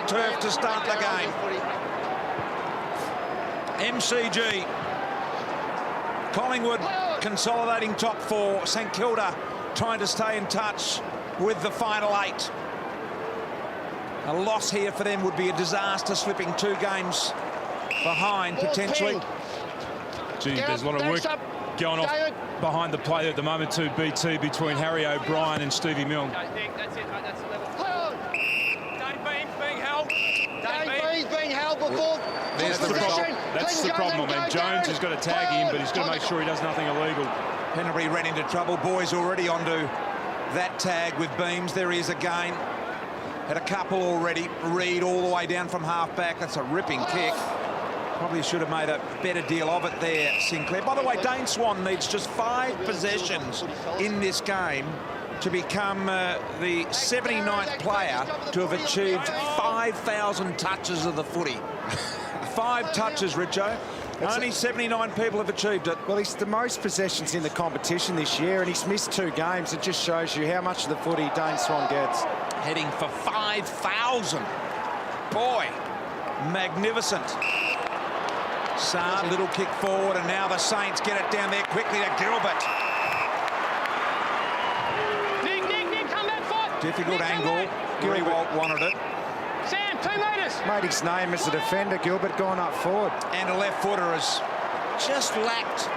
turf to start the game. MCG. Collingwood consolidating top 4. St Kilda trying to stay in touch with the final 8. A loss here for them would be a disaster, slipping 2 games behind potentially. Gee, there's a lot of work going off behind the plate at the moment too, BT, between Harry O'Brien and Stevie Milne. That's it, mate, that's the level. Dane Beans being held. Dane Beans being held before. There's the problem. That's the problem. I mean, Jones has got to tag him, but he's got to make sure he does nothing illegal. Penalty ran into trouble. Boys already onto that tag with Beams. There he is again. Had a couple already. Reed all the way down from half-back. That's a ripping kick. Probably should have made a better deal of it there, Sinclair. By the way, Dane Swan needs just 5 possessions in this game to become the 79th player to have achieved 5,000 touches of the footy. 5 touches, Richo. Only 79 people have achieved it. Well, he's the most possessions in the competition this year, and he's missed 2 games. It just shows you how much of the footy Dane Swan gets. Heading for 5,000. Boy, magnificent. Saad, little kick forward, and now the Saints get it down there quickly to Gilbert. Nick, come back, fight. Difficult angle. Grewalt wanted it. Sam, 2 metres. Made his name as a defender, Gilbert, going up forward. And a left footer has just lacked,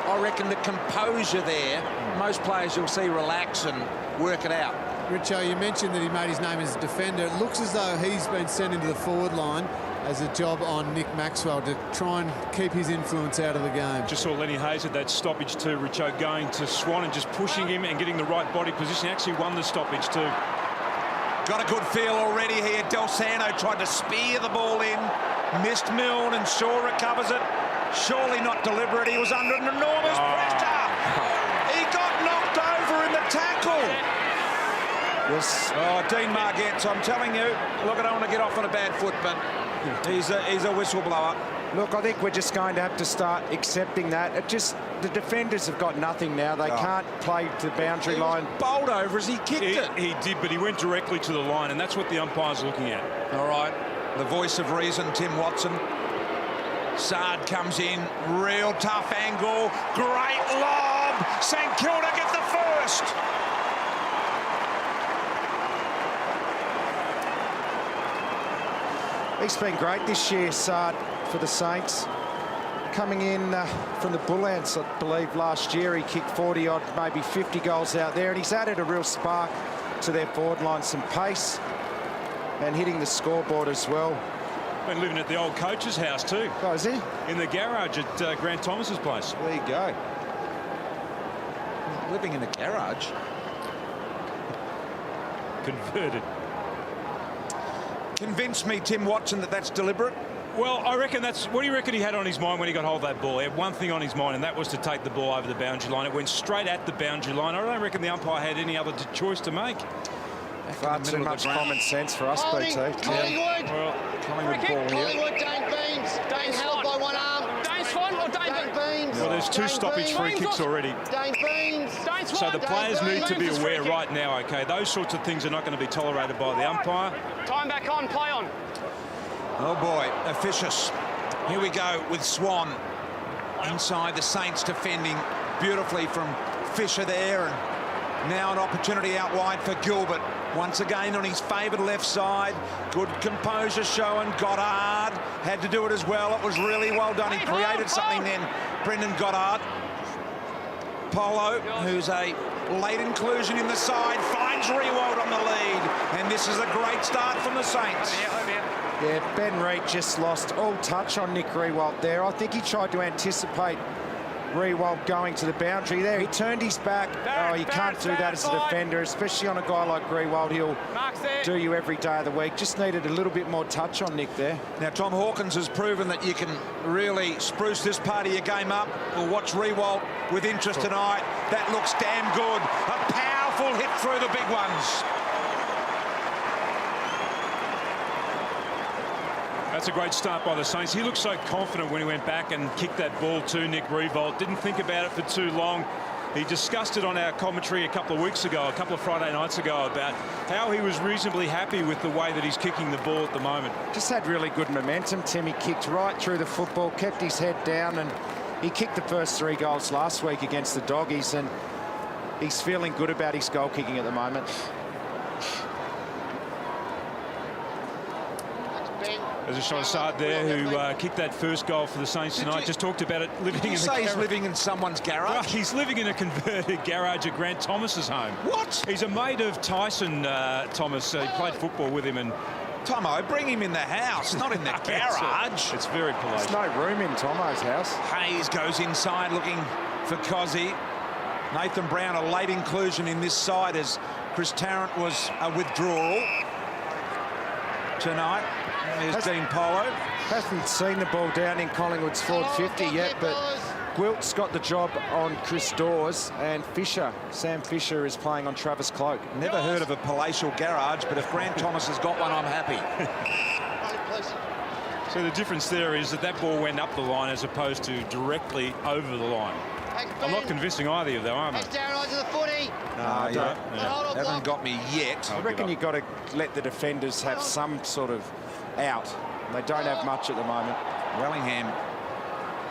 I reckon, the composure there. Most players you'll see relax and work it out. Richo, you mentioned that he made his name as a defender. It looks as though he's been sent into the forward line as a job on Nick Maxwell to try and keep his influence out of the game. Just saw Lenny Hayes at that stoppage too, Richo, going to Swan and just pushing him and getting the right body position. He actually won the stoppage too. Got a good feel already here. Del Sano tried to spear the ball in. Missed Milne, and Shaw recovers it. Surely not deliberate. He was under an enormous pressure. He got knocked over in the tackle. Yes. Oh, Dean Margetts, I'm telling you, look, I don't want to get off on a bad foot, but he's a whistleblower. Look, I think we're just going to have to start accepting that. The defenders have got nothing now. They can't play to the boundary line. Bowled over as he kicked it. He did, but he went directly to the line, and that's what the umpire's looking at. All right, the voice of reason, Tim Watson. Saad comes in, real tough angle, great lob. St Kilda get the first. He's been great this year, Saad, for the Saints. Coming in from the Bullants, I believe, last year. He kicked 40-odd, maybe 50 goals out there, and he's added a real spark to their forward line, some pace, and hitting the scoreboard as well. Been living at the old coach's house too. Oh, is he? In the garage at Grant Thomas's place. There you go. Living in a garage. Converted. Convince me, Tim Watson, that that's deliberate. Well, I reckon that's... What do you reckon he had on his mind when he got hold of that ball? He had one thing on his mind, and that was to take the ball over the boundary line. It went straight at the boundary line. I don't reckon the umpire had any other choice to make. Far too much common sense for us, BT. Collingwood. Well, Collingwood ball here. Collingwood, Dane Beams. Dane held by one arm. Dane Swan or Dane Beams? Well, there's 2 stoppage free kicks already. Dane Beams. Dane Swan. So the players need to be Beams. aware right now, OK? Those sorts of things are not going to be tolerated by the umpire. Time back on, play on. Oh, boy, officious. Here we go with Swan. Inside, the Saints defending beautifully from Fisher there, and now an opportunity out wide for Gilbert. Once again on his favoured left side. Good composure showing. Goddard had to do it as well. It was really well done. He created something then, Brendan Goddard. Polo, who's a late inclusion in the side, finds Rewald on the lead. And this is a great start from the Saints. Yeah, Ben Reid just lost all touch on Nick Rewalt there. I think he tried to anticipate Rewalt going to the boundary there. He turned his back. Oh, you can't do that as a defender, especially on a guy like Rewalt. He'll do you every day of the week. Just needed a little bit more touch on Nick there. Now, Tom Hawkins has proven that you can really spruce this part of your game up. We'll watch Rewalt with interest tonight. That looks damn good. A powerful hit through the big ones. That's a great start by the Saints. He looked so confident when he went back and kicked that ball to Nick Rewalt. Didn't think about it for too long. He discussed it on our commentary a couple of weeks ago, a couple of Friday nights ago, about how he was reasonably happy with the way that he's kicking the ball at the moment. Just had really good momentum. Timmy kicked right through the football, kept his head down, and he kicked the first 3 goals last week against the Doggies, and he's feeling good about his goal kicking at the moment. There's a Shahzad there who kicked that first goal for the Saints tonight. Just talked about it living in he's living in someone's garage? Well, he's living in a converted garage at Grant Thomas's home. What? He's a mate of Tyson Thomas. He played football with him. And Tomo, bring him in the house, not in the garage. It's very polite. There's no room in Tomo's house. Hayes goes inside looking for Cozzy. Nathan Brown, a late inclusion in this side as Chris Tarrant was a withdrawal tonight. There's Dean Polo. Hasn't seen the ball down in Collingwood's forward 50 yet, but Gwilt's got the job on Chris Dawes, and Sam Fisher is playing on Travis Cloak. Never heard of a palatial garage, but if Grant Thomas has got one, I'm happy. So the difference there is that ball went up the line as opposed to directly over the line. I'm not convincing either of them, am I? Down to the footy. No, you haven't got me yet. I reckon you've got to let the defenders have some sort of out. They don't have much at the moment. Wellingham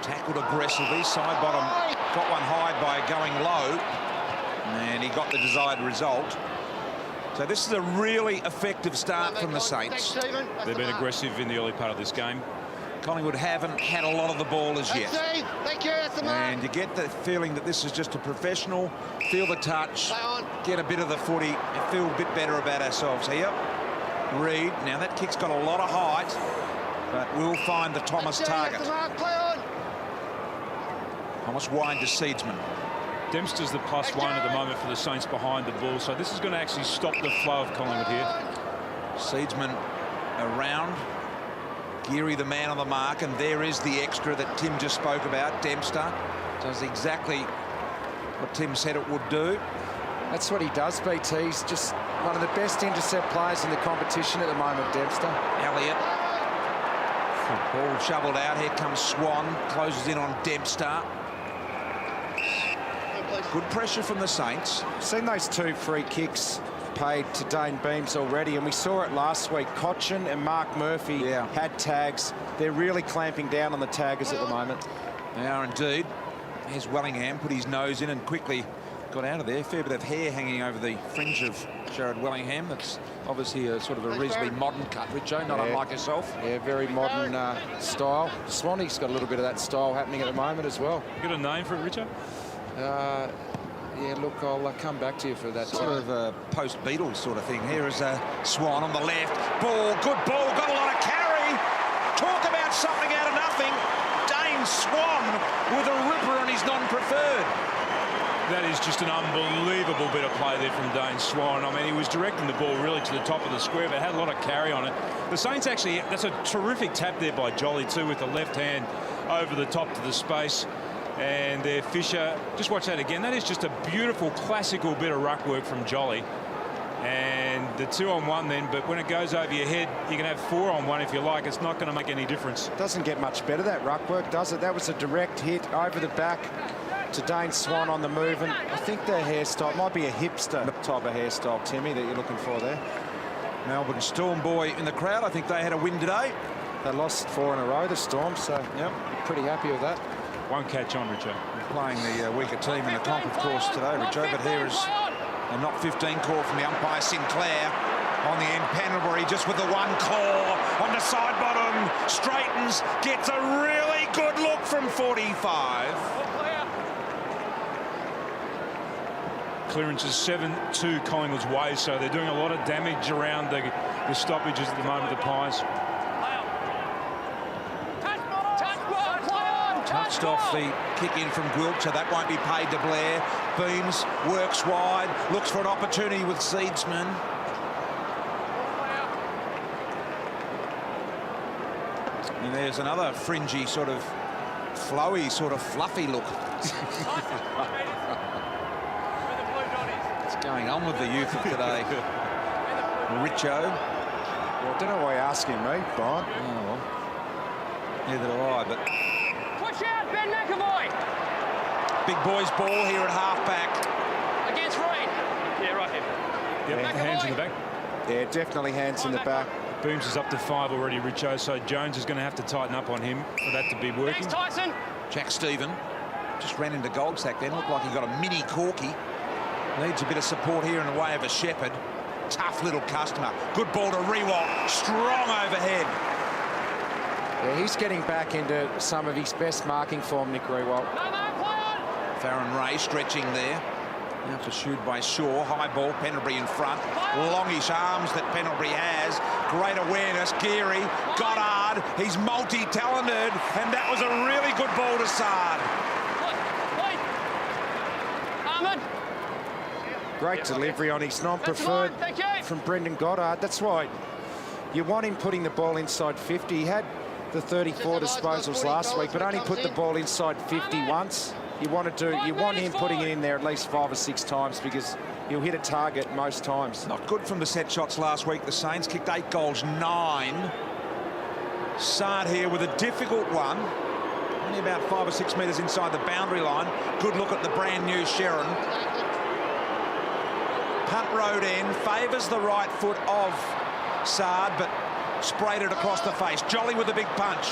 tackled aggressively. Side bottom got one high by going low, and he got the desired result. So this is a really effective start from the Saints. They've been aggressive in the early part of this game. Collingwood haven't had a lot of the ball as yet. Thank you, that's the mark. And you get the feeling that this is just a professional, feel the touch, get a bit of the footy, and feel a bit better about ourselves here. Reid, now that kick's got a lot of height, but we'll find the Thomas target. Thomas wide to Seedsman. Dempster's the +1 at the moment for the Saints behind the ball, so this is going to actually stop the flow of Collingwood here. Seedsman around. Geary the man on the mark, and there is the extra that Tim just spoke about. Dempster does exactly what Tim said it would do. That's what he does, BT. He's just one of the best intercept players in the competition at the moment, Dempster. Elliott. Ball shoveled out. Here comes Swan. Closes in on Dempster. Good pressure from the Saints. Seen those 2 free kicks paid to Dane Beams already, and we saw it last week. Cochin and Mark Murphy had tags. They're really clamping down on the taggers at the moment. They are indeed. Here's Wellingham, put his nose in and quickly got out of there. Fair bit of hair hanging over the fringe of Jared Wellingham. That's obviously a sort of a reasonably modern cut, Richo, not unlike yourself. Yeah, very modern style. Swanee's got a little bit of that style happening at the moment as well. You got a name for it, Richo? Yeah, look, I'll come back to you for that. Sort of a post-Beatles sort of thing. Here is Swan on the left. Ball, good ball, got a lot of carry. Talk about something out of nothing. Dane Swan with a ripper on his non-preferred. That is just an unbelievable bit of play there from Dane Swan. I mean, he was directing the ball really to the top of the square, but had a lot of carry on it. The Saints actually, that's a terrific tap there by Jolly too, with the left hand over the top to the space. And there, Fisher, just watch that again. That is just a beautiful, classical bit of ruck work from Jolly. And the 2-on-1 then, but when it goes over your head, you can have 4-on-1 if you like. It's not going to make any difference. Doesn't get much better, that ruck work, does it? That was a direct hit over the back to Dane Swan on the move, and I think their hairstyle might be a hipster type of hairstyle, Timmy, that you're looking for there. Melbourne Storm boy in the crowd. I think they had a win today. They lost 4 in a row, the Storm, so yep, pretty happy with that. One catch on, Richo. Playing the weaker team in the comp, of course, today, Richo, but here is a not 15 call from the umpire, Sinclair, on the end. Pendlebury just with the one claw on the side bottom, straightens, gets a really good look from 45. Clearance is 7-2 Collingwood's way, so they're doing a lot of damage around the stoppages at the moment, the Pies. Touched off the kick in from Gwilt, so that won't be paid to Blair. Beams works wide, looks for an opportunity with Seedsman. And there's another fringy, sort of flowy, sort of fluffy look. What's going on with the youth of today? Richo. Well, I don't know why you're asking me, Brian. Oh, well. Neither do I, but... Push out, Ben McAvoy! Big boys ball here at half-back. Against Reed. Yeah, right here. Yep, hands in the back. Yeah, definitely hands in the back. Booms is up to 5 already, Richo, so Jones is going to have to tighten up on him for that to be working. Thanks, Tyson. Jack Stephen just ran into Goldsack then. Looked like he got a mini corky. Needs a bit of support here in the way of a Shepherd. Tough little customer. Good ball to Rewalt. Strong overhead. Yeah, he's getting back into some of his best marking form, Nick Rewalt. No, play on. Farron Ray stretching there. Now pursued by Shaw. High ball, Pendlebury in front. Longish arms that Pendlebury has. Great awareness. Geary, Goddard. He's multi-talented. And that was a really good ball to Sard. Wait. Ahmed. Great delivery on his non-preferred Thank you. from Brendan Goddard. That's why you want him putting the ball inside 50. He had the 34 disposals last week, but only put the ball inside 50 once. You want him putting it in there at least 5 or 6 times because he'll hit a target most times. Not good from the set shots last week. The Saints kicked 8 goals, 9. Sard here with a difficult one. Only about 5 or 6 metres inside the boundary line. Good look at the brand new Sharon. Punt road end, favours the right foot of Sard, but sprayed it across the face. Jolly with a big punch.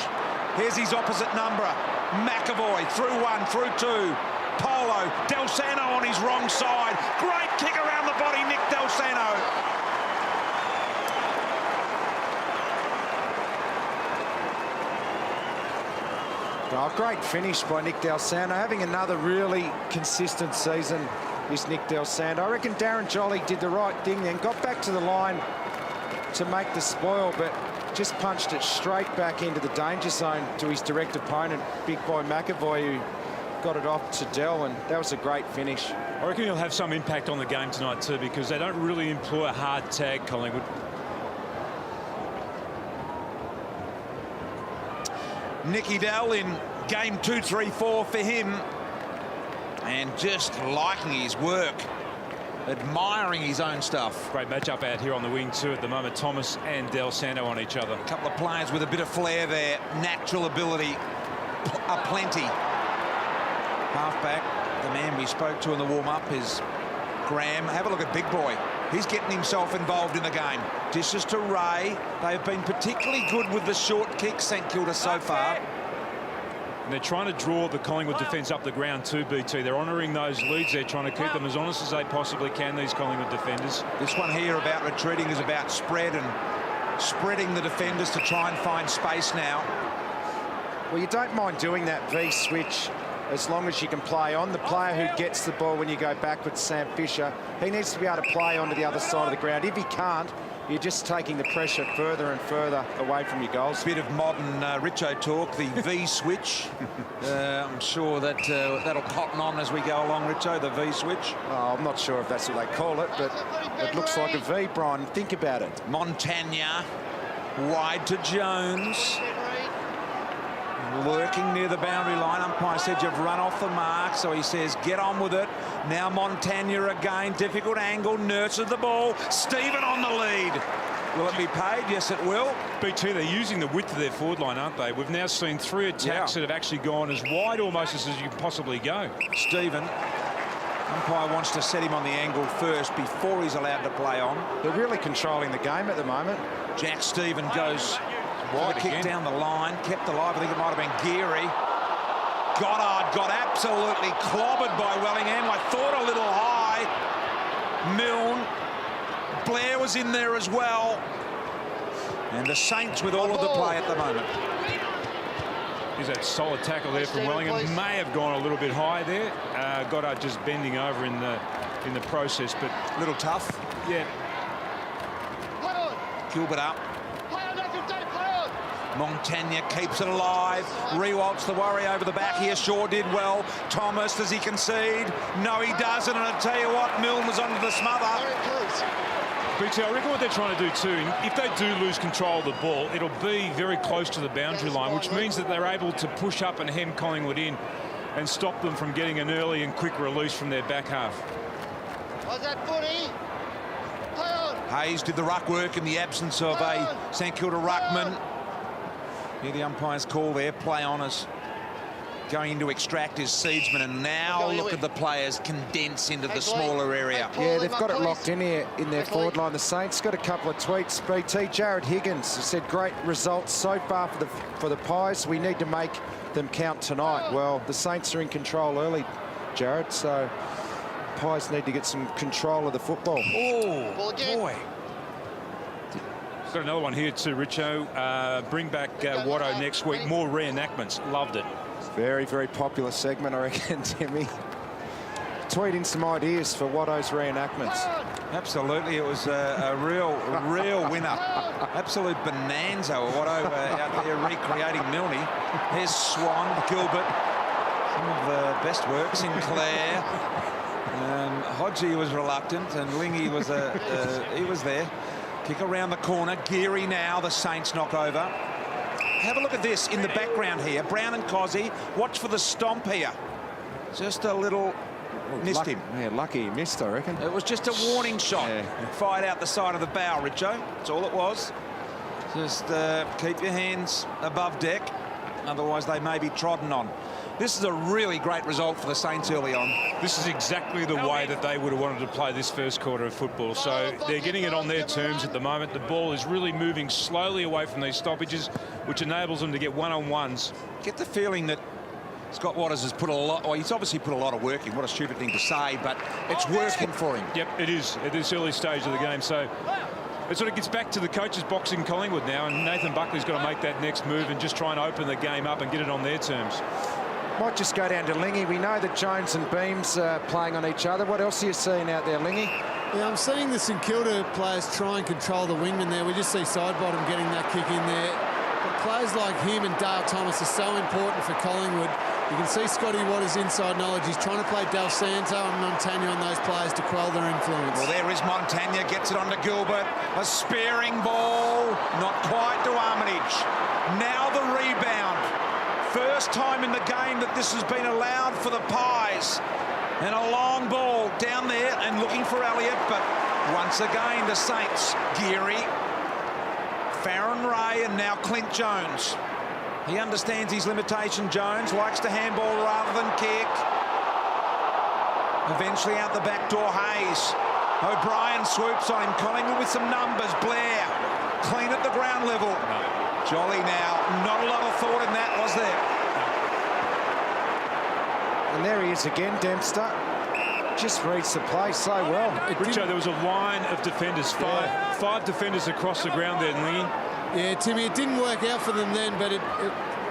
Here's his opposite number. McAvoy through 1, through 2. Polo, Del Sano on his wrong side. Great kick around the body, Nick Del Sano. Oh, great finish by Nick Del Sano. Having another really consistent season is Nick Del Sano. I reckon Darren Jolly did the right thing then. Got back to the line to make the spoil, but just punched it straight back into the danger zone to his direct opponent, big boy McAvoy, who got it off to Dell, and that was a great finish. I reckon he'll have some impact on the game tonight too, because they don't really employ a hard tag, Collingwood. Nicky Dell in game 2, 3, 4 for him. And just liking his work. Admiring his own stuff. Great matchup out here on the wing too at the moment. Thomas and Del Sano on each other. A couple of players with a bit of flair there. Natural ability aplenty. Halfback, the man we spoke to in the warm-up is Graham. Have a look at Big Boy. He's getting himself involved in the game. Dishes to Ray. They've been particularly good with the short kicks, St Kilda, so far. And they're trying to draw the Collingwood defence up the ground too, BT. They're honouring those leads. They're trying to keep them as honest as they possibly can, these Collingwood defenders. This one here about retreating is about spread and spreading the defenders to try and find space now. Well, you don't mind doing that V-switch as long as you can play on. The player who gets the ball when you go backwards, Sam Fisher, he needs to be able to play onto the other side of the ground. If he can't, you're just taking the pressure further and further away from your goals. Bit of modern Richo talk, the V-switch. I'm sure that that'll cotton on as we go along, Richo, the V-switch. Oh, I'm not sure if that's what they call it, but it looks like a V, Brian. Think about it. Montagna, wide to Jones. Lurking near the boundary line. Umpire said you've run off the mark, so he says get on with it. Now Montagna again, difficult angle, nurses the ball. Stephen on the lead. Will it be paid? Yes, it will. BT, they're using the width of their forward line, aren't they? We've now seen 3 attacks that have actually gone as wide almost as you can possibly go. Stephen, umpire wants to set him on the angle first before he's allowed to play on. They're really controlling the game at the moment. Jack Stephen goes wide kick again. Down the line, kept alive. I think it might have been Geary. Goddard got absolutely clobbered by Wellingham. I thought a little high. Milne. Blair was in there as well. And the Saints with all of the play at the moment. Here's that solid tackle there from Wellingham. May have gone a little bit high there. Goddard just bending over in the process, but a little tough. Yeah. Gilbert up. Montagna keeps it alive. Rewalt's the worry over the back here. Shaw did well. Thomas, does he concede? No, he doesn't. And I tell you what, Milne was onto the smother. BT, I reckon what they're trying to do too, if they do lose control of the ball, it'll be very close to the boundary line, which means that they're able to push up and hem Collingwood in and stop them from getting an early and quick release from their back half. What's that footy? Hayes did the ruck work in the absence of a St Kilda ruckman. Here the umpire's call there, play on us. going in to extract his seedsman, and now look at the players condense into the smaller area. Yeah, they've got it locked in here in their forward line. The Saints got a couple of tweets. BT, Jared Higgins has said, great results so far for the Pies. We need to make them count tonight. Well, the Saints are in control early, Jared, so Pies need to get some control of the football. Oh, boy. Got another one here too, Richo. Bring back Watto next week. More reenactments. Loved it. Very, very popular segment, I reckon, Timmy. Tweet in some ideas for Watto's reenactments. Absolutely, it was a real winner. Absolute bonanza. Watto out there recreating Milne. Here's Swan, Gilbert. Some of the best work. Sinclair. Hodgie was reluctant, and Lingy was he was there. Kick around the corner. Geary now. The Saints knock over. Have a look at this in the background here. Brown and Cozzy. Watch for the stomp here. Just a little... Missed him. Yeah, lucky he missed, I reckon. It was just a warning shot. Yeah. Fired out the side of the bow, Richo. That's all it was. Just keep your hands above deck. Otherwise, they may be trodden on. This is a really great result for the Saints early on. This is exactly the way that they would have wanted to play this first quarter of football. So they're getting it on their terms at the moment. The ball is really moving slowly away from these stoppages, which enables them to get one-on-ones. Get the feeling that Scott Watters has put a lot, well, he's obviously put a lot of work in. What a stupid thing to say, but it's working for him. Yep, it is at this early stage of the game. So it sort of gets back to the coach's box in Collingwood now, and Nathan Buckley's got to make that next move and just try and open the game up and get it on their terms. Might just go down to Lingy. We know that Jones and Beams are playing on each other. What else are you seeing out there, Lingy? Yeah, I'm seeing the St Kilda players try and control the wingman there. We just see Sidebottom getting that kick in there. But players like him and Dale Thomas are so important for Collingwood. You can see Scotty Waters' inside knowledge. He's trying to play Del Santo and Montagna on those players to quell their influence. Well, there is Montagna, gets it onto Gilbert. A spearing ball, not quite to Armitage. Now the rebound. First time in the game that this has been allowed for the Pies. And a long ball down there and looking for Elliott, but once again the Saints. Geary, Farron Ray, and now Clint Jones. He understands his limitation, Jones. Likes to handball rather than kick. Eventually out the back door, Hayes. O'Brien swoops on him. Collingwood with some numbers. Blair, clean at the ground level. Jolly now. Not a lot of thought in that, was there? And there he is again, Dempster. Just reads the play so well. Richo, there was a line of defenders, five defenders across the ground there, Lingy. Yeah, Timmy, it didn't work out for them then, but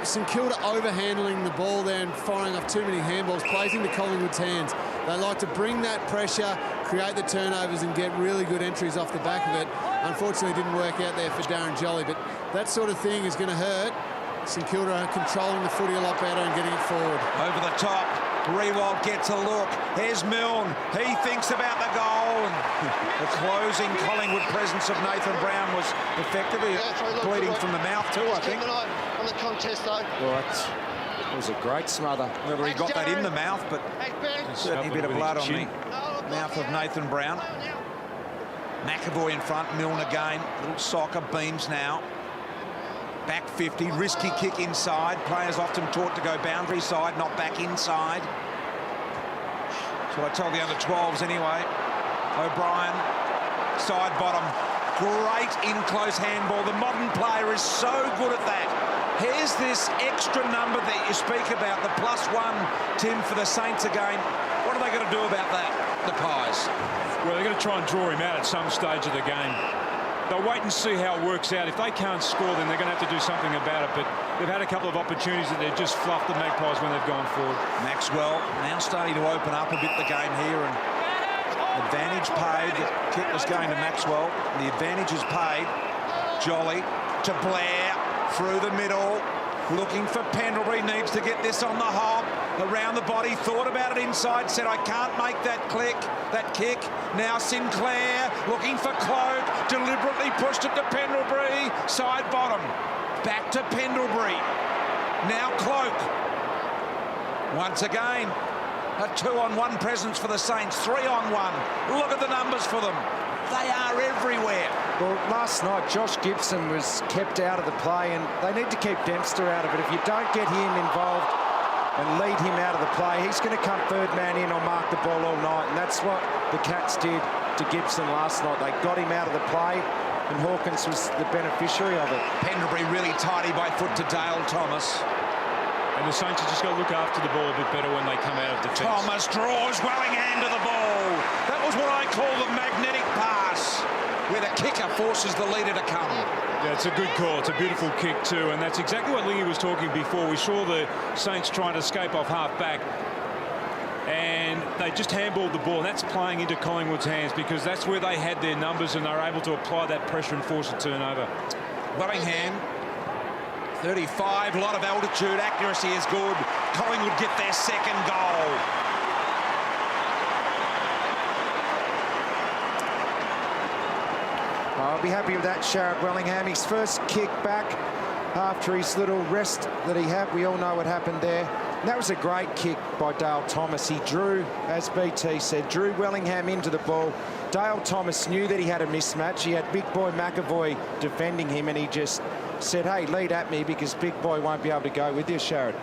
St Kilda overhandling the ball there and firing off too many handballs plays into Collingwood's hands. They like to bring that pressure, create the turnovers and get really good entries off the back of it. Unfortunately, it didn't work out there for Darren Jolly, but that sort of thing is going to hurt. St Kilda are controlling the footy a lot better and getting it forward. Over the top, Rewald gets a look. Here's Milne. He thinks about the goal. And the closing Collingwood presence of Nathan Brown was effectively bleeding from the mouth too, I think. On the contest, though. Right. It was a great smother. Whether he got that in the mouth, but certainly a bit of blood on the mouth of Nathan Brown. McAvoy in front, Milne again. Little soccer, Beams now. Back 50, risky kick inside. Players often taught to go boundary side, not back inside. That's what I told the under 12s anyway. O'Brien, side bottom. Great in-close handball. The modern player is so good at that. Here's this extra number that you speak about, the +1, Tim, for the Saints again. What are they going to do about that, the Pies? Well, they're going to try and draw him out at some stage of the game. They'll wait and see how it works out. If they can't score, then they're going to have to do something about it. But they've had a couple of opportunities that they've just fluffed the Magpies when they've gone forward. Maxwell now starting to open up a bit the game here, and advantage paid. The kick was going to Maxwell. The advantage is paid. Jolly to Blair through the middle. Looking for Pendlebury, needs to get this on the hop. Around the body, thought about it inside, said, I can't make that kick. Now Sinclair, looking for Cloak, deliberately pushed it to Pendlebury. Side bottom, back to Pendlebury. Now Cloak. Once again, a 2-on-1 presence for the Saints, 3-on-1. Look at the numbers for them. They are everywhere. Well, last night, Josh Gibson was kept out of the play, and they need to keep Dempster out of it. If you don't get him involved and lead him out of the play. He's going to come third man in or mark the ball all night, and that's what the Cats did to Gibson last night. They got him out of the play, and Hawkins was the beneficiary of it. Pendlebury really tidy by foot to Dale Thomas. And the Saints have just got to look after the ball a bit better when they come out of defence. Thomas draws Wellingham to the ball. That was what I call the magnetic pass, where the kicker forces the leader to come. Yeah, it's a good call. It's a beautiful kick too, and that's exactly what Lingy was talking before. We saw the Saints trying to escape off half-back, and they just handballed the ball. That's playing into Collingwood's hands because that's where they had their numbers and they were able to apply that pressure and force a turnover. Wellingham, 35, a lot of altitude, accuracy is good. Collingwood get their second goal. I'll be happy with that, Sharrett Wellingham. His first kick back after his little rest that he had. We all know what happened there. And that was a great kick by Dale Thomas. He drew, as BT said, drew Wellingham into the ball. Dale Thomas knew that he had a mismatch. He had big boy McAvoy defending him, and he just said, hey, lead at me because big boy won't be able to go with you, Sharrett.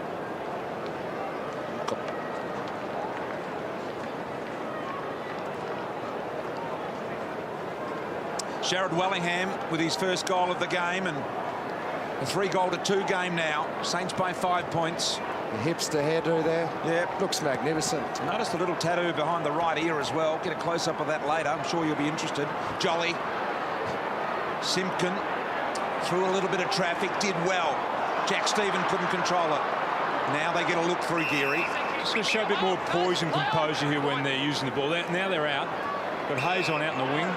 Sharrett Wellingham with his first goal of the game, and a 3-goal-to-2 game now. Saints by 5 points. The hipster hairdo there. Yep. Looks magnificent. Notice the little tattoo behind the right ear as well. Get a close-up of that later. I'm sure you'll be interested. Jolly. Simpkin through a little bit of traffic. Did well. Jack Stephen couldn't control it. Now they get a look through Geary. Just going to show a bit more poise and composure here when they're using the ball. Now they're out. Got Hayes on out in the wing.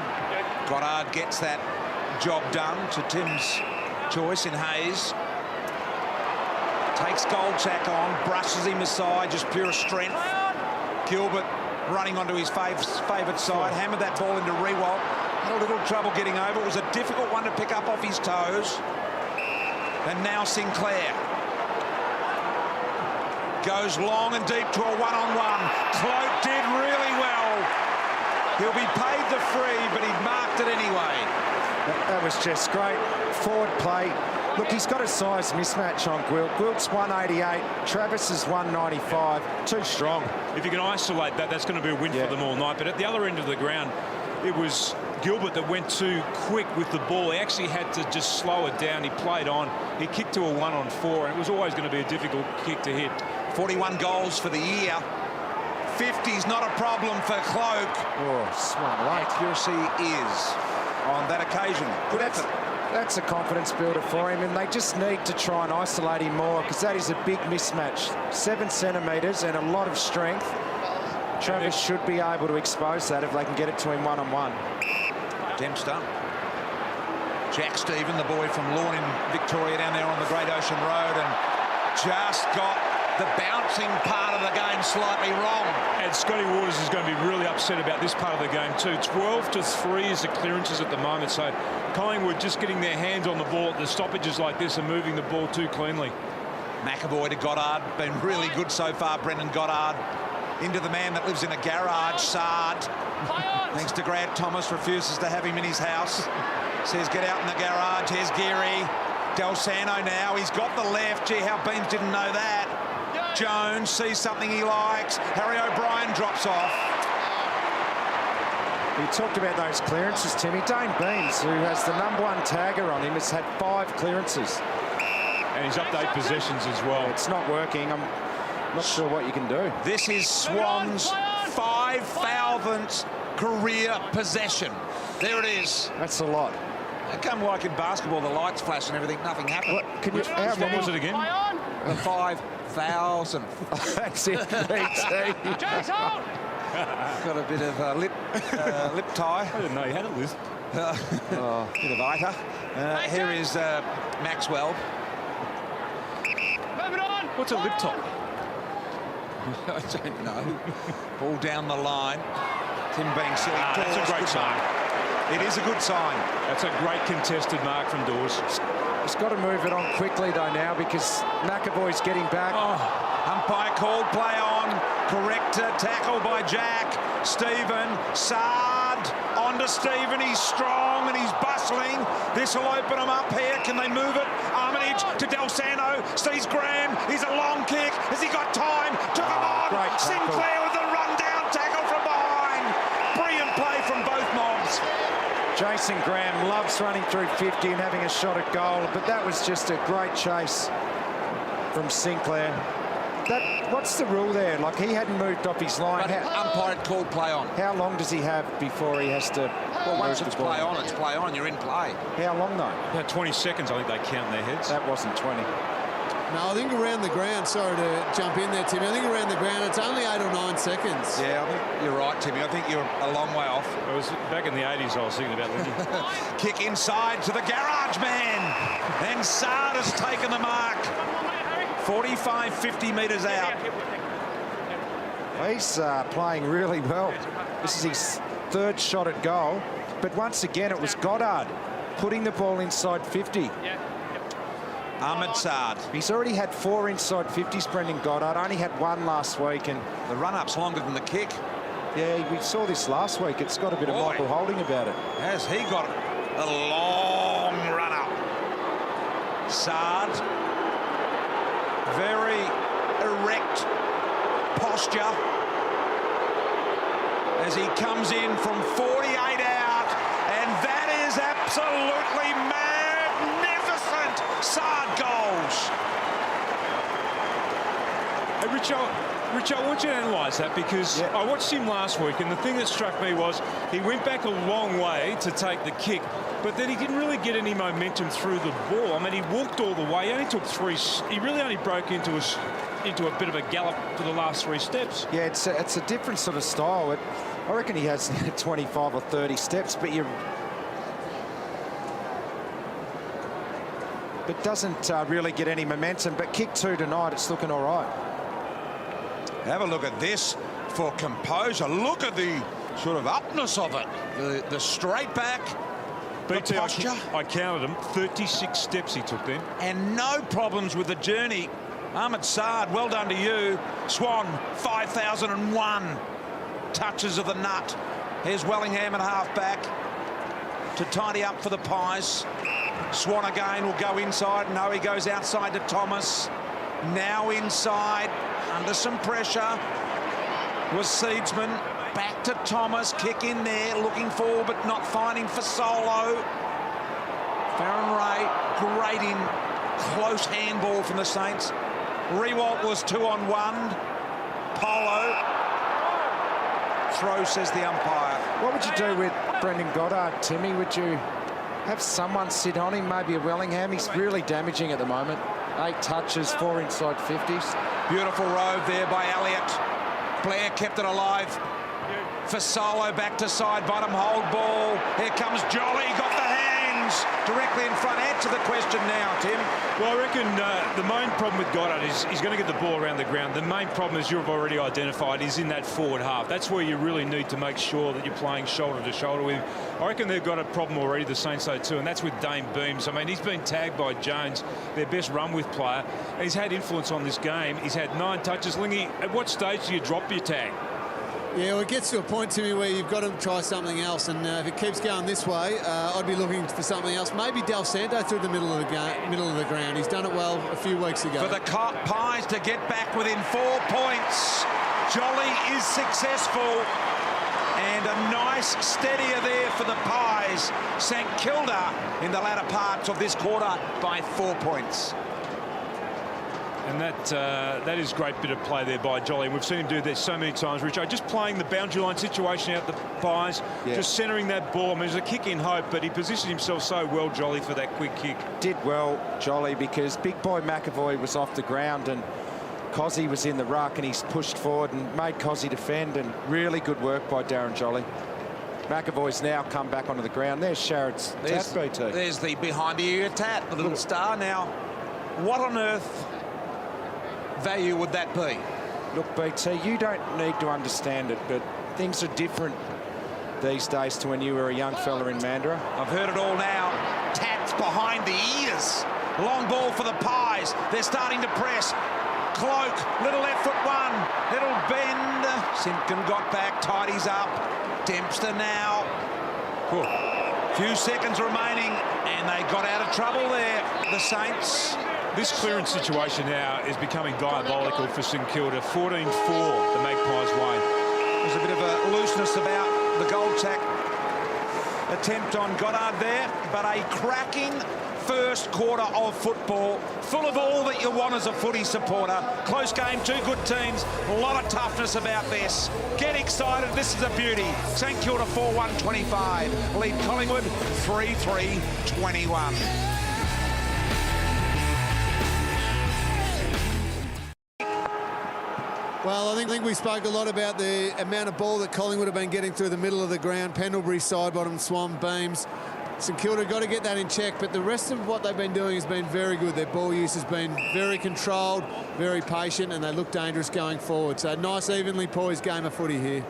Goddard gets that job done to Tim's choice in Hayes. Takes Goldsack on, brushes him aside, just pure strength. Gilbert running onto his favourite side, hammered that ball into Rewalt. Had a little trouble getting over. It was a difficult one to pick up off his toes. And now Sinclair goes long and deep to a one-on-one. Cloak did really well. He'll be paid the free, but he marked it anyway. That was just great forward play. Look, he's got a size mismatch on Gwilt. Gwilt's 188, Travis is 195. Too strong. If you can isolate that, that's going to be a win for them all night. But at the other end of the ground, it was Gilbert that went too quick with the ball. He actually had to just slow it down. He played on. He kicked to a 1-on-4, and it was always going to be a difficult kick to hit. 41 goals for the year. 50's not a problem for Cloak. Oh, swung late. Accuracy is on that occasion. Good effort. That's a confidence builder for him, and they just need to try and isolate him more because that is a big mismatch. 7 centimetres and a lot of strength. Travis should be able to expose that if they can get it to him one-on-one. Dempster. Jack Stephen, the boy from Lawn in Victoria down there on the Great Ocean Road, and just got the bouncing part of the game slightly wrong. And Scotty Waters is going to be really upset about this part of the game too. 12-3 is the clearances at the moment, so Collingwood just getting their hands on the ball at the stoppages like this and moving the ball too cleanly. McAvoy to Goddard, been really good so far, Brendan Goddard. Into the man that lives in a garage, Sard. Thanks to Grant Thomas, refuses to have him in his house. Says get out in the garage. Here's Geary. Del Sano now, he's got the left. Gee, how Beams didn't know that. Jones sees something he likes. Harry O'Brien drops off. We talked about those clearances, Timmy. Dane Beams, who has the #1 tagger on him, has had 5 clearances. And he's up 8 possessions as well. It's not working. I'm not sure what you can do. This is Swan's 5,000th career possession. There it is. That's a lot. How come like in basketball, the lights flash and everything, nothing happened? What, can you, What was it again? 5,000. That's it, BT. Got a bit of lip tie. I didn't know you had a list. Bit of iter. Here is Maxwell. Moving on. What's a lip top? I don't know. Ball down the line. Tim being silly. That's a great sign. It is a good sign. That's a great contested mark from Dawes. He's got to move it on quickly, though, now, because McAvoy's getting back. Umpire called play on. Correct tackle by Jack. Stephen. Sard On to Stephen, he's strong and he's bustling. This will open them up here. Can they move it? Armitage to Del Santo, sees Graham. He's a long kick. Has he got time? Took him on. Great tackle. Sinclair with the run-down tackle from behind. Brilliant play from both mobs. Jason Graham loves running through 50 and having a shot at goal, but that was just a great chase from Sinclair. What's the rule there? Like, he hadn't moved off his line. But umpire had called play on. How long does he have before he has to? Well, once it's play on, it's play on. You're in play. How long though? About 20 seconds, I think they count in their heads. That wasn't 20. No, I think around the ground, sorry to jump in there, Timmy, I think around the ground it's only 8 or 9 seconds. Yeah, I think you're right, Timmy. I think you're a long way off. It was back in the 80s I was thinking about Lindy. Kick inside to the garage man. And Saad has taken the mark. 45, 50 metres out. He's playing really well. This is his third shot at goal. But once again, it was Goddard putting the ball inside 50. Ahmed Saad. He's already had 4 inside 50s, Brendan Goddard. Only had 1 last week. And The run-up's longer than the kick. yeah, we saw this last week. It's got a bit of Boy. Michael Holding about it. Has he got a long run-up? Saad. Very erect posture as he comes in from 48 out, and that is absolutely magnificent. Saad goals. Hey, Rich, I want you to analyse that, because I watched him last week, and the thing that struck me was he went back a long way to take the kick, but then he didn't really get any momentum through the ball. I mean, he walked all the way. He only took 3. He really only broke into a bit of a gallop for the last 3 steps. Yeah, it's a different sort of style. I reckon he has 25 or 30 steps, but doesn't really get any momentum. But kick 2 tonight, it's looking all right. Have a look at this for composure. Look at the sort of upness of it. The straight back, the posture. I counted him. 36 steps he took then. And no problems with the journey. Ahmed Saad, well done to you. Swan, 5,001 touches of the nut. Here's Wellingham at half-back to tidy up for the Pies. Swan again will go inside. No, he goes outside to Thomas. Now inside, under some pressure, was Seedsman. Back to Thomas, kick in there, looking forward but not finding for Solo. Farron Ray, great in close handball from the Saints. Rewalt was 2-on-1. Polo. Throw, says the umpire. What would you do with Brendan Goddard, Timmy? Would you have someone sit on him, maybe a Wellingham? He's really damaging at the moment. 8 touches, 4 inside 50s. Beautiful rove there by Elliott. Blair kept it alive. For Solo, back to side bottom, hold ball. Here comes Jolly, got the hands directly in front. Answer the question now, Tim. Well, I reckon the main problem with Goddard is he's going to get the ball around the ground. The main problem, as you've already identified, is in that forward half. That's where you really need to make sure that you're playing shoulder to shoulder with him. I reckon they've got a problem already, the Saints though too, and that's with Dane Beams. I mean, he's been tagged by Jones, their best run-with player, and he's had influence on this game. He's had 9 touches. Lingy, at what stage do you drop your tag? Yeah, well, it gets to a point, Timmy, where you've got to try something else, and if it keeps going this way, I'd be looking for something else. Maybe Del Santo through the middle of the ground. He's done it well a few weeks ago. For the Pies to get back within 4 points. Jolly is successful. And a nice steadier there for the Pies. St Kilda in the latter parts of this quarter by 4 points. And that is a great bit of play there by Jolly. And we've seen him do this so many times, Richo. Just playing the boundary line situation out the Pies, just centering that ball. I mean, there's a kick in hope, but he positioned himself so well, Jolly, for that quick kick. Did well, Jolly, because big boy McAvoy was off the ground and Cozzy was in the ruck, and he's pushed forward and made Cozzy defend, and really good work by Darren Jolly. McAvoy's now come back onto the ground. There's Sharrod's tat, BT. There's the behind the ear tat, the little star. Now, what on earth value would that be? Look, BT, you don't need to understand it, but things are different these days to when you were a young fella in Mandurah. I've heard it all now. Tats behind the ears. Long ball for the Pies. They're starting to press. Cloak, little left foot one, little bend. Simpkin got back, tidies up. Dempster now. Cool. Few seconds remaining, and they got out of trouble there, the Saints. This clearance situation now is becoming diabolical for St Kilda. 14-4 the Magpies way. There's a bit of a looseness about the goal tack attempt on Goddard there, but a cracking first quarter of football, full of all that you want as a footy supporter. Close game, two good teams, a lot of toughness about this. Get excited, this is a beauty. St Kilda 4-1-25, lead Collingwood 3-3-21. Well, I think we spoke a lot about the amount of ball that Collingwood have been getting through the middle of the ground. Pendlebury, side bottom, Swan, beams. St Kilda got to get that in check, but the rest of what they've been doing has been very good. Their ball use has been very controlled, very patient, and they look dangerous going forward. So nice, evenly poised game of footy here.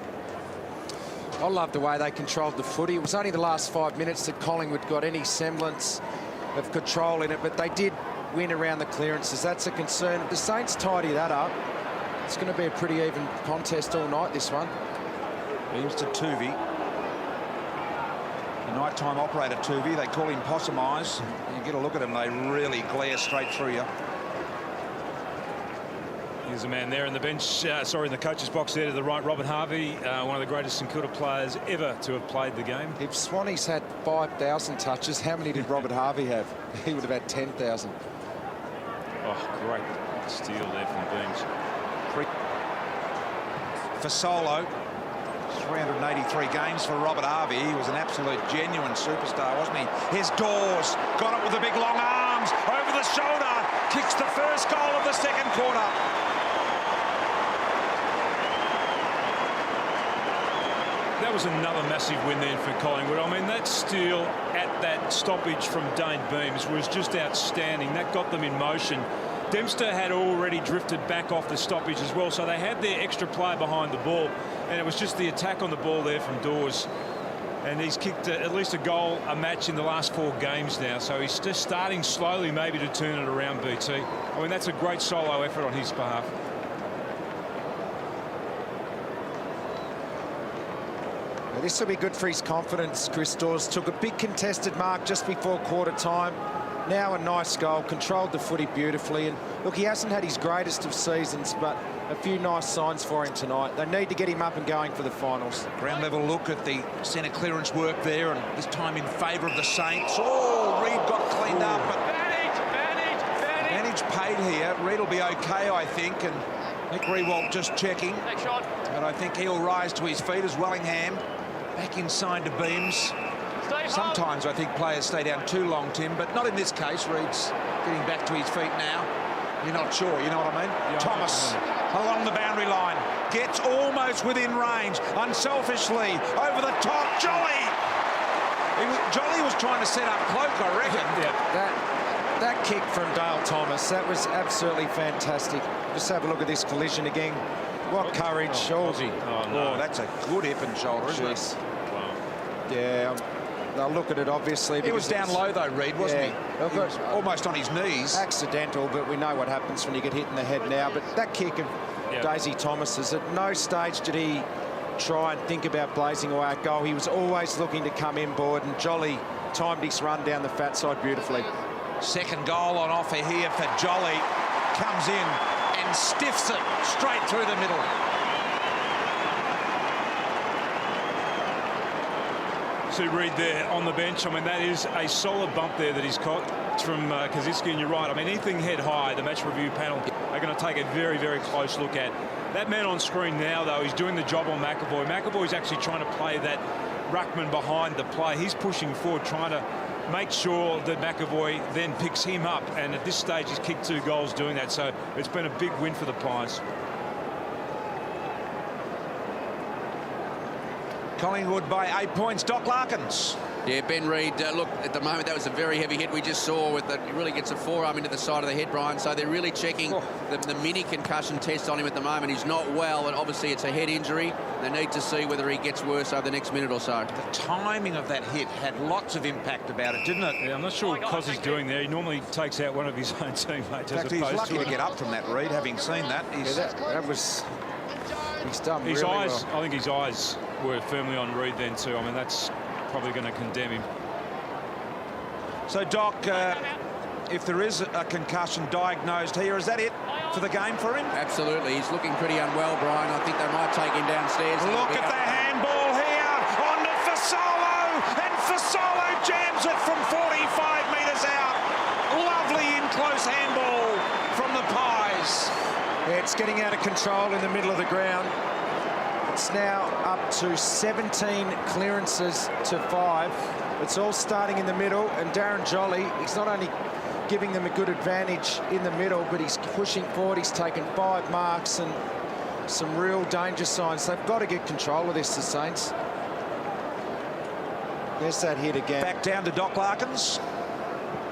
I love the way they controlled the footy. It was only the last 5 minutes that Collingwood got any semblance of control in it, but they did win around the clearances. That's a concern. If the Saints tidy that up, it's going to be a pretty even contest all night, this one. Here's to Tuvey. The nighttime operator, Tuvey. They call him Possum Eyes. You get a look at him, they really glare straight through you. Here's a man there in the bench, in the coach's box there to the right, Robert Harvey, one of the greatest St Kilda players ever to have played the game. If Swanee's had 5,000 touches, how many did Robert Harvey have? He would have had 10,000. Oh, great steal there from Beams. For Solo, 383 games for Robert Harvey. He was an absolute genuine superstar, wasn't he? Here's Dawes, got it with the big long arms, over the shoulder, kicks the first goal of the second quarter. That was another massive win then for Collingwood. I mean, that steal at that stoppage from Dane Beams was just outstanding. That got them in motion. Dempster had already drifted back off the stoppage as well, so they had their extra player behind the ball, and it was just the attack on the ball there from Dawes. And he's kicked at least a goal a match in the last 4 games now, so he's just starting slowly maybe to turn it around, BT. I mean, that's a great solo effort on his behalf. Well, this will be good for his confidence. Chris Dawes took a big contested mark just before quarter time. Now a nice goal, controlled the footy beautifully. And look, he hasn't had his greatest of seasons, but a few nice signs for him tonight. They need to get him up and going for the finals. Ground level look at the centre clearance work there, and this time in favour of the Saints. Oh, Reid got cleaned up, but advantage paid here. Reid will be okay, I think, and Nick Riewoldt just checking. Next shot. But I think he'll rise to his feet as Wellingham back inside to Beams. Sometimes I think players stay down too long, Tim, but not in this case. Reid's getting back to his feet now. You're not sure, you know what I mean? Yeah, Thomas along the boundary line, gets almost within range, unselfishly, over the top, Jolly! Jolly was trying to set up Cloak, I reckon. Yeah. That kick from Dale Thomas, that was absolutely fantastic. Just have a look at this collision again. What courage. Oh, Oh, that's a good hip and shoulder, isn't it? Wow. Yeah, they'll look at it, obviously. He was down low, though, Reid, wasn't he? He was Yeah. almost on his knees. Accidental, but we know what happens when you get hit in the head now. But that kick of Daisy Thomas's, at no stage did he try and think about blazing away a goal. He was always looking to come inboard, and Jolly timed his run down the fat side beautifully. Second goal on offer here for Jolly. Comes in and stiffs it straight through the middle. See Reid there on the bench. I mean, that is a solid bump there that he's caught from Kaczynski, and you're right. I mean, anything head high, the match review panel are going to take a very, very close look at. That man on screen now, though, he's doing the job on McAvoy. McAvoy's actually trying to play that ruckman behind the play. He's pushing forward, trying to make sure that McAvoy then picks him up, and at this stage he's kicked 2 goals doing that, so it's been a big win for the Pies. Collingwood by 8 points. Doc Larkins. Yeah, Ben Reid, look, at the moment, that was a very heavy hit we just saw with that. He really gets a forearm into the side of the head, Brian, so they're really checking the mini concussion test on him at the moment. He's not well, and obviously it's a head injury. They need to see whether he gets worse over the next minute or so. The timing of that hit had lots of impact about it, didn't it? Yeah, I'm not sure what Cos is doing there. He normally takes out one of his own teammates. In fact, he's lucky to get up from that, Reid, having seen that. That was... He's done his really eyes, well. I think his eyes were firmly on Reid then too. I mean, that's probably going to condemn him. So, Doc, if there is a concussion diagnosed here, is that it for the game for him? Absolutely. He's looking pretty unwell, Brian. I think they might take him downstairs. Look at the handball here on to Fasolo, and Fasolo jams it from 45 metres out. Lovely in-close handball from the Pies. Yeah, it's getting out of control in the middle of the ground. It's now up to 17 clearances to 5. It's all starting in the middle, and Darren Jolly, he's not only giving them a good advantage in the middle, but he's pushing forward. He's taken 5 marks and some real danger signs. They've got to get control of this, the Saints. There's that hit again. Back down to Doc Larkins.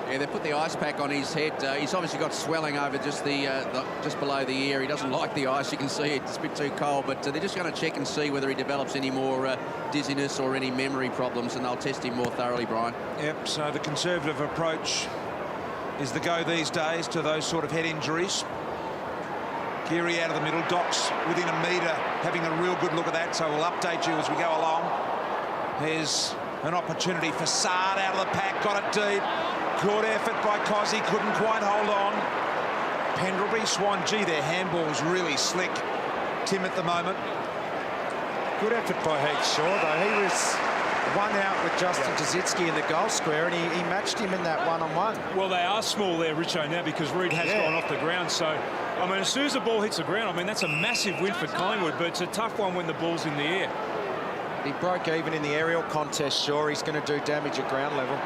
Yeah, they put the ice pack on his head. He's obviously got swelling over just just below the ear. He doesn't like the ice. You can see it's a bit too cold, but they're just going to check and see whether he develops any more dizziness or any memory problems, and they'll test him more thoroughly, Brian. Yep, so the conservative approach is the go these days to those sort of head injuries. Geary out of the middle, Doc's within a metre, having a real good look at that, so we'll update you as we go along. There's an opportunity for Sard out of the pack, got it deep. Good effort by Cozzy, couldn't quite hold on. Pendlebury, Swan, gee, their handball's really slick, Tim, at the moment. Good effort by Heath Shaw, though. He was one out with Justin Tazitsky in the goal square, and he matched him in that one-on-one. Well, they are small there, Richo, now because Reid has gone off the ground. So, I mean, as soon as the ball hits the ground, I mean, that's a massive win for Collingwood, but it's a tough one when the ball's in the air. He broke even in the aerial contest, Shaw. He's going to do damage at ground level.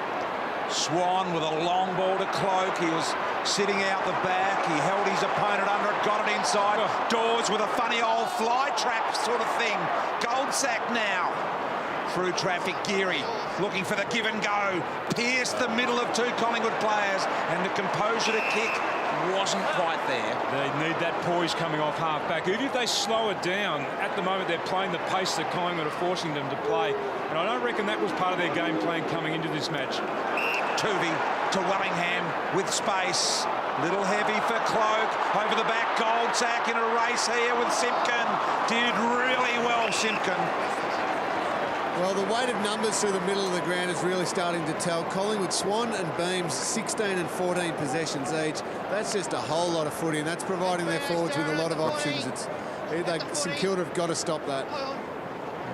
Swan with a long ball to Cloak. He was sitting out the back. He held his opponent under it, got it inside. Dawes with a funny old fly trap sort of thing. Goldsack now. Through traffic, Geary looking for the give and go. Pierced the middle of 2 Collingwood players, and the composure to kick wasn't quite there. They need that poise coming off half-back. Even if they slow it down, at the moment they're playing the pace that Collingwood are forcing them to play. And I don't reckon that was part of their game plan coming into this match. Tuvey to Wellingham with space. Little heavy for Cloak. Over the back, Goldsack in a race here with Simpkin. Did really well, Simpkin. Well, the weight of numbers through the middle of the ground is really starting to tell. Collingwood, Swan and Beams, 16 and 14 possessions each. That's just a whole lot of footy, and that's providing their forwards with a lot of options. St Kilda have got to stop that.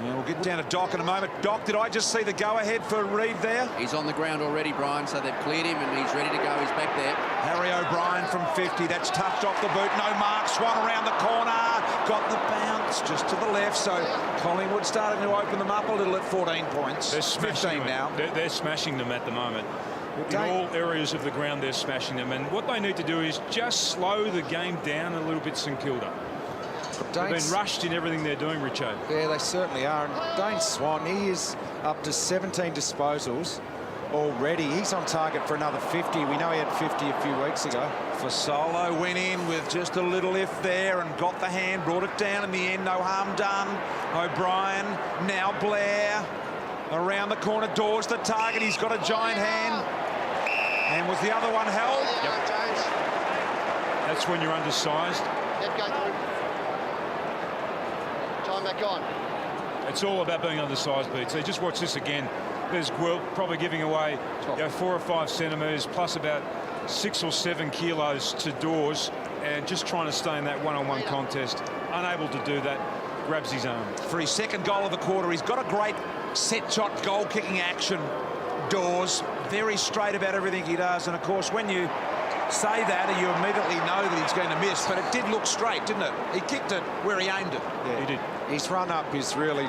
Yeah, we'll get down to Doc in a moment. Doc, did I just see the go-ahead for Reid there? He's on the ground already, Brian, so they've cleared him and he's ready to go. He's back there. Harry O'Brien from 50. That's touched off the boot. No mark. Swan around the corner. Got the bounce just to the left. So Collingwood starting to open them up a little at 14 points. They're smashing 15 now. They're smashing them at the moment. In all areas of the ground, they're smashing them. And what they need to do is just slow the game down a little bit, St Kilda. They've been rushed in everything they're doing, Richo. Yeah, they certainly are. And Dane Swan, he is up to 17 disposals already. He's on target for another 50. We know he had 50 a few weeks ago. Fasolo went in with just a little lift there and got the hand, brought it down in the end. No harm done. O'Brien, now Blair. Around the corner, Dawes the target. He's got a giant hand. And was the other one held? Yep. That's when you're undersized. Yep, go through. Time back on. It's all about being undersized, Pete. So just watch this again. There's Gwilt probably giving away 4 or 5 centimetres plus about 6 or 7 kilos to Dawes, and just trying to stay in that one-on-one contest. Unable to do that, grabs his arm. For his second goal of the quarter, he's got a great set shot goal-kicking action. Dawes, very straight about everything he does, and of course when you say that, you immediately know that he's going to miss, but it did look straight, didn't it? He kicked it where he aimed it. Yeah, he did. His run up is really,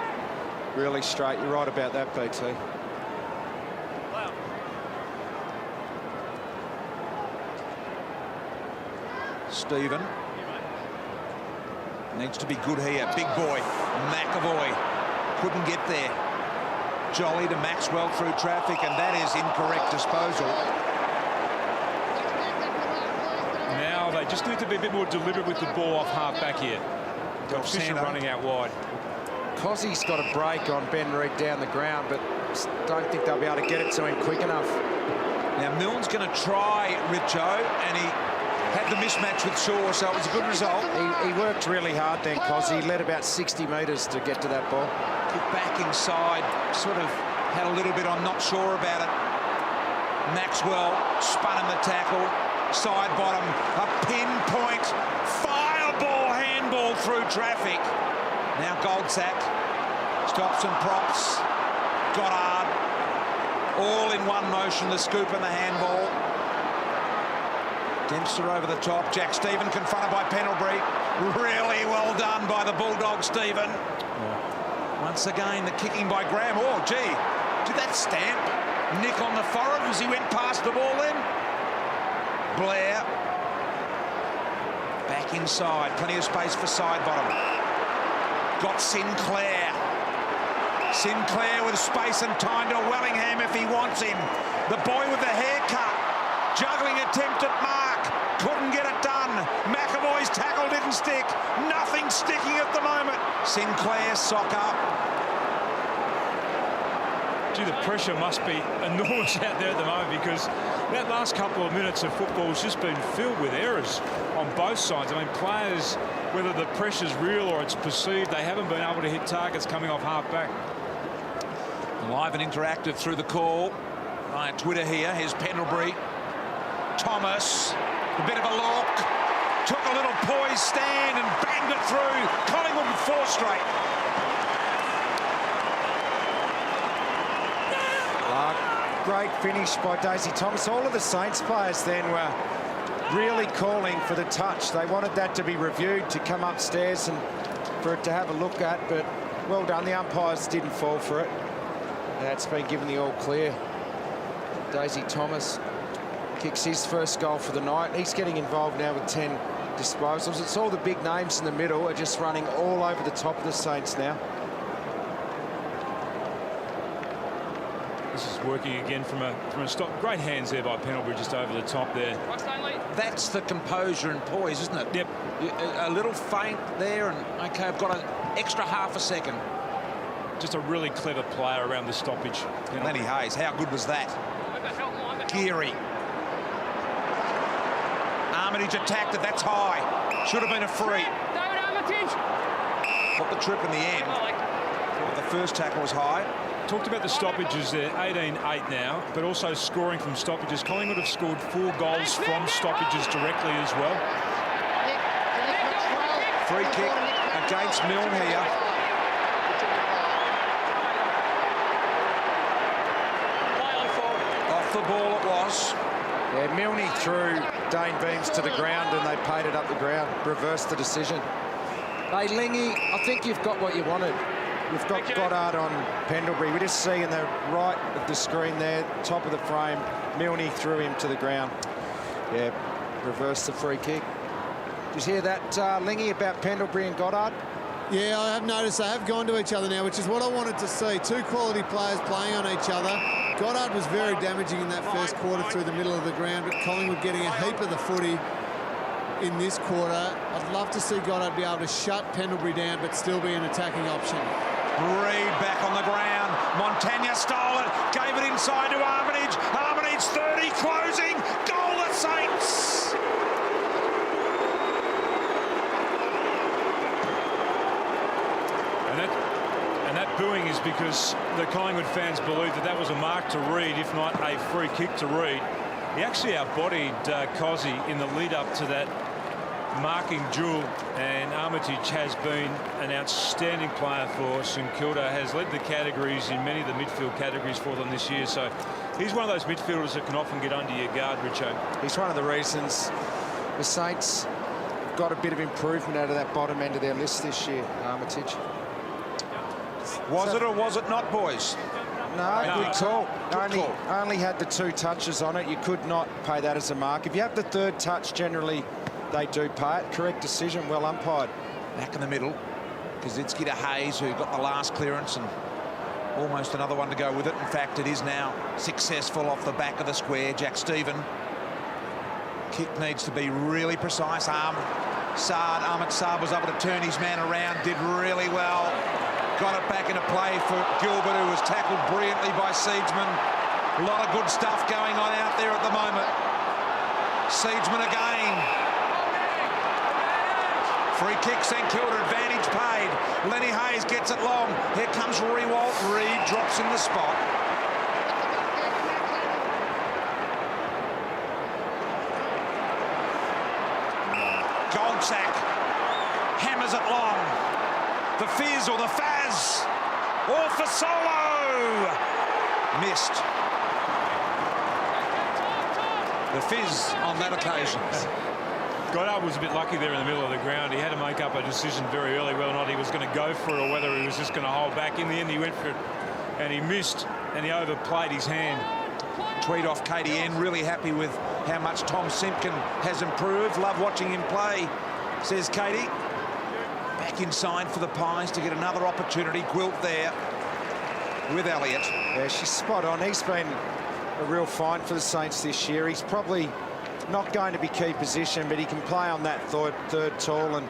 really straight. You're right about that, BT. Stephen needs to be good here. Big boy, McAvoy couldn't get there. Jolly to Maxwell through traffic, and that is incorrect disposal. Now they just need to be a bit more deliberate with the ball off half-back here. Fisher running out wide. Cozzy's got a break on Ben Reid down the ground, but don't think they'll be able to get it to him quick enough. Now Milne's going to try Richo, and he had the mismatch with Shaw, so it was a good result. He worked really hard then, Cozzy. He led about 60 metres to get to that ball. Put back inside, sort of had a little bit, I'm not sure about it. Maxwell spun in the tackle, side bottom, a pinpoint fireball handball through traffic. Now Goldsack stops and props. Goddard all in one motion, the scoop and the handball. Dempster over the top. Jack Stephen confronted by Pendlebury. Really well done by the Bulldog, Stephen. Yeah. Once again, the kicking by Graham. Oh, gee, did that stamp Nick on the forehead as he went past the ball then? Blair. Back inside. Plenty of space for side bottom. Got Sinclair. Sinclair with space and time to Wellingham if he wants him. The boy with the haircut. Juggling attempt at mark. Couldn't get it done. McAvoy's tackle didn't stick. Nothing sticking at the moment. Sinclair sock up. Gee, the pressure must be enormous out there at the moment, because that last couple of minutes of football has just been filled with errors on both sides. I mean, players, whether the pressure's real or it's perceived, they haven't been able to hit targets coming off half-back. Live and interactive through the call via Twitter here. Here's Pendlebury. Thomas, a bit of a look, took a little poised stand and banged it through. Collingwood with 4 straight. Great finish by Daisy Thomas. All of the Saints players then were really calling for the touch. They wanted that to be reviewed, to come upstairs and for it to have a look at, but well done. The umpires didn't fall for it. That's been given the all clear. Daisy Thomas kicks his first goal for the night. He's getting involved now with 10 disposals. It's all the big names in the middle are just running all over the top of the Saints now. This is working again from a stop. Great hands there by Pendlebury, just over the top there. That's the composure and poise, isn't it? Yep. A little feint there, and okay, I've got an extra half a second. Just a really clever player around the stoppage. Lenny Hayes, how good was that? Geary. Armitage attacked it, that's high. Should have been a free. Got the trip in the end. The first tackle was high. Talked about the stoppages there, 18-8 now, but also scoring from stoppages. Collingwood have scored 4 goals from stoppages directly as well. Free kick against Milne here. Off the ball it was. Yeah, Milne threw Dane Beams to the ground and they paid it up the ground. Reversed the decision. Hey, Lingy, I think you've got what you wanted. You've got Goddard on Pendlebury. We just see in the right of the screen there, top of the frame, Milne threw him to the ground. Yeah, reversed the free kick. Did you hear that, Lingy, about Pendlebury and Goddard? Yeah, I have noticed they have gone to each other now, which is what I wanted to see. 2 quality players playing on each other. Goddard was very damaging in that first quarter through the middle of the ground, but Collingwood getting a heap of the footy in this quarter. I'd love to see Goddard be able to shut Pendlebury down but still be an attacking option. Reid back on the ground. Montagna stole it, gave it inside to Armitage. Armitage 30, closing. Goal the Saints. And that booing is because the Collingwood fans believe that that was a mark to Reid, if not a free kick to Reid. He actually outbodied Cozzy in the lead up to that marking duel, and Armitage has been an outstanding player for St Kilda, has led the categories in many of the midfield categories for them this year, so he's one of those midfielders that can often get under your guard, Richo. He's one of the reasons the Saints got a bit of improvement out of that bottom end of their list this year, Armitage. Was it or was it not, boys? No, good call. Good call. Only had the 2 touches on it. You could not pay that as a mark. If you have the 3rd touch, generally they do pay it. Correct decision, well umpired. Back in the middle, Kaczynski to Hayes, who got the last clearance, and almost another one to go with it. In fact, it is now successful off the back of the square. Jack Stephen. Kick needs to be really precise. Ahmed Saad was able to turn his man around, did really well. Got it back into play for Gilbert, who was tackled brilliantly by Seedsman. A lot of good stuff going on out there at the moment. Seedsman again. Free kick, St Kilda, advantage paid. Lenny Hayes gets it long. Here comes Rewalt. Reed drops in the spot. Goldsack hammers it long. The Fizz or the Faz. All for Solo. Missed. The Fizz on that occasion. Goddard was a bit lucky there in the middle of the ground. He had to make up a decision very early whether or not he was going to go for it or whether he was just going to hold back. In the end, he went for it and he missed and he overplayed his hand. Tweet off KTN, really happy with how much Tom Simpkin has improved. Love watching him play, says Katie. Back inside for the Pies to get another opportunity. Gwilt there with Elliott. Yeah, she's spot on. He's been a real find for the Saints this year. He's probably not going to be key position, but he can play on that third tall, and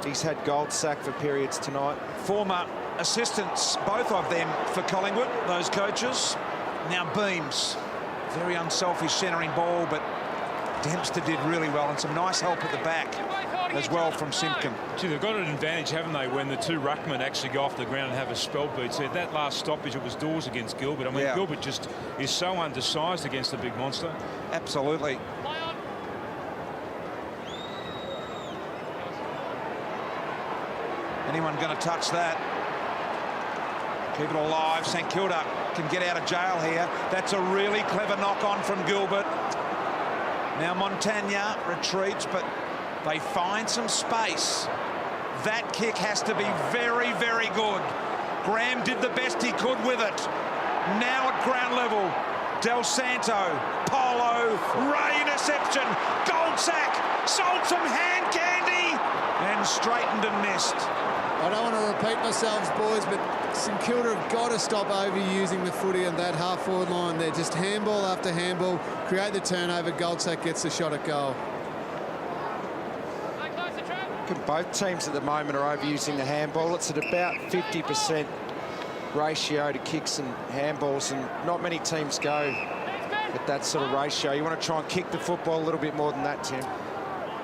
he's had Goldsack for periods tonight. Former assistants, both of them for Collingwood, those coaches. Now Beams, very unselfish centering ball, but Dempster did really well, and some nice help at the back as well from Simpkin. Gee, they've got an advantage, haven't they, when the two ruckmen actually go off the ground and have a spell beat. So that last stoppage, it was Dawes against Gilbert. I mean, yeah. Gilbert just is so undersized against the big monster. Absolutely. Anyone going to touch that? Keep it alive. St Kilda can get out of jail here. That's a really clever knock-on from Gilbert. Now Montagna retreats, but they find some space. That kick has to be very, very good. Graham did the best he could with it. Now at ground level, Del Santo, Polo, Ray interception, Goldsack, sold some hand candy, and straightened and missed. I don't want to repeat myself, boys, but St Kilda have got to stop overusing the footy on that half-forward line. They're just handball after handball, create the turnover, Goldsack gets the shot at goal. Both teams at the moment are overusing the handball. It's at about 50% ratio to kicks and handballs, and not many teams go at that sort of ratio. You want to try and kick the football a little bit more than that, Tim.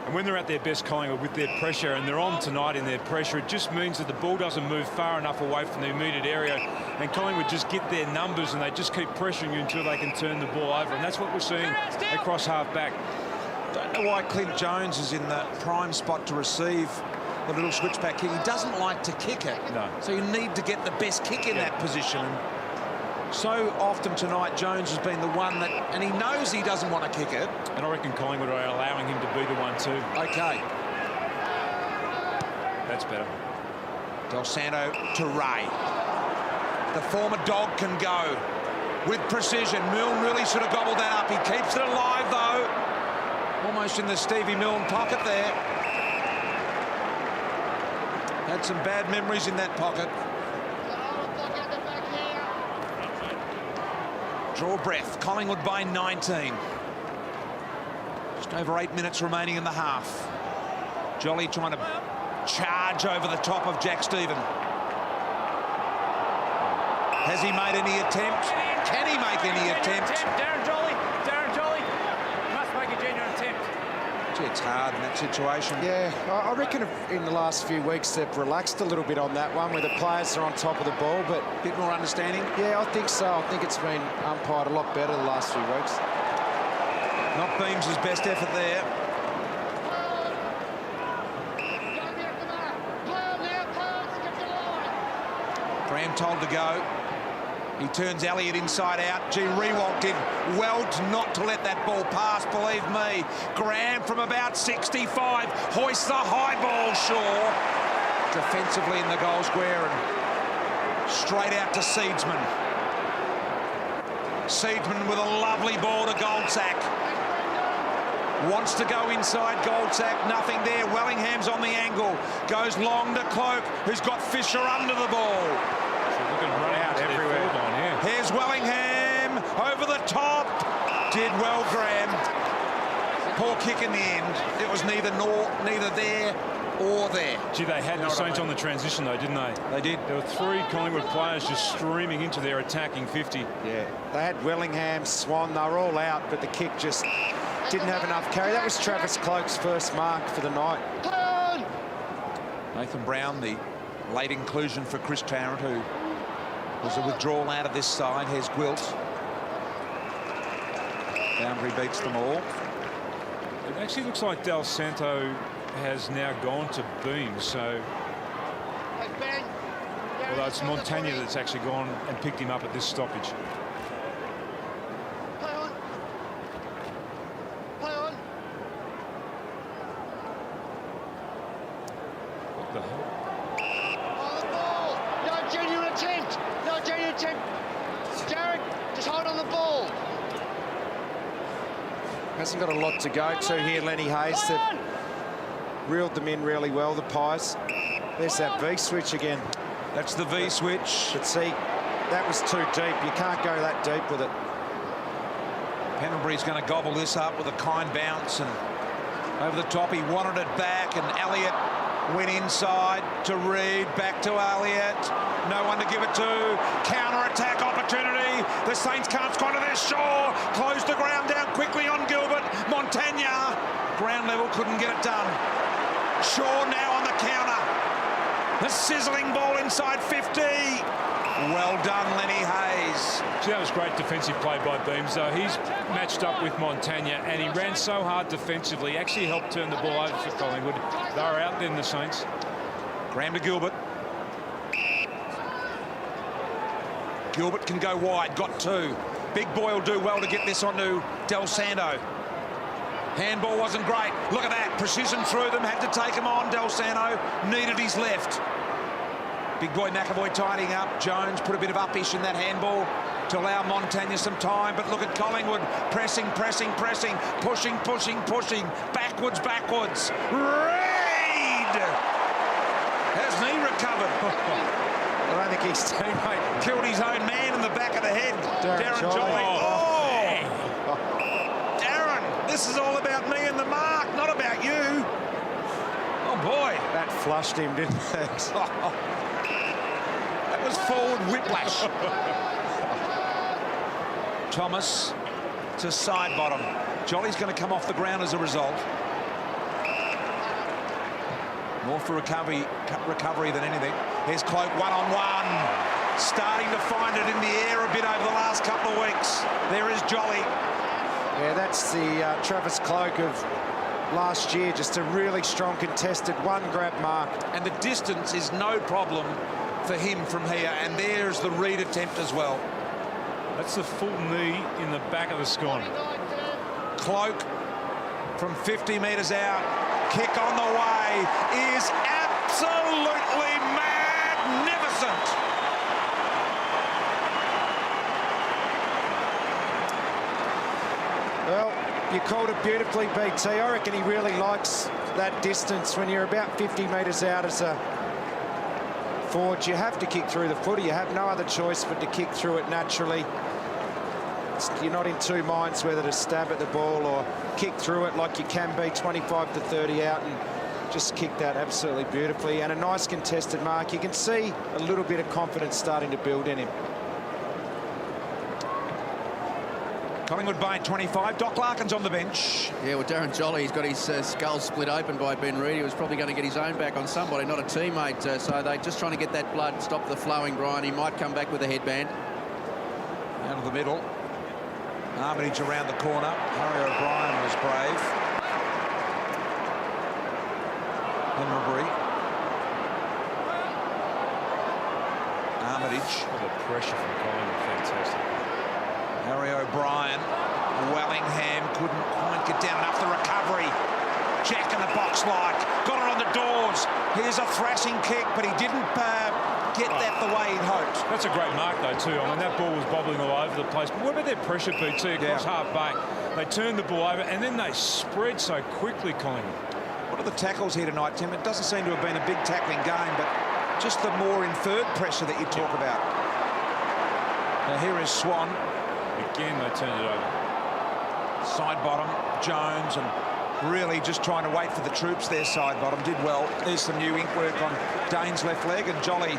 And when they're at their best, Collingwood, with their pressure, and they're on tonight in their pressure, it just means that the ball doesn't move far enough away from the immediate area, and Collingwood just get their numbers and they just keep pressuring you until they can turn the ball over, and that's what we're seeing across half-back. Don't know why Clint Jones is in the prime spot to receive the little switchback kick. He doesn't like to kick it. No. So you need to get the best kick in that position. And so often tonight, Jones has been the one that, and he knows he doesn't want to kick it. And I reckon Collingwood are allowing him to be the one too. Okay. That's better. Del Santo to Ray. The former Dog can go with precision. Milne really should have gobbled that up. He keeps it alive, though. Almost in the Stevie Milne pocket there. Had some bad memories in that pocket. Draw breath. Collingwood by 19. Just over 8 minutes remaining in the half. Jolly trying to charge over the top of Jack Stephen. Has he made any attempt? Can he make any attempt? Darren Jolly must make a genuine attempt. Gee, it's hard in that situation. Yeah, I reckon in the last few weeks they've relaxed a little bit on that one, where the players are on top of the ball, but A bit more understanding. yeah, I think so. I think it's been umpired a lot better the last few weeks. Not Beams' best effort there. Graham told to go. He turns Elliott inside out. Gee, Rewalt did well not to let that ball pass, believe me. Graham from about 65 hoists the high ball, Shaw. Defensively in the goal square and straight out to Seedsman. Seedsman with a lovely ball to Goldsack. Wants to go inside Goldsack, nothing there. Wellingham's on the angle. Goes long to Cloak, who's got Fisher under the ball. Looking right out everywhere. Here's Wellingham over the top. Did well, Graham. Poor kick in the end. It was neither there or there. Gee, they had the Saints on the transition though, didn't they? They did. There were 3 Collingwood players just streaming into their attacking 50. Yeah, they had Wellingham, Swan, they were all out, but the kick just didn't have enough carry. That was Travis Cloak's first mark for the night. Nathan Brown, the late inclusion for Chris Tarrant, who was a withdrawal out of this side. Here's Gwilt. Boundary beats them all. It actually looks like Del Santo has now gone to Beam, so although it's Montagna that's actually gone and picked him up at this stoppage. What the hell? On the ball. No genuine attempt. No genuine attempt. Jared, just hold on the ball. Hasn't got a lot to go to here, Lenny Hayes. They've reeled them in really well, the Pies. There's that V-switch again. That's the V-switch. But see, that was too deep. You can't go that deep with it. Pendlebury's going to gobble this up with a kind bounce, and over the top he wanted it back, and Elliott went inside to Reid, back to Elliott. No one to give it to. Counter-attack opportunity. The Saints can't squander their shore. Close the ground down quickly on Gilbert. Montagna, ground level, couldn't get it done. Shaw now on the counter. The sizzling ball inside 50. Well done, Lenny Hayes. Gee, that was great defensive play by Beams, though. He's matched up with Montagna, and he ran so hard defensively. Actually helped turn the ball over for Collingwood. They were out then, the Saints. Graham to Gilbert. Gilbert can go wide, got two. Big boy will do well to get this onto Del Santo. Handball wasn't great. Look at that, precision through them, had to take him on. Del Santo needed his left. Big boy McAvoy tidying up. Jones put a bit of upish in that handball to allow Montagna some time. But look at Collingwood pressing, pressing, pressing, pushing, pushing, pushing. Backwards, backwards. Reid! Hasn't he recovered? I don't think his teammate Killed his own man in the back of the head. Darren Jolly. Oh! Darren, this is all about me and the mark, not about you. Oh, boy. that flushed him, didn't it? That was forward whiplash. Thomas to side bottom. Jolly's going to come off the ground as a result. More for recovery than anything. Here's Cloak one-on-one. Starting to find it in the air a bit over the last couple of weeks. There is Jolly. Yeah, that's the Travis Cloak of last year. Just a really strong contested one grab mark. And the distance is no problem for him from here. And there's the Reid attempt as well. That's the full knee in the back of the scone. Cloak from 50 metres out. Kick on the way is absolutely magnificent. Well, you called it beautifully, BT. I reckon he really likes that distance. When you're about 50 metres out as a forward, you have to kick through the footy. You have no other choice but to kick through it naturally. You're not in two minds whether to stab at the ball or kick through it like you can be 25 to 30 out and just kick that absolutely beautifully. And a nice contested mark. You can see a little bit of confidence starting to build in him. Collingwood by 25. Doc Larkin's on the bench. Yeah, well, Darren Jolly, he's got his skull split open by Ben Reid. He was probably going to get his own back on somebody, not a teammate. So they're just trying to get that blood, stop the flowing, Brian. He might come back with a headband. Out of the middle. Armitage around the corner. Harry O'Brien was brave. Henry. Armitage. Oh, the pressure from Collingwood, fantastic. Harry O'Brien. Wellingham couldn't quite get down enough. The recovery. Jack in the box like. Got it on the doors. Here's a thrashing kick, but he didn't get that the way he'd hoped. That's a great mark, though, too. I mean, that ball was bobbling all over the place. But what about their pressure, BT, across half back? They turned the ball over, and then they spread so quickly, Collingwood. What are the tackles here tonight, Tim? It doesn't seem to have been a big tackling game, but just the more inferred pressure that you talk about. Now, here is Swan. Again, they turned it over. Side bottom, Jones, and really just trying to wait for the troops there. Side bottom did well. There's some new ink work on Dane's left leg, and Jolly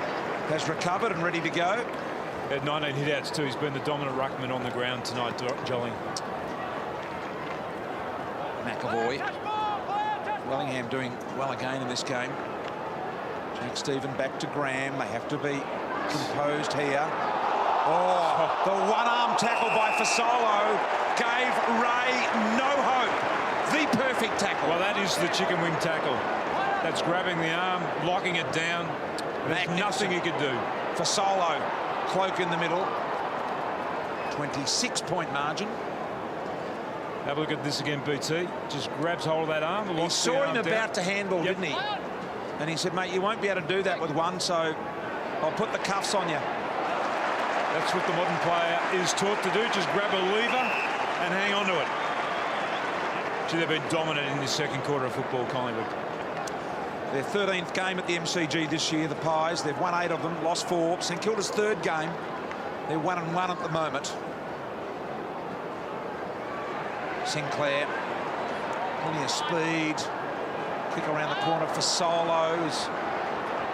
has recovered and ready to go. At 19 hit-outs too. He's been the dominant ruckman on the ground tonight, Jolly. McAvoy. Wellingham doing well again in this game. Jack Stephen back to Graham. They have to be composed here. Oh, the one-arm tackle by Fasolo gave Ray no hope. The perfect tackle. Well, that is the chicken wing tackle. That's grabbing the arm, locking it down. There's nothing he could do. Fasolo, Cloak in the middle. 26-point margin. Have a look at this again, BT. Just grabs hold of that arm. He saw him about to handle, didn't he? And he said, mate, you won't be able to do that with one, so I'll put the cuffs on you. That's what the modern player is taught to do. Just grab a lever and hang on to it. Gee, they've been dominant in this second quarter of football, Collingwood. Their 13th game at the MCG this year, the Pies. They've won 8 of them, lost 4. St Kilda's 3rd game. They're 1-1 at the moment. Sinclair, plenty of speed. Kick around the corner for Solos.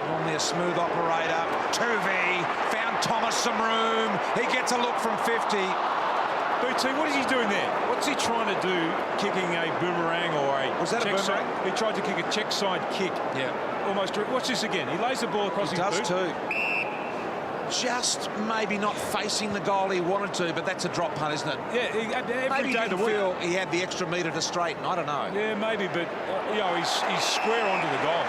Normally a smooth operator. Tuvey found Thomas some room. He gets a look from 50. BT, what is he doing there? What's he trying to do, kicking a boomerang or a Was that a check boomerang? side? He tried to kick a check side kick. Yeah. Almost. Watch this again. He lays the ball across his boot. He does too. Just maybe not facing the goal he wanted to, but that's a drop punt, isn't it? Yeah, every Maybe day he the didn't week. feel he had the extra metre to straighten. I don't know. Yeah, maybe, but you know, he's square onto the goal.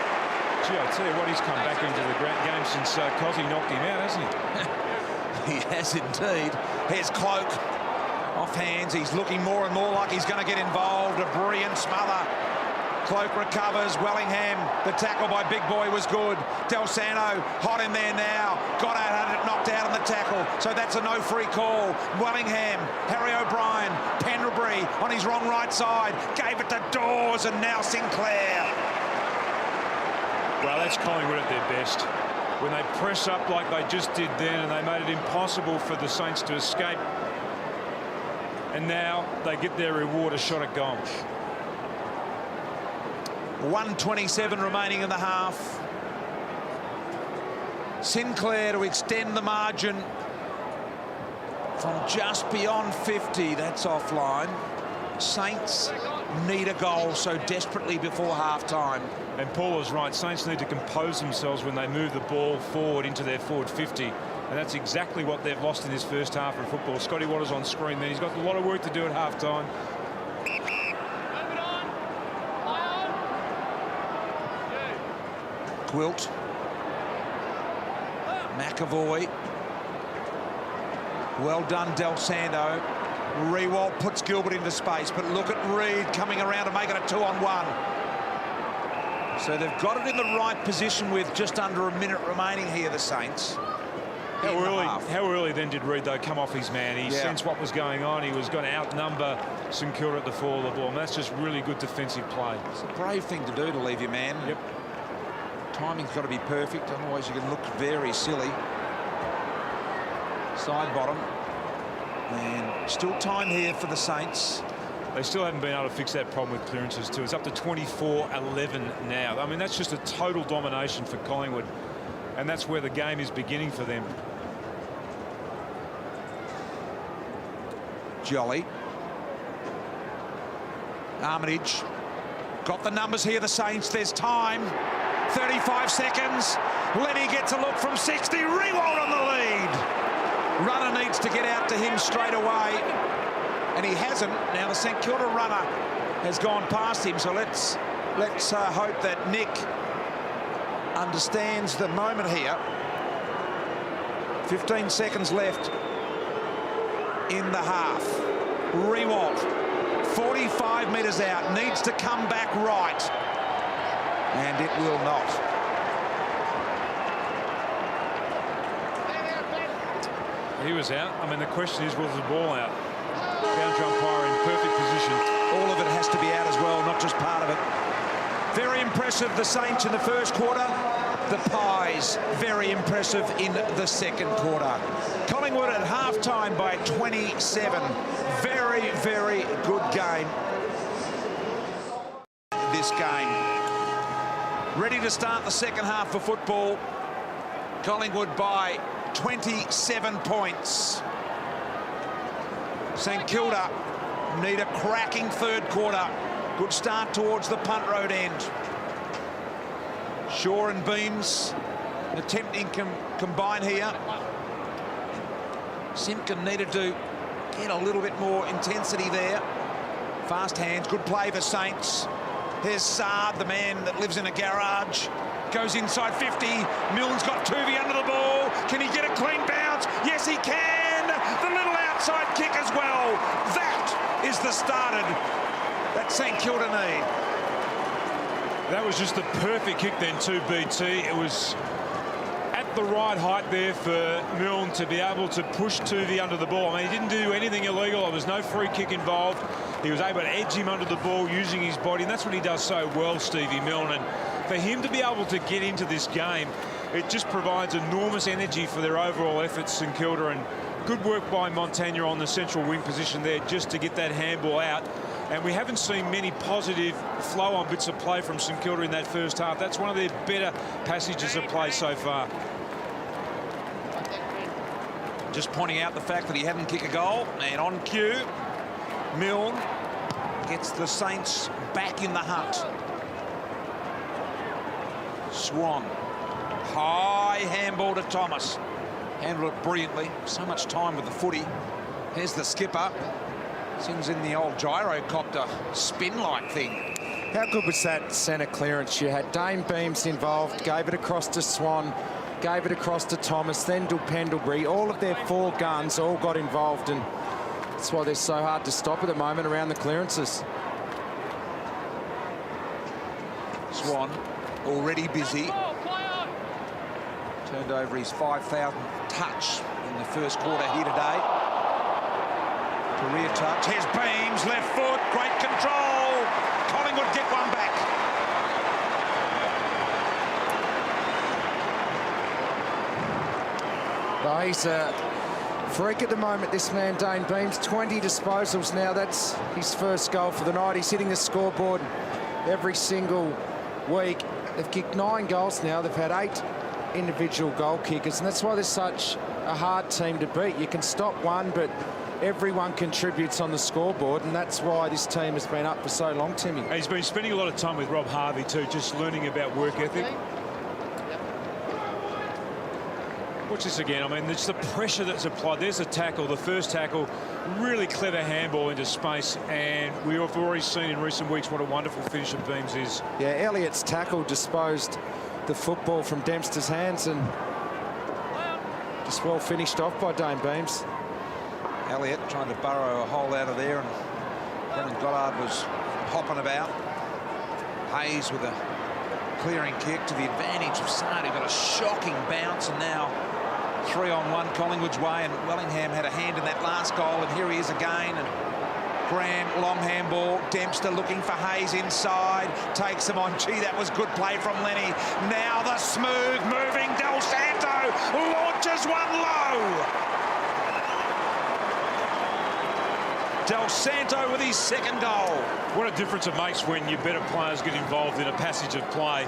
Gee, I tell you what, he's come back into the game since Cozzy knocked him out, hasn't he? He has indeed. Here's Cloak. Off hands. He's looking more and more like he's going to get involved. A brilliant smother. Cloak recovers. Wellingham, the tackle by Big Boy was good. Del Santo hot in there now. Got out, had it knocked out on the tackle. So that's a no free call. Wellingham, Harry O'Brien, Pendlebury on his wrong right side. Gave it to Dawes and now Sinclair. Well, that's Collingwood at their best. When they press up like they just did then and they made it impossible for the Saints to escape. And now they get their reward, a shot at goal. 1:27 remaining in the half. Sinclair to extend the margin from just beyond 50. That's offline. Saints need a goal so desperately before half-time. And Paul is right. Saints need to compose themselves when they move the ball forward into their forward 50. And that's exactly what they've lost in this first half of football. Scotty Waters on screen there. He's got a lot of work to do at half-time. Quilt. McAvoy. Well done, Del Santo. Rewalt puts Gilbert into space, but look at Reid coming around to make it a 2-on-1. So they've got it in the right position with just under a minute remaining here, the Saints. How early then did Reid, though, come off his man? He sensed what was going on. He was going to outnumber St Kilda at the fall of the ball. And that's just really good defensive play. It's a brave thing to do, to leave your man. Yep. Timing's got to be perfect, otherwise you can look very silly. Side bottom. And still time here for the Saints. They still haven't been able to fix that problem with clearances too. It's up to 24-11 now. I mean, that's just a total domination for Collingwood. And that's where the game is beginning for them. Jolly. Armitage. Got the numbers here, the Saints. There's time. 35 seconds. Lenny gets a look from 60. Rewalt on the lead. Runner needs to get out to him straight away. And he hasn't. Now the St Kilda runner has gone past him. So let's hope that Nick understands the moment here. 15 seconds left in the half. Rewalt, 45 metres out, needs to come back right. And it will not. He was out. I mean, the question is, was the ball out? Boundary umpire in perfect position. All of it has to be out as well, not just part of it. Very impressive, the Saints in the first quarter. The Pies, very impressive in the second quarter. Collingwood at half-time by 27. Very, very good game. This game. Ready to start the second half of football. Collingwood by 27 points. St Kilda need a cracking third quarter. Good start towards the punt road end. Shaw and Beams attempting combine here. Simpkin needed to get a little bit more intensity there. Fast hands, good play for Saints. Here's Saad, the man that lives in a garage. Goes inside 50. Milne's got Tuvey under the ball. Can he get a clean bounce? Yes, he can. The little outside kick as well. That is the started that St Kilda need. That was just the perfect kick then to BT. It was at the right height there for Milne to be able to push Tuvey under the ball. I mean, he didn't do anything illegal. There was no free kick involved. He was able to edge him under the ball using his body, and that's what he does so well, Stevie Milne. And for him to be able to get into this game, it just provides enormous energy for their overall efforts, St Kilda. And good work by Montagna on the central wing position there just to get that handball out. And we haven't seen many positive flow-on bits of play from St Kilda in that first half. That's one of their better passages of play so far. Just pointing out the fact that he hadn't kicked a goal. And on cue, Milne gets the Saints back in the hunt. Swan. High handball to Thomas. Handled it brilliantly. So much time with the footy. Here's the skipper. Sings in the old gyrocopter spin-like thing. How good was that centre clearance? You had Dane Beams involved, gave it across to Swan, gave it across to Thomas, then to Pendlebury. All of their four guns all got involved, and that's why they're so hard to stop at the moment around the clearances. Swan already busy. Turned over his 5,000th touch in the first quarter here today. Career touch. Here's Beams, left foot, great control. Collingwood get one back. Well, he's a freak at the moment, this man, Dane Beams. 20 disposals now. That's his first goal for the night. He's hitting the scoreboard every single week. They've kicked 9 goals now. They've had 8 individual goal kickers, and that's why they're such a hard team to beat. You can stop one, but everyone contributes on the scoreboard, and that's why this team has been up for so long, Timmy. He's been spending a lot of time with Rob Harvey too, just learning about work ethic. Watch this again. I mean, it's the pressure that's applied. There's a tackle, the first tackle, really clever handball into space, and we have already seen in recent weeks what a wonderful finisher Beams is. Yeah, Elliott's tackle disposed the football from Dempster's hands, and just well finished off by Dane Beams. Elliott trying to burrow a hole out of there, and Brendan Goddard was hopping about. Hayes with a clearing kick to the advantage of Sard, who got a shocking bounce, and now 3-on-1 Collingwood's way, and Wellingham had a hand in that last goal, and here he is again. And Graham, long handball. Dempster looking for Hayes inside. Takes him on. Gee, that was good play from Lenny. Now the smooth moving Del Santo launches one low. Del Santo with his second goal. What a difference it makes when your better players get involved in a passage of play.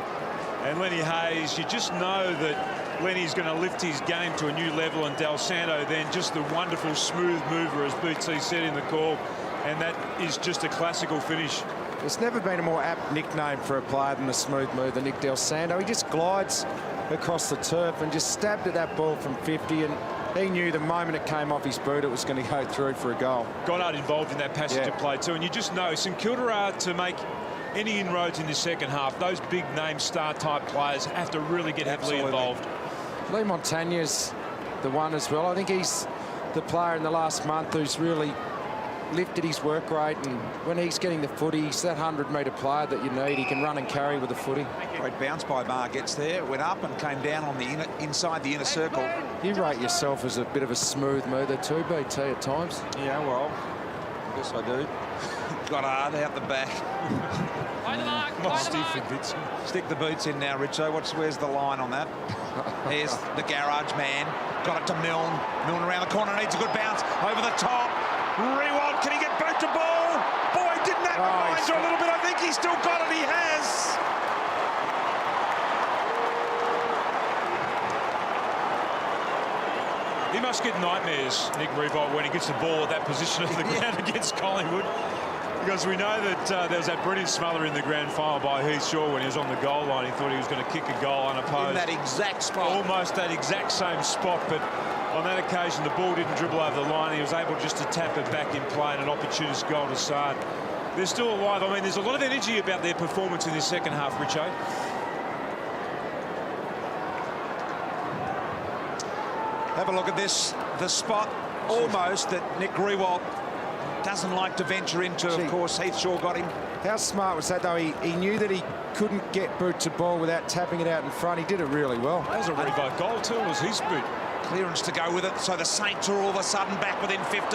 And Lenny Hayes, you just know that Lenny's going to lift his game to a new level, and Del Santo then just the wonderful smooth mover, as BT said in the call. And that is just a classical finish. There's never been a more apt nickname for a player than the smooth mover, Nick Del Santo. He just glides across the turf and just stabbed at that ball from 50, and he knew the moment it came off his boot it was going to go through for a goal. Goddard involved in that passage of play too, and you just know St Kilda are to make any inroads in the second half. Those big name star type players have to really get heavily involved. Lee Montagna's the one as well. I think he's the player in the last month who's really lifted his work rate, and when he's getting the footy, he's that 100-metre player that you need. He can run and carry with the footy. Great bounce by Mar gets there, went up and came down on the inside the inner circle. You rate yourself as a bit of a smooth mover too, BT, at times. Yeah, well, I guess I do. Goddard out the back. Stick the boots in now, Richo. Where's the line on that? Here's the garage man. Got it to Milne. Milne around the corner, needs a good bounce over the top. Rewald, can he get boot to ball? Boy, didn't that remind you a little bit? I think he's still got it. He has. He must get nightmares, Nick Rewald, when he gets the ball at that position of the ground against Collingwood. Because we know that there was that brilliant smother in the grand final by Heath Shaw when he was on the goal line. He thought he was going to kick a goal unopposed. In that exact spot. Almost that exact same spot, but on that occasion the ball didn't dribble over the line. He was able just to tap it back in play, and an opportunist goal to Sard. They're still alive. I mean, there's a lot of energy about their performance in this second half, Richo. Have a look at this. The spot almost that Nick Riewoldt doesn't like to venture into. Of course, Heath Shaw got him. How smart was that, though? He knew that he couldn't get boot to ball without tapping it out in front. He did it really well. That was a Revo goal too. It was his boot. Clearance to go with it. So the Saints are all of a sudden back within 15.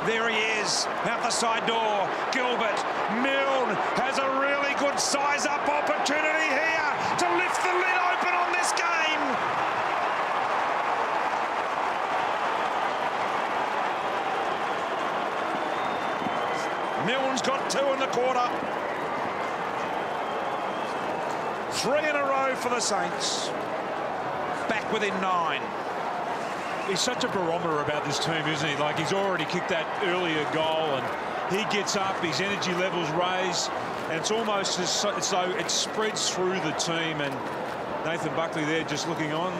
There he is, out the side door. Gilbert. Milne has a really good size-up opportunity here to lift the lid open on this game. Milne's got 2 in the quarter. 3 in a row for the Saints. Back within 9. He's such a barometer about this team, isn't he? Like, he's already kicked that earlier goal, and he gets up, his energy levels raise, and it's almost as though it spreads through the team. And Nathan Buckley there just looking on,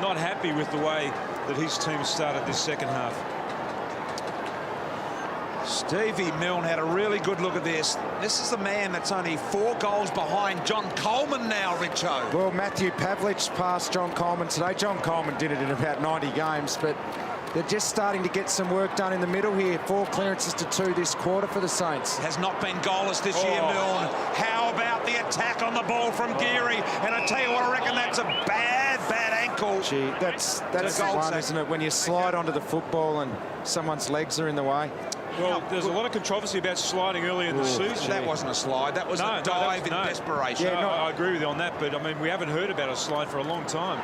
not happy with the way that his team started this second half. Stevie Milne had a really good look at this. This is the man that's only 4 goals behind John Coleman now, Richo. Well, Matthew Pavlich passed John Coleman today. John Coleman did it in about 90 games, but they're just starting to get some work done in the middle here. 4 clearances to 2 this quarter for the Saints. Has not been goalless this year, Milne. How about the attack on the ball from Geary? And I tell you what, I reckon that's a bad ankle. Gee, that's the one, isn't it? When you slide onto the football and someone's legs are in the way. Well, there's a lot of controversy about sliding early in the season. That wasn't a slide. That was a dive in desperation. Yeah, I agree with you on that, but I mean, we haven't heard about a slide for a long time.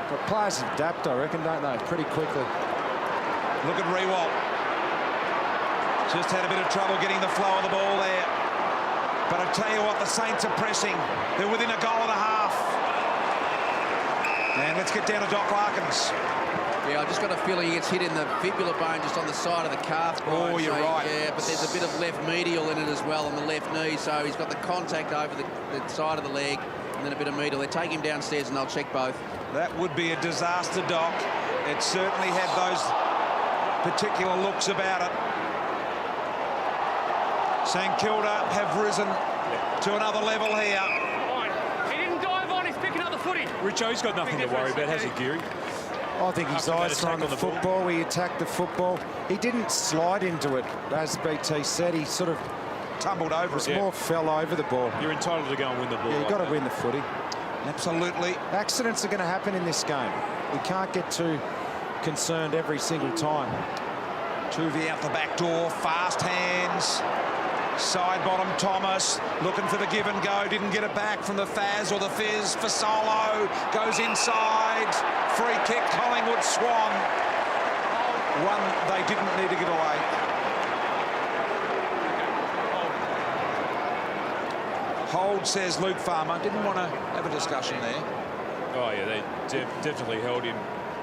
But players adapt, I reckon, don't they? Pretty quickly. Look at Riewoldt. Just had a bit of trouble getting the flow of the ball there. But I tell you what, the Saints are pressing. They're within a goal and a half. And let's get down to Doc Larkins. Yeah, I just got a feeling he gets hit in the fibula bone just on the side of the calf. Oh, you're right. Yeah, but there's a bit of left medial in it as well on the left knee, so he's got the contact over the side of the leg and then a bit of medial. They take him downstairs and they'll check both. That would be a disaster, Doc. It certainly had those particular looks about it. St Kilda have risen to another level here. He didn't dive on, he's picking up the footy. Richo's got nothing to worry about, has he, Geary? I think his eyes were on the football. He attacked the football. He didn't slide into it, as BT said. He sort of tumbled over it. More fell over the ball. You're entitled to go and win the ball. Yeah, you've got to win the footy. Absolutely. Accidents are going to happen in this game. We can't get too concerned every single time. Tuvey out the back door, fast hands. Side bottom Thomas looking for the give and go, didn't get it back from the Faz or the Fizz. For Solo goes inside, free kick. Collingwood Swan, one they didn't need to get away. Hold, says Luke Farmer. Didn't want to have a discussion there. Oh yeah, they definitely held him.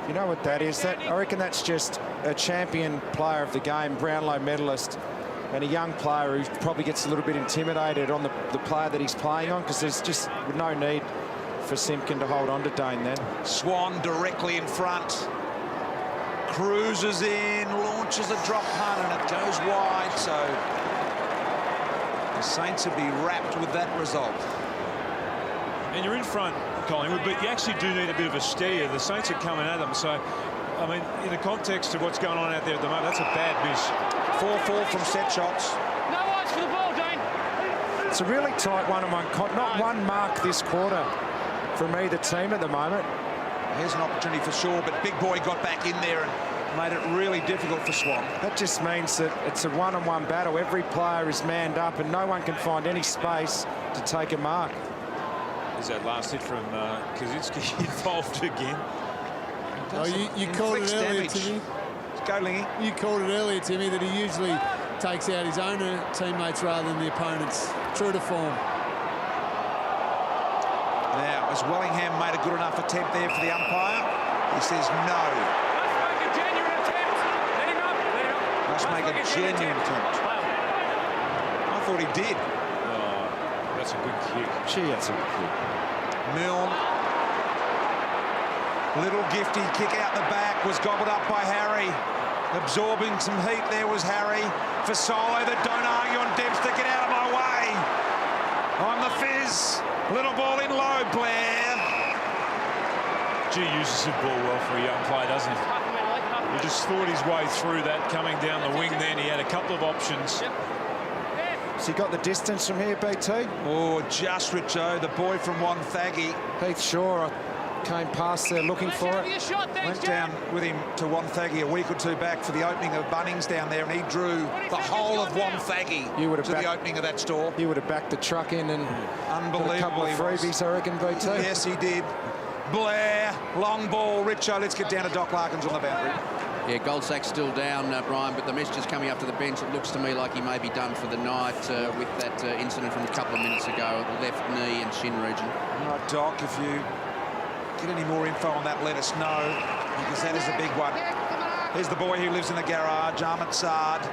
You know what that is? I reckon that's just a champion player of the game, Brownlow medalist, and a young player who probably gets a little bit intimidated on the player that he's playing on, because there's just no need for Simpkin to hold on to Dane then. Swan directly in front. Cruises in, launches a drop punt, and it goes wide. So the Saints would be wrapped with that result. And you're in front, Collingwood, but you actually do need a bit of a steer. The Saints are coming at them. So, I mean, in the context of what's going on out there at the moment, that's a bad miss. 4-4 from set shots. No eyes for the ball, Dane. It's a really tight one-on-one. Not one mark this quarter from either team at the moment. Here's an opportunity for Shaw, but Big Boy got back in there and made it really difficult for Swan. That just means that it's a one-on-one battle. Every player is manned up and no one can find any space to take a mark. Is that last hit from Kaczynski involved again? Oh, you called it earlier, Timmy. Go, Lingy. You called it earlier, Timmy, that he usually takes out his own teammates rather than the opponents. True to form. Now, has Wellingham made a good enough attempt there for the umpire? He says no. Must make a genuine attempt. Let him up. Must make a genuine attempt. thought he did. Oh, that's a good kick. Gee, that's a good kick. Milne. Little gifty kick out the back was gobbled up by Harry. Absorbing some heat there was Harry. For Solo that don't argue on Dempster. Get out of my way. I'm the Fizz. Little ball in low, Blair. Gee, uses the ball well for a young player, doesn't he? He just thought his way through that coming down the wing then. He had a couple of options. Has he got the distance from here, BT? Oh, just Richo, the boy from Wonthaggi. Heath Shaw came past there looking for it. Went down with him to Wonthaggi a week or two back for the opening of Bunnings down there, and he drew the whole of Wonthaggi You would have to the opening of that store. He would have backed the truck in and Unbelievable. put a couple of he was. freebies, I reckon, BT. Yes, he did. Blair, long ball, Richo. Let's get down to Doc Larkins on the boundary. Yeah, Goldsack's still down, Brian, but the messages coming up to the bench, it looks to me like he may be done for the night with that incident from a couple of minutes ago, left knee and shin region. All right, Doc, if you get any more info on that, let us know, because that is a big one. Here's the boy who lives in the garage, Ahmed Saad.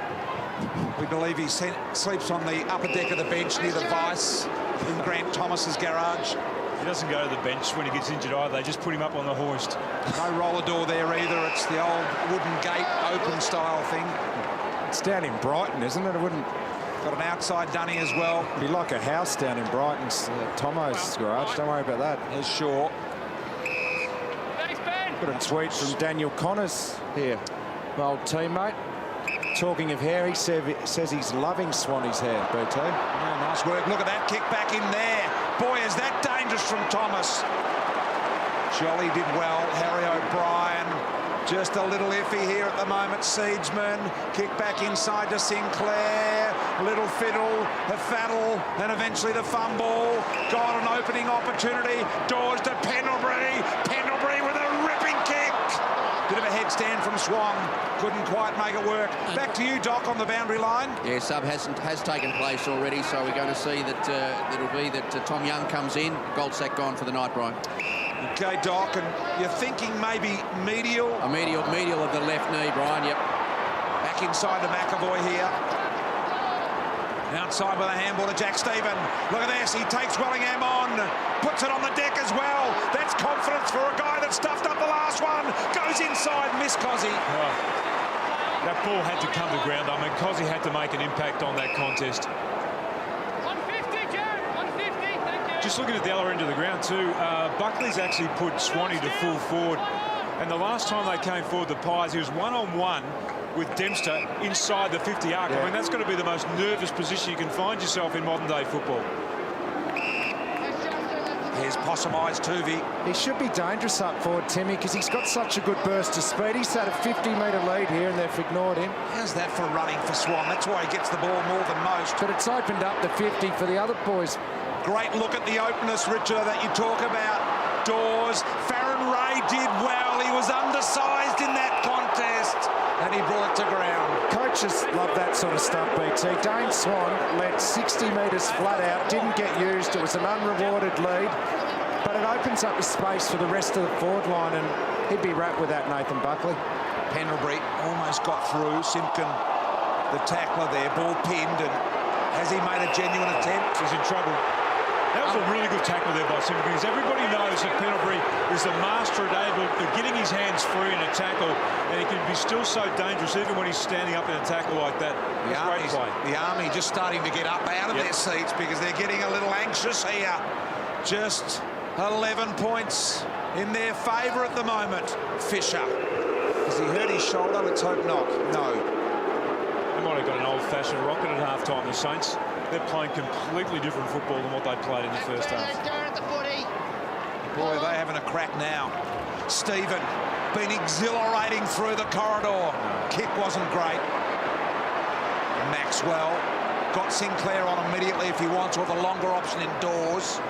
We believe he sleeps on the upper deck of the bench near the Vice in Grant Thomas's garage. He doesn't go to the bench when he gets injured either. They just put him up on the hoist. No roller door there either. It's the old wooden gate, open style thing. It's down in Brighton, isn't it? It wouldn't Got an outside dunny as well. be like a house down in Brighton's Tomo's garage. Don't worry about that. Here's Shaw. Got a tweet from Daniel Connors here, my old teammate. Talking of hair, he says he's loving Swanee's hair, BT. Yeah, nice work. Look at that kick back in there. Boy, is that dangerous from Thomas. Jolly did well. Harry O'Brien just a little iffy here at the moment. Seedsman, kick back inside to Sinclair. Little fiddle, the faddle, and eventually the fumble. Got an opening opportunity. Doors to Pendlebury. Pendlebury with a ripping kick. Bit of a headstand from Swan. Couldn't quite make it work. Back to you, Doc, on the boundary line. Yeah, sub has taken place already, so we're going to see that it'll be that Tom Young comes in. Goldsack gone for the night, Brian. Okay, Doc, and you're thinking maybe medial? A medial of the left knee, Brian, yep. Back inside to McAvoy here. Outside with a handball to Jack Stephen. Look at this, he takes Wellingham on. Puts it on the deck as well. That's confidence for a guy that stuffed up the last one. Goes inside, miss Cozzy. Oh, that ball had to come to ground. I mean, Cozzy had to make an impact on that contest. 150, Jared, 150, thank you. Just looking at the other end of the ground too, Buckley's actually put Swanee to full forward. And the last time they came forward, the Pies, he was one-on-one with Dempster inside the 50 arc. Yeah. I mean, that's got to be the most nervous position you can find yourself in modern-day football. Here's Possum-Eyes Tuvey. He should be dangerous up forward, Timmy, because he's got such a good burst of speed. He's had a 50-metre lead here, and they've ignored him. How's that for running for Swan? That's why he gets the ball more than most. But it's opened up the 50 for the other boys. Great look at the openness, Richard, that you talk about. Dawes, Farron Ray did well. He was undersized in that contest, and he brought it to ground. Coaches love that sort of stuff, BT. Dane Swan led 60 metres flat out, didn't get used. It was an unrewarded lead, but it opens up the space for the rest of the forward line, and he'd be wrapped with that, Nathan Buckley. Pendlebury almost got through. Simpkin, the tackler there, ball pinned, and has he made a genuine attempt? He's in trouble. That was a really good tackle there by Simpkin, because everybody knows that Pendlebury is the master at getting his hands free in a tackle, and he can be still so dangerous even when he's standing up in a tackle like that. The Army just starting to get up out of their seats because they're getting a little anxious here. Just 11 points in their favour at the moment. Fisher. Has he hurt his shoulder? Let's hope not. No. They might have got an old-fashioned rocket at half-time, the Saints. They're playing completely different football than what they played in the first half. Boy, are they having a crack now. Stephen, been exhilarating through the corridor. Kick wasn't great. Maxwell got Sinclair on immediately if he wants, or the longer option indoors.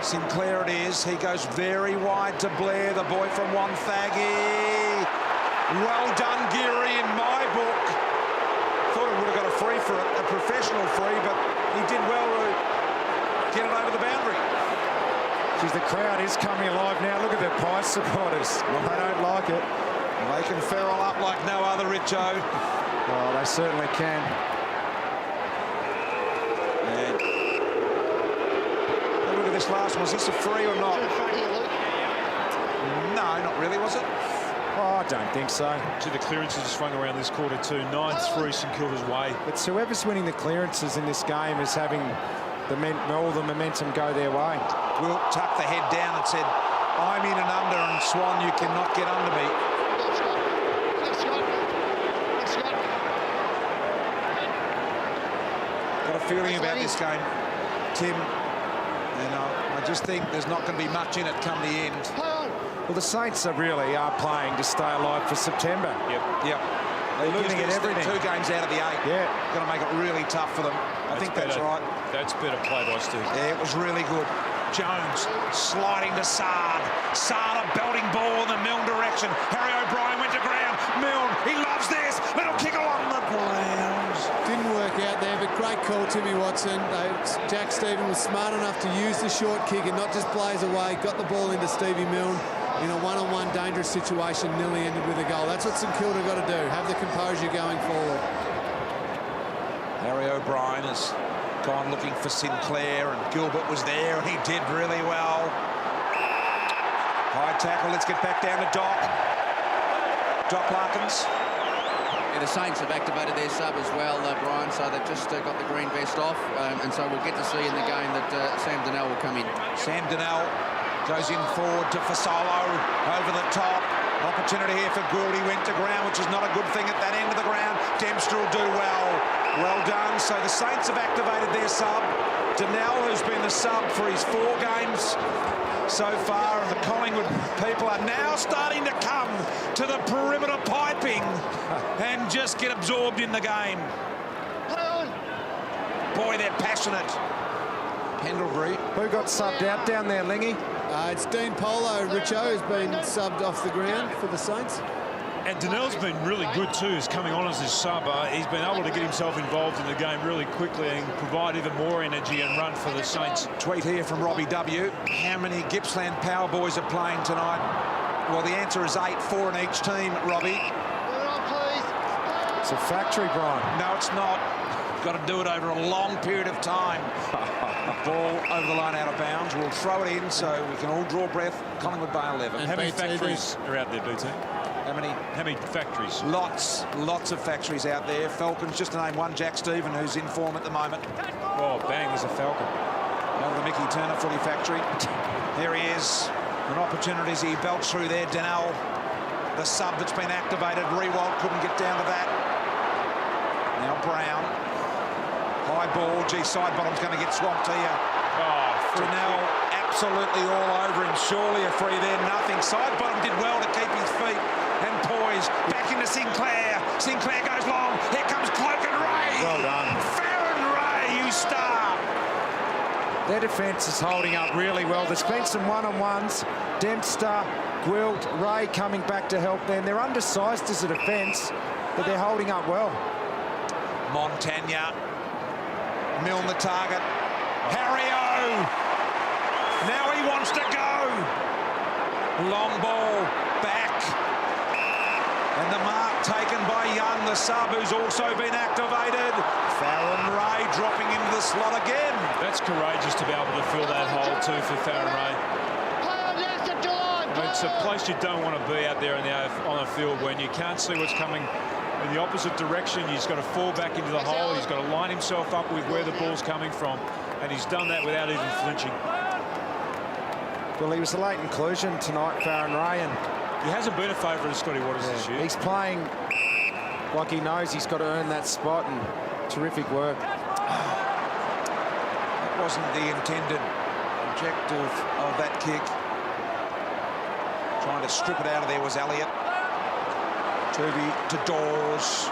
Sinclair it is. He goes very wide to Blair, the boy from Wonthaggi. Well done, Geary, in my book. Thought he would have got a free for it, a professional free, but he did well to get it over the boundary. Geez, the crowd is coming alive now. Look at the Pies supporters. Well, they don't like it. They can ferrule up like no other, Richo. Oh, they certainly can. This last one, was this a free or not? In front of you, Luke. No, not really, was it? Oh, I don't think so. To the clearances swung around this quarter too. 9-3 St Kilda's way. It's whoever's winning the clearances in this game is having all the momentum go their way. Wilt tucked the head down and said, I'm in and under, and Swan, you cannot get under me. Let's go. Let's go. Let's go. Got a feeling about this game, Tim, and I just think there's not going to be much in it come the end. Play on. Well, the Saints really are playing to stay alive for September. Yep. They're losing at everything. 2 games out of the 8. Yeah. Going to make it really tough for them. I think that's right. That's better play by Steve. Yeah, it was really good. Jones sliding to Sard. Sard a belting ball in the Milne direction. Harry O'Brien went to ground. Milne, he loves this. Little kick along the ground. Didn't work out there, but great call, Timmy Watson. Jack Stephen was smart enough to use the short kick and not just blaze away. Got the ball into Stevie Milne in a one-on-one dangerous situation, nearly ended with a goal. That's what St Kilda got to do, have the composure going forward. Harry O'Brien has gone looking for Sinclair, and Gilbert was there, and he did really well. High tackle, let's get back down to Doc. Doc Larkins. Yeah, the Saints have activated their sub as well, Brian, so they've just got the green vest off, and so we'll get to see in the game that Sam Donnell will come in. Sam Donnell goes in forward to Fasolo, over the top. Opportunity here for Gould. He went to ground, which is not a good thing at that end of the ground. Dempster will do well. Well done. So the Saints have activated their sub. Donnell, who's been the sub for his 4 games so far, and the Collingwood people are now starting to come to the perimeter piping and just get absorbed in the game. Play on. Boy, they're passionate. Pendlebury. Who got subbed out down there, Lingy? It's Dean Polo. Richo has been subbed off the ground for the Saints. And Donnell's been really good too, is coming on as his sub. He's been able to get himself involved in the game really quickly and provide even more energy and run for the Saints. Tweet here from Robbie W. How many Gippsland Power Boys are playing tonight? Well, the answer is 8, 4 in each team, Robbie. Put it on, please. It's a factory, Brian. No, it's not. Got to do it over a long period of time. Ball over the line out of bounds. We'll throw it in so we can all draw breath. Collingwood Bay 11. And How many BT factories are out there, BT? How many factories? Lots of factories out there. Falcons, just to name one, Jack Stephen, who's in form at the moment. Oh, bang, there's a Falcon. Out of the Mickey Turner footy factory. Here he is. An opportunity as he belts through there. Donnell, the sub that's been activated. Rewald couldn't get down to that. Now Brown. High ball. Gee, side bottom's going to get swamped here. Oh, Donnell absolutely all over him. Surely a free there. Nothing. Side bottom did well to keep his feet and poise. Back into Sinclair. Sinclair goes long. Here comes Cloak and Ray. Well done. Farron Ray, you star. Their defence is holding up really well. There's been some one-on-ones. Dempster, Gwilt, Ray coming back to help them. They're undersized as a defence, but they're holding up well. Montagna. Milne the target. Harry-O. Now he wants to go. Long ball back. And the mark taken by Young, the sub, who's also been activated. Farron Ray dropping into the slot again. That's courageous to be able to fill that hole too for Farron Ray. Play on, yes, to Delon. It's a place you don't want to be out there on the field when you can't see what's coming in the opposite direction. He's got to fall back into the hole. He's got to line himself up with where the ball's coming from, and he's done that without even flinching. Well, he was a late inclusion tonight, Farron Ray, and He hasn't been a favourite of Scotty Waters this year. he's playing like he knows he's got to earn that spot, and terrific work. That wasn't the intended objective of that kick. Trying to strip it out of there was Elliott. To Dawes.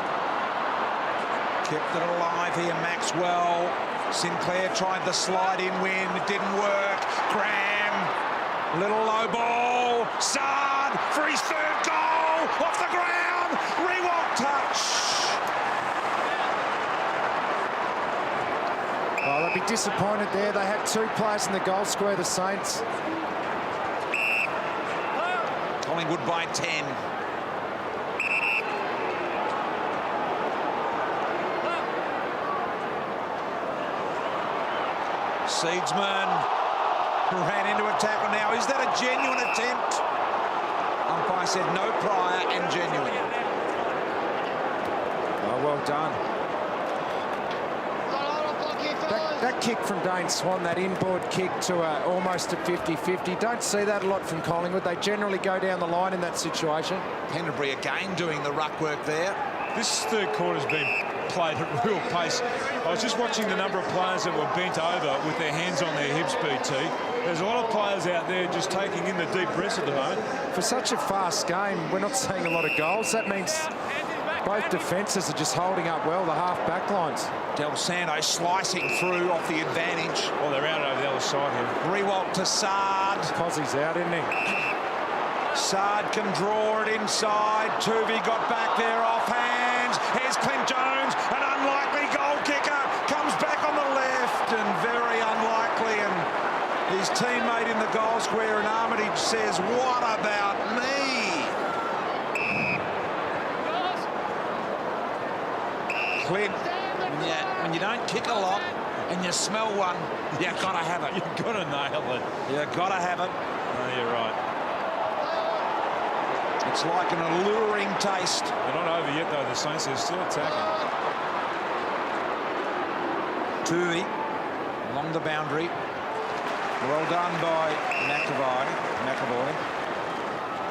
Kept it alive here, Maxwell. Sinclair tried the slide in win. It didn't work. Graham. Little low ball. Sard for his 3rd goal. Off the ground. Rewalt touch. Oh, they'll be disappointed there. They had 2 players in the goal square, the Saints. Collingwood by 10. Seedsman. ran into a tackle now. Is that a genuine attempt? Umpire said no prior and genuine. Oh, well done. That kick from Dane Swan, that inboard kick to almost a 50-50. Don't see that a lot from Collingwood. They generally go down the line in that situation. Pendlebury again doing the ruck work there. This third quarter's been played at real pace. I was just watching the number of players that were bent over with their hands on their hips, BT. There's a lot of players out there just taking in the deep breaths at the moment. For such a fast game, we're not seeing a lot of goals. That means both defences are just holding up well, the half-back lines. Del Santo slicing through off the advantage. Oh, they're out over the other side here. Rewalt to Sard. Cozzie's out, isn't he? Sard can draw it inside. Tuvey got back there off hands. Here's Clint Jones, an unlikely goal kicker. Comes back on the left and very unlikely. And his teammate in the goal square in Armitage says, what about me? Clint, when you don't kick a lot and you smell one, you got to have it. You've got to nail it. You got to have it. No, you're right. It's like an alluring taste. They're not over yet, though. The Saints are still attacking. Tuvey along the boundary. Well done by McAvoy.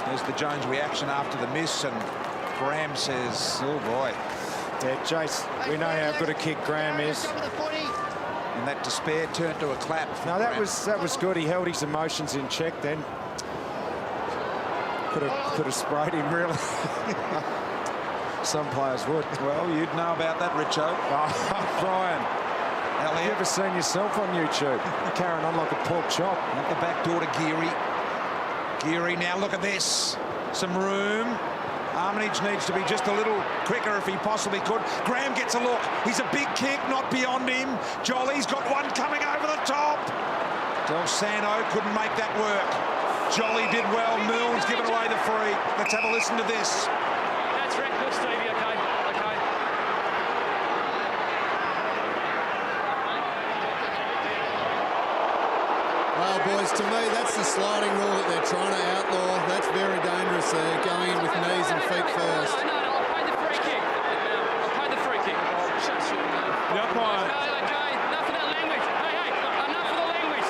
There's the Jones reaction after the miss, and Graham says, oh boy. Yeah, Jace, we know how good a kick Graham is. And that despair turned to a clap. No, that was good. He held his emotions in check then. Could have sprayed him, really. Some players would. Well, you'd know about that, Richo. Oh, Brian. Have you ever seen yourself on YouTube? Carrying on like a pork chop. At the back door to Geary. Geary, now look at this. Some room. Armitage needs to be just a little quicker if he possibly could. Graham gets a look. He's a big kick, not beyond him. Jolly's got one coming over the top. Del Santo couldn't make that work. Jolly did well. Milne's given away the free. Let's have a listen to this. That's reckless, Stevie. Okay. Well, boys, to me, that's the sliding rule that they're trying to outlaw. That's very dangerous there, going in with knees and feet first. No, I'll pay the free kick. I'll pay the free kick. The umpire. Okay, enough of that language. Hey, enough of the language.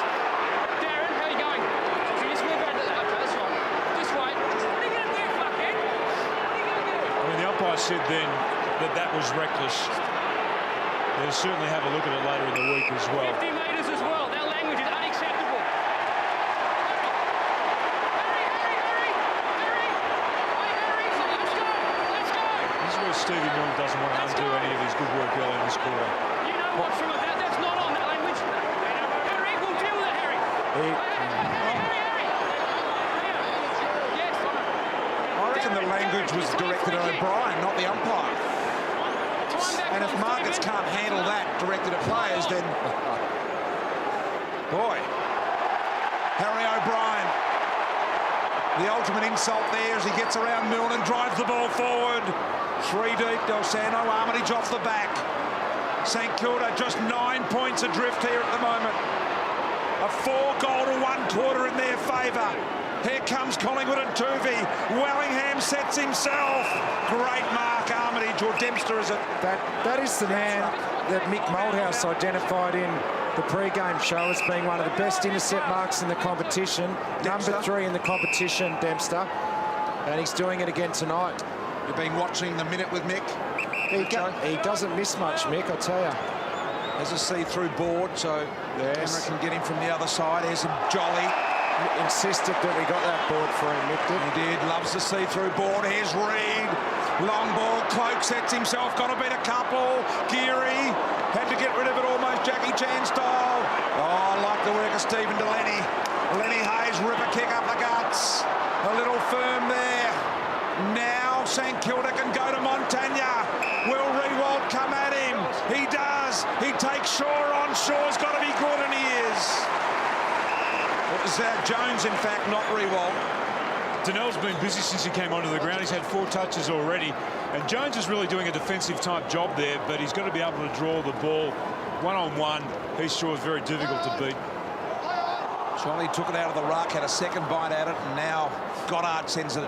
Darren, how are you going? So you just move out. Okay, that's fine. Just wait. What are you going to do, fuckhead? What are you going to do? I mean, the umpire said then that was reckless. They'll certainly have a look at it later in the week as well. 50 metres as well. That language is unacceptable. Stevie Milne doesn't want to undo any of his good work early in this quarter. You know what's wrong with that? That's not on that language. Harry, we'll deal with it, Harry. Harry. Yes. I reckon the language was directed at O'Brien, not the umpire. And if Markets can't handle that directed at players, then... Boy. Harry O'Brien. The ultimate insult there as he gets around Milne and drives the ball forward. 3 deep, Del Santo, Armitage off the back. St Kilda just 9 points adrift here at the moment. A 4-goal to 1 quarter in their favour. Here comes Collingwood and Tuvey. Wellingham sets himself. Great mark, Armitage, or Dempster, is it? That is the man that Mick Malthouse identified in the pre-game show as being one of the best intercept marks in the competition. Dempster. Number 3 in the competition, Dempster. And he's doing it again tonight. You've been watching the minute with Mick. He doesn't miss much, Mick, I tell you. There's a see-through board, so the camera can get him from the other side. There's a Jolly. Insisted that we got that board for him, Mick did. He did, loves the see-through board. Here's Reid. Long ball, Cloak sets himself, got to beat a couple. Geary had to get rid of it almost Jackie Chan style. Oh, I like the work of Stephen Delaney. Lenny Hayes, ripper kick up the guts. A little firm there. Now St Kilda can go to Montagna. Will Rewalt come at him? He does. He takes Shaw on. Shaw's got to be good, and he is. It was Jones, in fact, not Rewalt. Donnell's been busy since he came onto the ground. He's had 4 touches already. And Jones is really doing a defensive-type job there, but he's got to be able to draw the ball one-on-one. He's sure is very difficult to beat. Jolly took it out of the ruck, had a second bite at it, and now Goddard sends it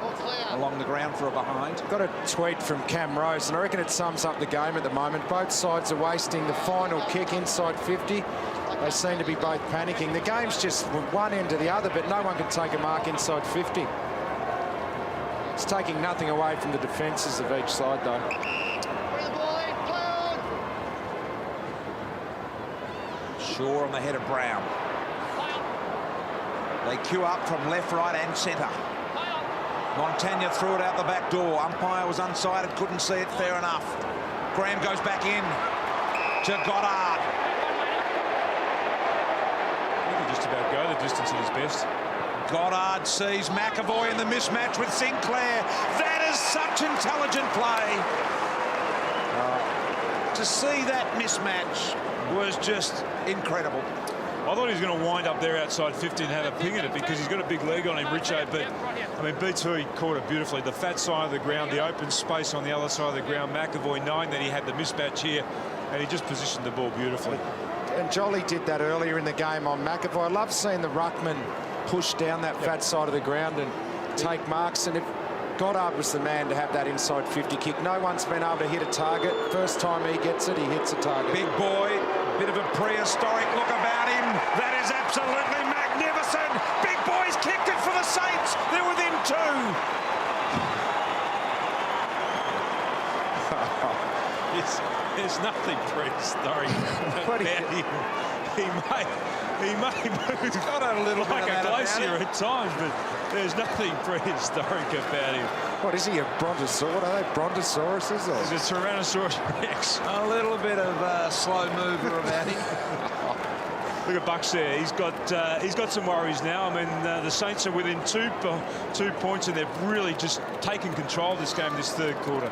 along the ground for a behind. Got a tweet from Cam Rose, and I reckon it sums up the game at the moment. Both sides are wasting the final kick inside 50. They seem to be both panicking. The game's just one end to the other, but no one can take a mark inside 50. It's taking nothing away from the defences of each side, though. Bring the ball in, play on. Shaw on the head of Brown. They queue up from left, right and centre. Montagna threw it out the back door. Umpire was unsighted, couldn't see it, fair enough. Graham goes back in to Goddard. He can just about go the distance at his best. Goddard sees McAvoy in the mismatch with Sinclair. That is such intelligent play. To see that mismatch was just incredible. I thought he was going to wind up there outside 50 and have a ping at it because he's got a big leg on him, Richo. But, I mean, B2, he caught it beautifully. The fat side of the ground, the open space on the other side of the ground. McAvoy knowing that he had the mismatch here, and he just positioned the ball beautifully. And Jolly did that earlier in the game on McAvoy. I love seeing the ruckman push down that fat side of the ground and take marks. And if Goddard was the man to have that inside 50 kick, no one's been able to hit a target. First time he gets it, he hits a target. Big boy, bit of a prehistoric look about him. That is absolutely magnificent. Big boy's kicked it for the Saints. They're within 2. There's nothing prehistoric about him. He may move Got a little like bit of a that glacier about him. at times, but there's nothing prehistoric about him. What is he, a brontosaurus? Are they brontosauruses? Or? He's a Tyrannosaurus Rex. A little bit of slow mover about him. Look at Bucks there. He's got some worries now. I mean, the Saints are within 2 points, and they've really just taken control of this game this third quarter.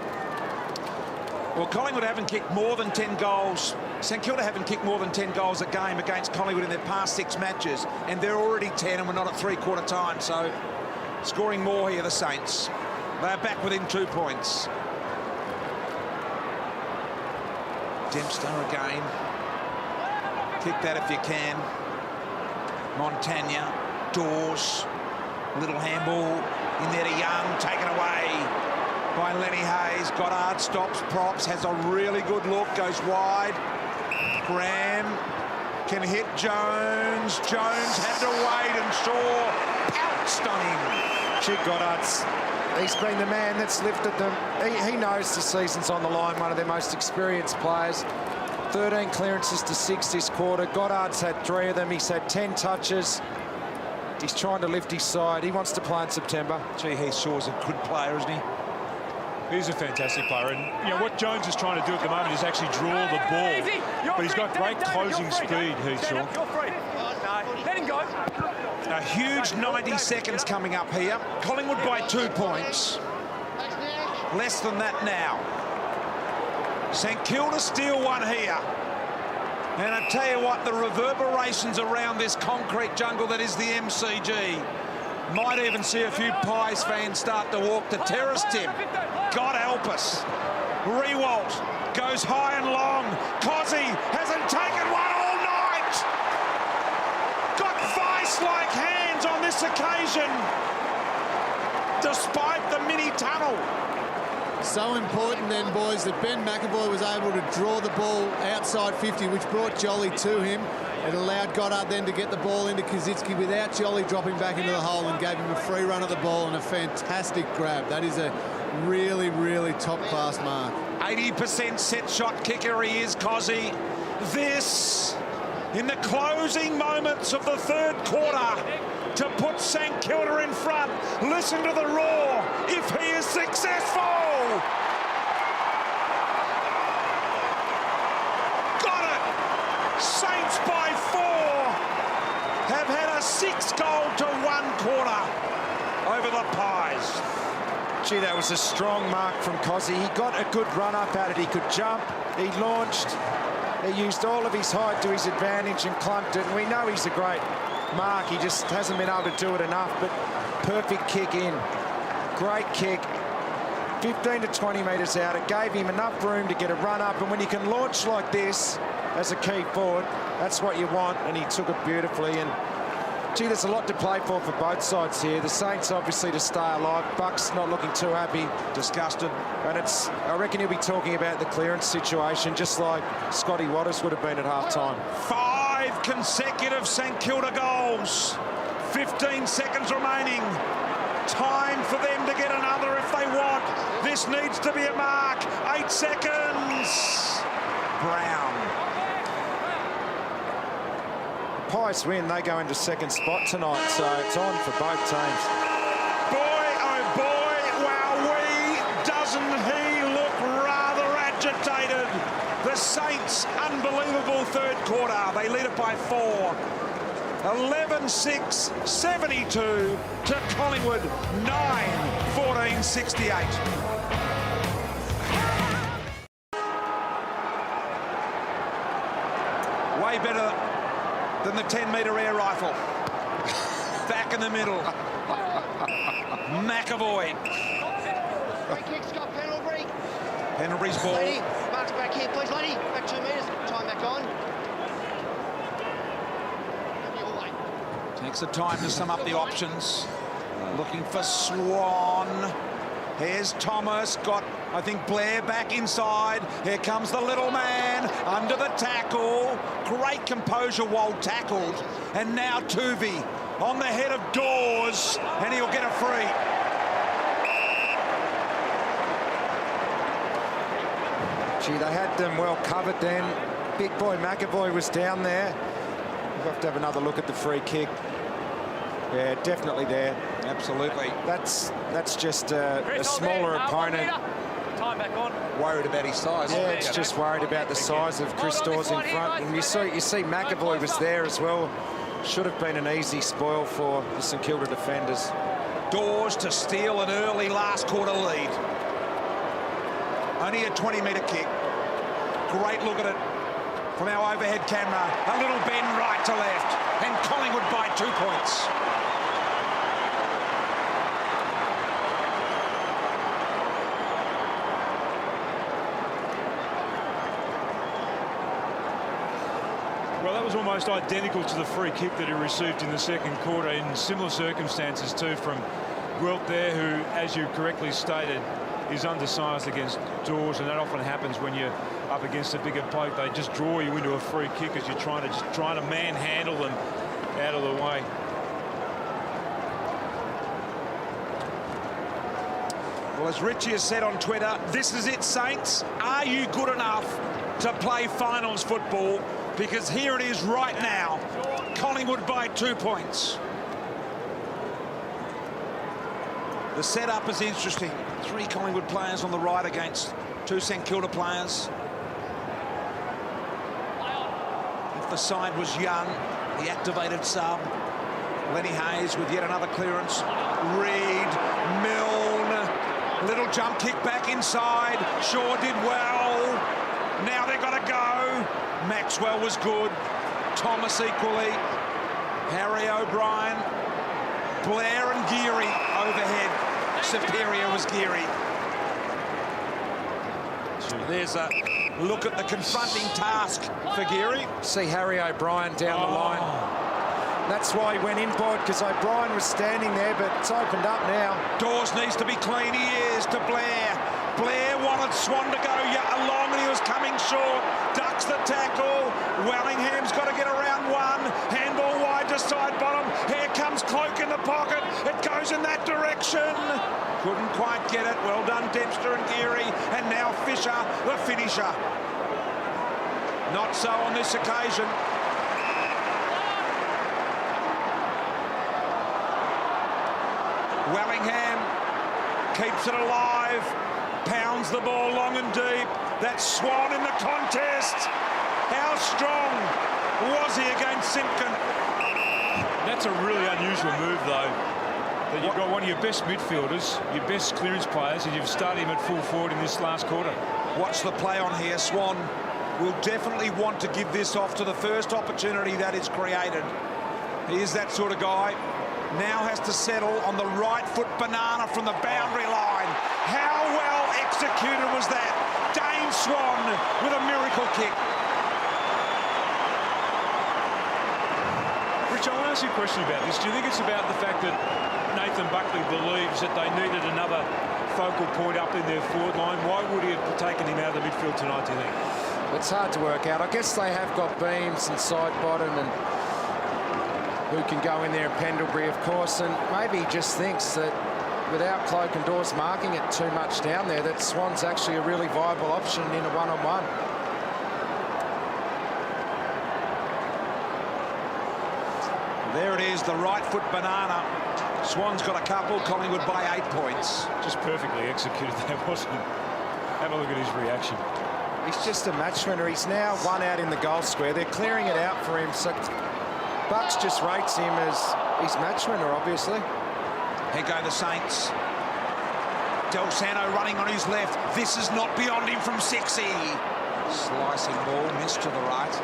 Well, Collingwood haven't kicked more than 10 goals. St Kilda haven't kicked more than 10 goals a game against Collingwood in their past 6 matches, and they're already 10, and we're not at three-quarter time. So, scoring more here, the Saints. They're back within 2 points. Dempster again. Kick that if you can. Montagna, Dawes, little handball in there to Young, taken away by Lenny Hayes. Goddard stops, props, has a really good look, goes wide. Graham can hit Jones. Jones had to wait, and Shaw pounced on him. Gee, he's been the man that's lifted them. He knows the season's on the line, one of their most experienced players. 13 clearances to 6 this quarter. Goddard's had 3 of them. He's had 10 touches. He's trying to lift his side. He wants to play in September. Gee, Shaw's a good player, isn't he? He's a fantastic player, and you know what Jones is trying to do at the moment is actually draw the ball. But he's got great closing speed, Heath Shaw. Let him go. A huge 90 seconds coming up here. Collingwood by 2 points. Less than that now. St Kilda steal one here. And I tell you what, the reverberations around this concrete jungle that is the MCG might even see a few Pies fans start to walk the terrace, Tim. God help us. Rewalt goes high and long. Cozzy hasn't taken one all night. Got vice-like hands on this occasion, despite the mini tunnel. So important then, boys, that Ben McAvoy was able to draw the ball outside 50, which brought Jolly to him. It allowed Goddard then to get the ball into Kazitsky without Jolly dropping back into the hole, and gave him a free run at the ball and a fantastic grab. That is a really, really top-class mark. 80% set shot kicker he is, Cozzy. This, in the closing moments of the third quarter, to put St Kilda in front. Listen to the roar if he is successful. Got it. Saints by 4 have had a 6-goal to 1 quarter over the Pies. Gee, that was a strong mark from Cozzy. He got a good run up at it. He could jump. He launched. He used all of his height to his advantage and clunked it. And we know he's a great mark. He just hasn't been able to do it enough. But perfect kick in. Great kick. 15 to 20 metres out. It gave him enough room to get a run up. And when you can launch like this as a key forward, that's what you want. And he took it beautifully. And Gee, there's a lot to play for both sides here. The Saints obviously to stay alive. Bucks not looking too happy. Disgusted. And I reckon he'll be talking about the clearance situation, just like Scotty Waters would have been at half-time. 5 consecutive St Kilda goals. 15 seconds remaining. Time for them to get another if they want. This needs to be a mark. 8 seconds. Brown. Pies win, they go into second spot tonight, so it's on for both teams. Boy, oh boy, wowee, doesn't he look rather agitated? The Saints, unbelievable third quarter. They lead it by 4. 11-6, 72 to Collingwood, 9-14, 68. Way better than the 10-metre air rifle. Back in the middle. McAvoy. Free kick, Scott Pendlebury. Pendlebury's ball. Lady, marks back here, please, lady. Back 2 metres. Time back on. Your way. Takes the time to sum up the options. Looking for Swan. Here's Thomas, got, I think, Blair back inside. Here comes the little man under the tackle. Great composure while tackled. And now Tuvey on the head of Dawes, and he'll get a free. Gee, they had them well covered then. Big boy McAvoy was down there. We'll have to have another look at the free kick. Yeah, definitely there. Absolutely. That's just a smaller opponent. Time back on. Worried about his size. Yeah, it's just worried about the size of Chris Dawes in front. And you see McAvoy was there as well. Should have been an easy spoil for the St Kilda defenders. Dawes to steal an early last quarter lead. Only a 20-metre kick. Great look at it from our overhead camera. A little bend right to left. And Collingwood by 2 points. Well, that was almost identical to the free kick that he received in the second quarter in similar circumstances too from Wilt there, who, as you correctly stated, is undersized against Dawes, and that often happens when you're up against a bigger bloke. They just draw you into a free kick as you're trying to manhandle them out of the way. Well, as Richie has said on Twitter, this is it, Saints. Are you good enough to play finals football? Because here it is right now. Collingwood by 2 points. The setup is interesting. 3 Collingwood players on the right against 2 St Kilda players. If the side was young, the activated sub. Lenny Hayes with yet another clearance. Reid, Milne, little jump kick back inside. Shaw did well. Now they've got to go. Maxwell was good. Thomas equally. Harry O'Brien. Blair and Geary overhead. Superior was Geary. There's a look at the confronting task for Geary. See Harry O'Brien down the line. That's why he went inboard, because O'Brien was standing there, but it's opened up now. Dawes needs to be clean. He is to Blair. Blair wanted Swan to go along, and he was coming short. Ducks the tackle. Wellingham's got to get around one. Handball wide to side bottom. Here comes Cloak in the pocket. It goes in that direction. Couldn't quite get it. Well done, Dempster and Geary. And now Fisher, the finisher. Not so on this occasion. Wellingham keeps it alive, pounds the ball long and deep. That's Swan in the contest. How strong was he against Simpkin? That's a really unusual move, though. That you've got one of your best midfielders, your best clearance players, and you've started him at full forward in this last quarter. Watch the play on here. Swan will definitely want to give this off to the first opportunity that is created. He is that sort of guy. Now has to settle on the right foot banana from the boundary line. How well executed was that? Dane Swan with a miracle kick. Rich, I want to ask you a question about this. Do you think it's about the fact that Nathan Buckley believes that they needed another focal point up in their forward line? Why would he have taken him out of the midfield tonight, do you think? It's hard to work out. I guess they have got Beams and side bottom and who can go in there, and Pendlebury, of course, and maybe he just thinks that without Cloak and Dawes marking it too much down there, that Swan's actually a really viable option in a one-on-one. There it is, the right foot banana. Swan's got a couple, Collingwood by 8 points. Just perfectly executed that, wasn't it? Have a look at his reaction. He's just a match winner. He's now one out in the goal square. They're clearing it out for him, so Bucks just rates him as his match winner, obviously. Here go the Saints. Del Santo running on his left. This is not beyond him from 60. Slicing ball, missed to the right.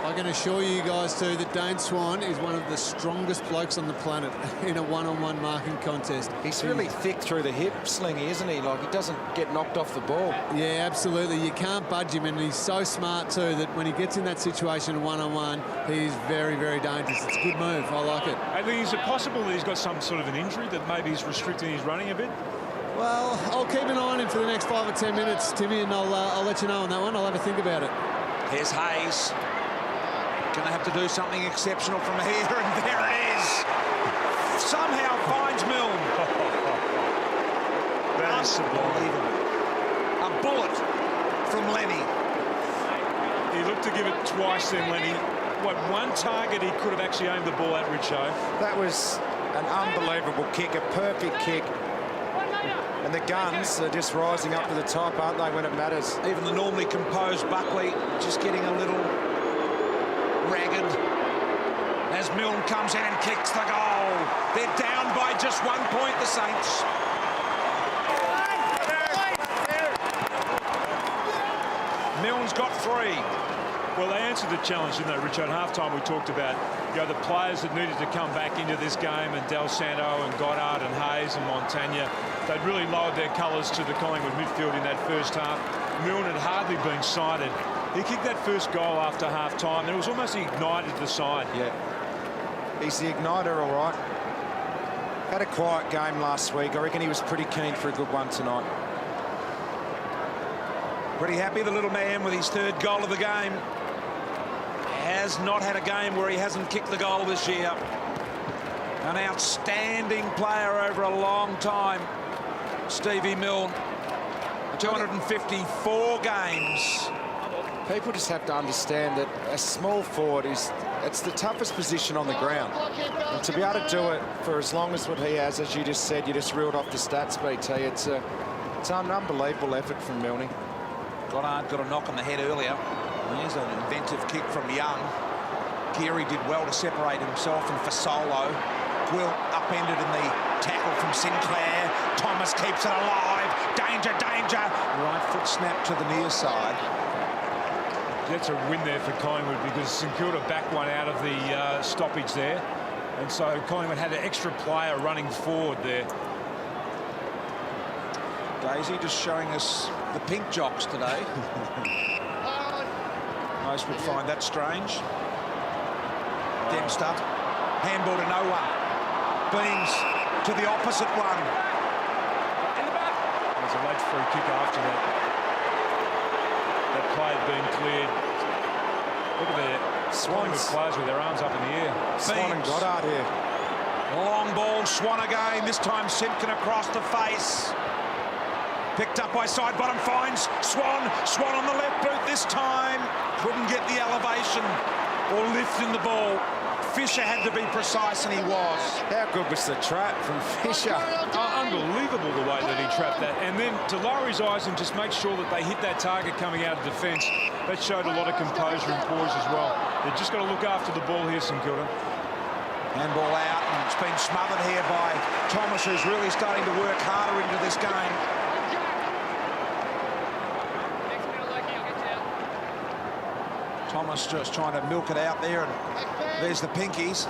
I can assure you guys too that Dane Swan is one of the strongest blokes on the planet in a one-on-one marking contest. He's really thick through the hip slingy, isn't he? Like, he doesn't get knocked off the ball. Yeah, absolutely. You can't budge him, and he's so smart too that when he gets in that situation one-on-one, he's very, very dangerous. It's a good move. I like it. I think, is it possible that he's got some sort of an injury that maybe he's restricting his running a bit? Well, I'll keep an eye on him for the next 5 or 10 minutes, Timmy, and I'll let you know on that one. I'll have a think about it. Here's Hayes. Going to have to do something exceptional from here, and there it is. Somehow finds Milne. That is unbelievable. A bullet from Lenny. He looked to give it twice then, Lenny. What, one target he could have actually aimed the ball at, Richo? That was an unbelievable kick, a perfect kick. And the guns are just rising up to the top, aren't they, when it matters? Even the normally composed Buckley just getting a little ragged as Milne comes in and kicks the goal. They're down by just 1 point, the Saints. Milne's got 3. Well, they answered the challenge, didn't they, Richard? At halftime, we talked about, you know, the players that needed to come back into this game, and Del Santo and Goddard and Hayes and Montagna. They'd really lowered their colours to the Collingwood midfield in that first half. Milne had hardly been sighted. He kicked that first goal after half-time, and it was almost ignited the side. Yeah. He's the igniter, all right. Had a quiet game last week. I reckon he was pretty keen for a good one tonight. Pretty happy, the little man, with his 3rd goal of the game. Has not had a game where he hasn't kicked the goal this year. An outstanding player over a long time, Stevie Milne. 254 games. People just have to understand that a small forward it's the toughest position on the ground. And to be able to do it for as long as what he has, as you just said, you just reeled off the stats, BT, it's an unbelievable effort from Milne. Goddard got a knock on the head earlier. There's an inventive kick from Young. Geary did well to separate himself, and Fasolo. Quill upended in the tackle from Sinclair. Thomas keeps it alive. Danger, danger. Right foot snap to the near side. That's a win there for Collingwood, because St Kilda backed one out of the stoppage there. And so Collingwood had an extra player running forward there. Daisy just showing us the pink jocks today. Most would find that strange. Dempster. Handball to no one. Beams to the opposite one. There's a late free kick after that. That play had been cleared. Look at the Collingwood players with their arms up in the air. Swan and Goddard here. Long ball, Swan again. This time Simpkin across the face. Picked up by side bottom, finds Swan. Swan on the left boot this time. Couldn't get the elevation or lift in the ball. Fisher had to be precise, and he was. How good was the trap from Fisher? Unbelievable the way that he trapped that. And then to lower his eyes and just make sure that they hit that target coming out of defence, that showed a lot of composure and poise as well. They've just got to look after the ball here, St Kilda. Handball out, and it's been smothered here by Thomas, who's really starting to work harder into this game. Thomas just trying to milk it out there, and there's the pinkies.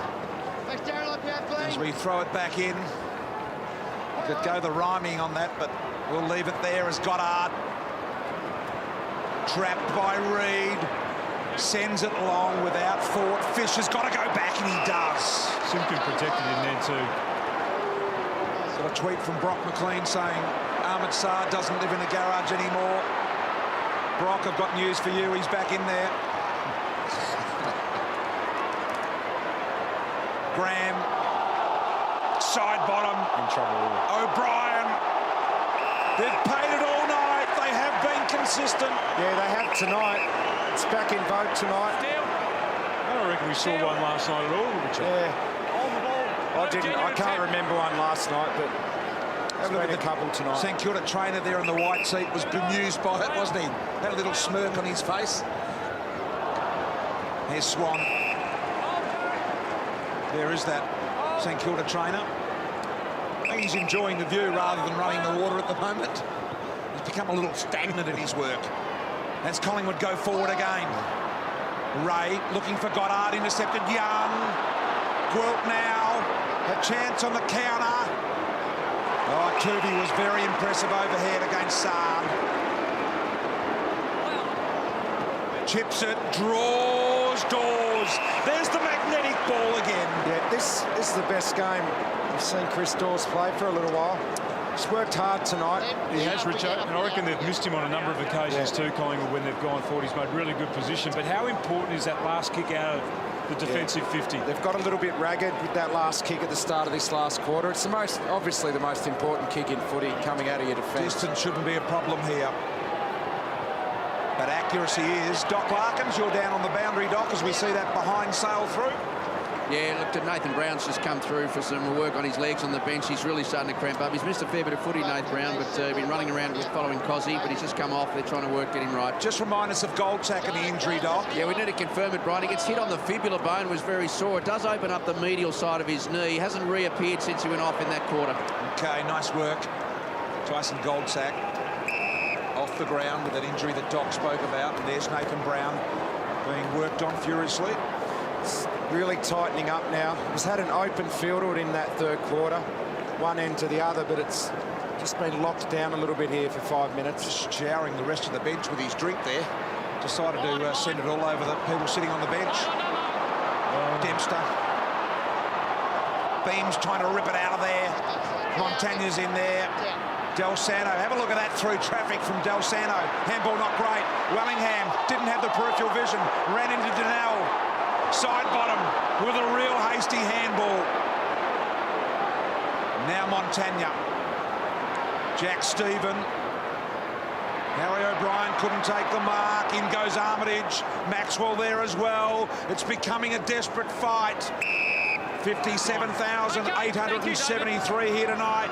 As we throw it back in. Could go the rhyming on that, but we'll leave it there as Goddard. Trapped by Reid. Sends it long without thought. Fisher's got to go back, and he does. Simpkin protected in there too. Got a tweet from Brock McLean saying Ahmed Sarr doesn't live in the garage anymore. Brock, I've got news for you. He's back in there. Graham. Side bottom. In trouble. O'Brien. They've paid it all night. They have been consistent. Yeah, they have tonight. It's back in vogue tonight. I don't reckon we saw one last night at all, Richard. Yeah. I can't remember one last night, but there's been a couple tonight. St Kilda trainer there in the white seat was bemused by it, wasn't he? Had a little smirk on his face. Here's Swan. There is that St Kilda trainer. I think he's enjoying the view rather than running the water at the moment. He's become a little stagnant in his work. As Collingwood go forward again. Ray looking for Goddard, intercepted Young. Gwilt now, a chance on the counter. Oh, Tuvey was very impressive overhead against Saab. Chips it, draws doors. There's the magnetic ball again. Yeah, this is the best game I've seen Chris Dawes play for a little while. He's worked hard tonight. He has, Richard, and I reckon they've missed him on a number of occasions too, Collingwood, when they've gone forward. He's made really good position. But how important is that last kick out of the defensive 50? They've got a little bit ragged with that last kick at the start of this last quarter. It's obviously the most important kick in footy coming out of your defence. Distance shouldn't be a problem here. But accuracy is. Doc Larkins, you're down on the boundary, Doc, as we see that behind sail through. Yeah, look, Nathan Brown's just come through for some work on his legs on the bench. He's really starting to cramp up. He's missed a fair bit of footy, Nathan Brown, but been running around with following Cozzy, but he's just come off. They're trying to work, get him right. Just remind us of Goldsack and the injury, Doc. Yeah, we need to confirm it, Brian. He gets hit on the fibula bone, was very sore. It does open up the medial side of his knee. He hasn't reappeared since he went off in that quarter. Okay, nice work. Tyson Goldsack off the ground with that injury that Doc spoke about. And there's Nathan Brown being worked on furiously. It's really tightening up now. He's had an open field in that third quarter, one end to the other, but it's just been locked down a little bit here for 5 minutes. Just showering the rest of the bench with his drink there. Decided to send it all over the people sitting on the bench. Dempster. Beams trying to rip it out of there. Montagna's in there. Del Santo, have a look at that through traffic from Del Santo. Handball not great. Wellingham didn't have the peripheral vision. Ran into Donnell. Side bottom with a real hasty handball. Now Montagna. Jack Stephen. Harry O'Brien couldn't take the mark. In goes Armitage. Maxwell there as well. It's becoming a desperate fight. 57,873 here tonight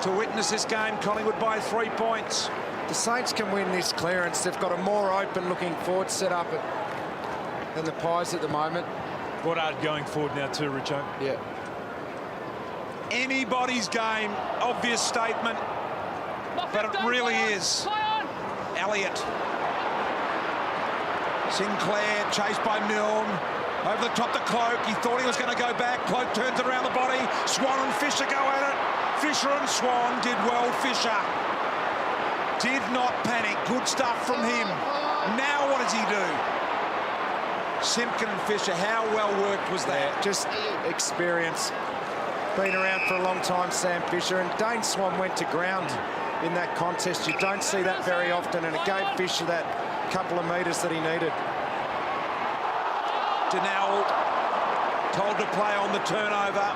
to witness this game. Collingwood by 3 points. The Saints can win this clearance. They've got a more open-looking forward set up than the Pies at the moment. Goddard going forward now too, Richo. Yeah. Anybody's game, obvious statement, but it really is. Elliott. Sinclair chased by Milne. Over the top to Cloak. He thought he was going to go back. Cloak turns it around the body. Swan and Fisher go at it. Fisher and Swan did well. Fisher did not panic. Good stuff from him. Now what does he do? Simpkin and Fisher, how well worked was that? Yeah, just experience. Been around for a long time, Sam Fisher, and Dane Swan went to ground in that contest. You don't see that very often, and it gave Fisher that couple of metres that he needed. Donnell told to play on the turnover.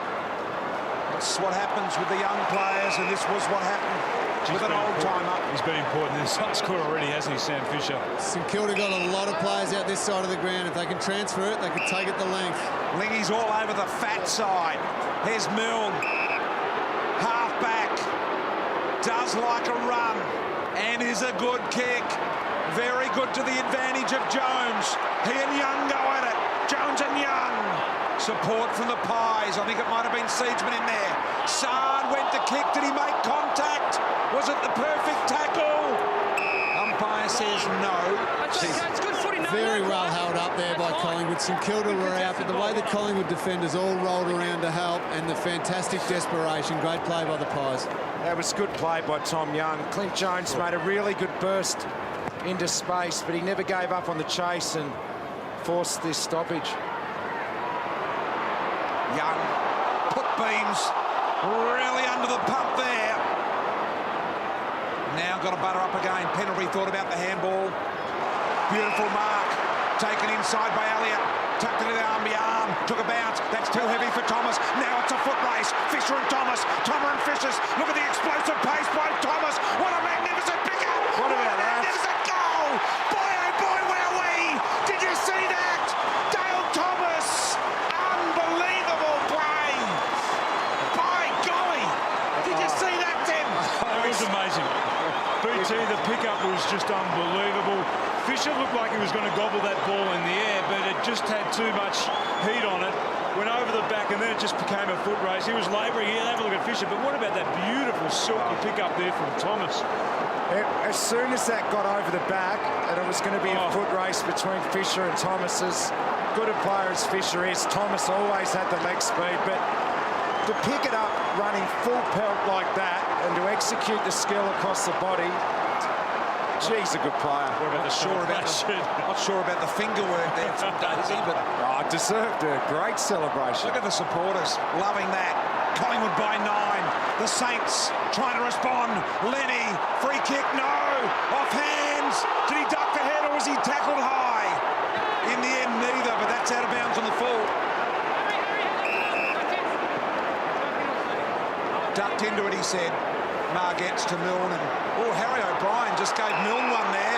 That's what happens with the young players, and this was what happened with an old-timer. He's been important in this score already, hasn't he, Sam Fisher? St Kilda got a lot of players out this side of the ground. If they can transfer it, they can take it the length. Lingy's all over the fat side. Here's Milne. Half-back. Does like a run. And is a good kick. Very good to the advantage of Jones. He and Young go at it. Jones and Young. Support from the Pies. I think it might have been Seedsman in there. Sard went to kick. Did he make contact? Was it the perfect tackle? Umpire says no. It's good footy. Very well held up there by Collingwood. St Kilda were out, but the way the Collingwood defenders all rolled around to help and the fantastic desperation. Great play by the Pies. That was good play by Tom Young. Clint Jones made a really good burst into space, but he never gave up on the chase, and force this stoppage. Young put Beams really under the pump there. Now got to butter up again. Penalty, thought about the handball. Beautiful mark. Taken inside by Elliott. Tucked into the arm, took a bounce. That's too heavy for Thomas. Now it's a foot race. Fisher and Thomas. Tomer and Fishers. Look at the explosive pace by Thomas. What a magnificent pickup. What about that? Magnificent goal. Boy, oh boy, wowee. Did you see that? Dale Thomas. Unbelievable play. By golly. Did you see that, Tim? It was amazing. BT, the pickup was just unbelievable. Fisher looked like he was going to gobble that ball in the air, but it just had too much heat on it. Went over the back, and then it just became a foot race. He was labouring. He'll have a look at Fisher, but what about that beautiful silky pickup there from Thomas? As soon as that got over the back, and it was going to be a foot race between Fisher and Thomas, as good a player as Fisher is, Thomas always had the leg speed, but to pick it up running full pelt like that and to execute the skill across the body, he's a good player. What about Not sure about the finger work there from Daisy, but deserved a great celebration. look at the supporters loving that. Collingwood by 9. The Saints trying to respond. Lenny, free kick, no. Off hands. Did he duck the head or was he tackled high? In the end, neither, but that's out of bounds on the full. Ducked into it, he said. Mar gets to Milne, and Harry O'Brien just gave Milne one there.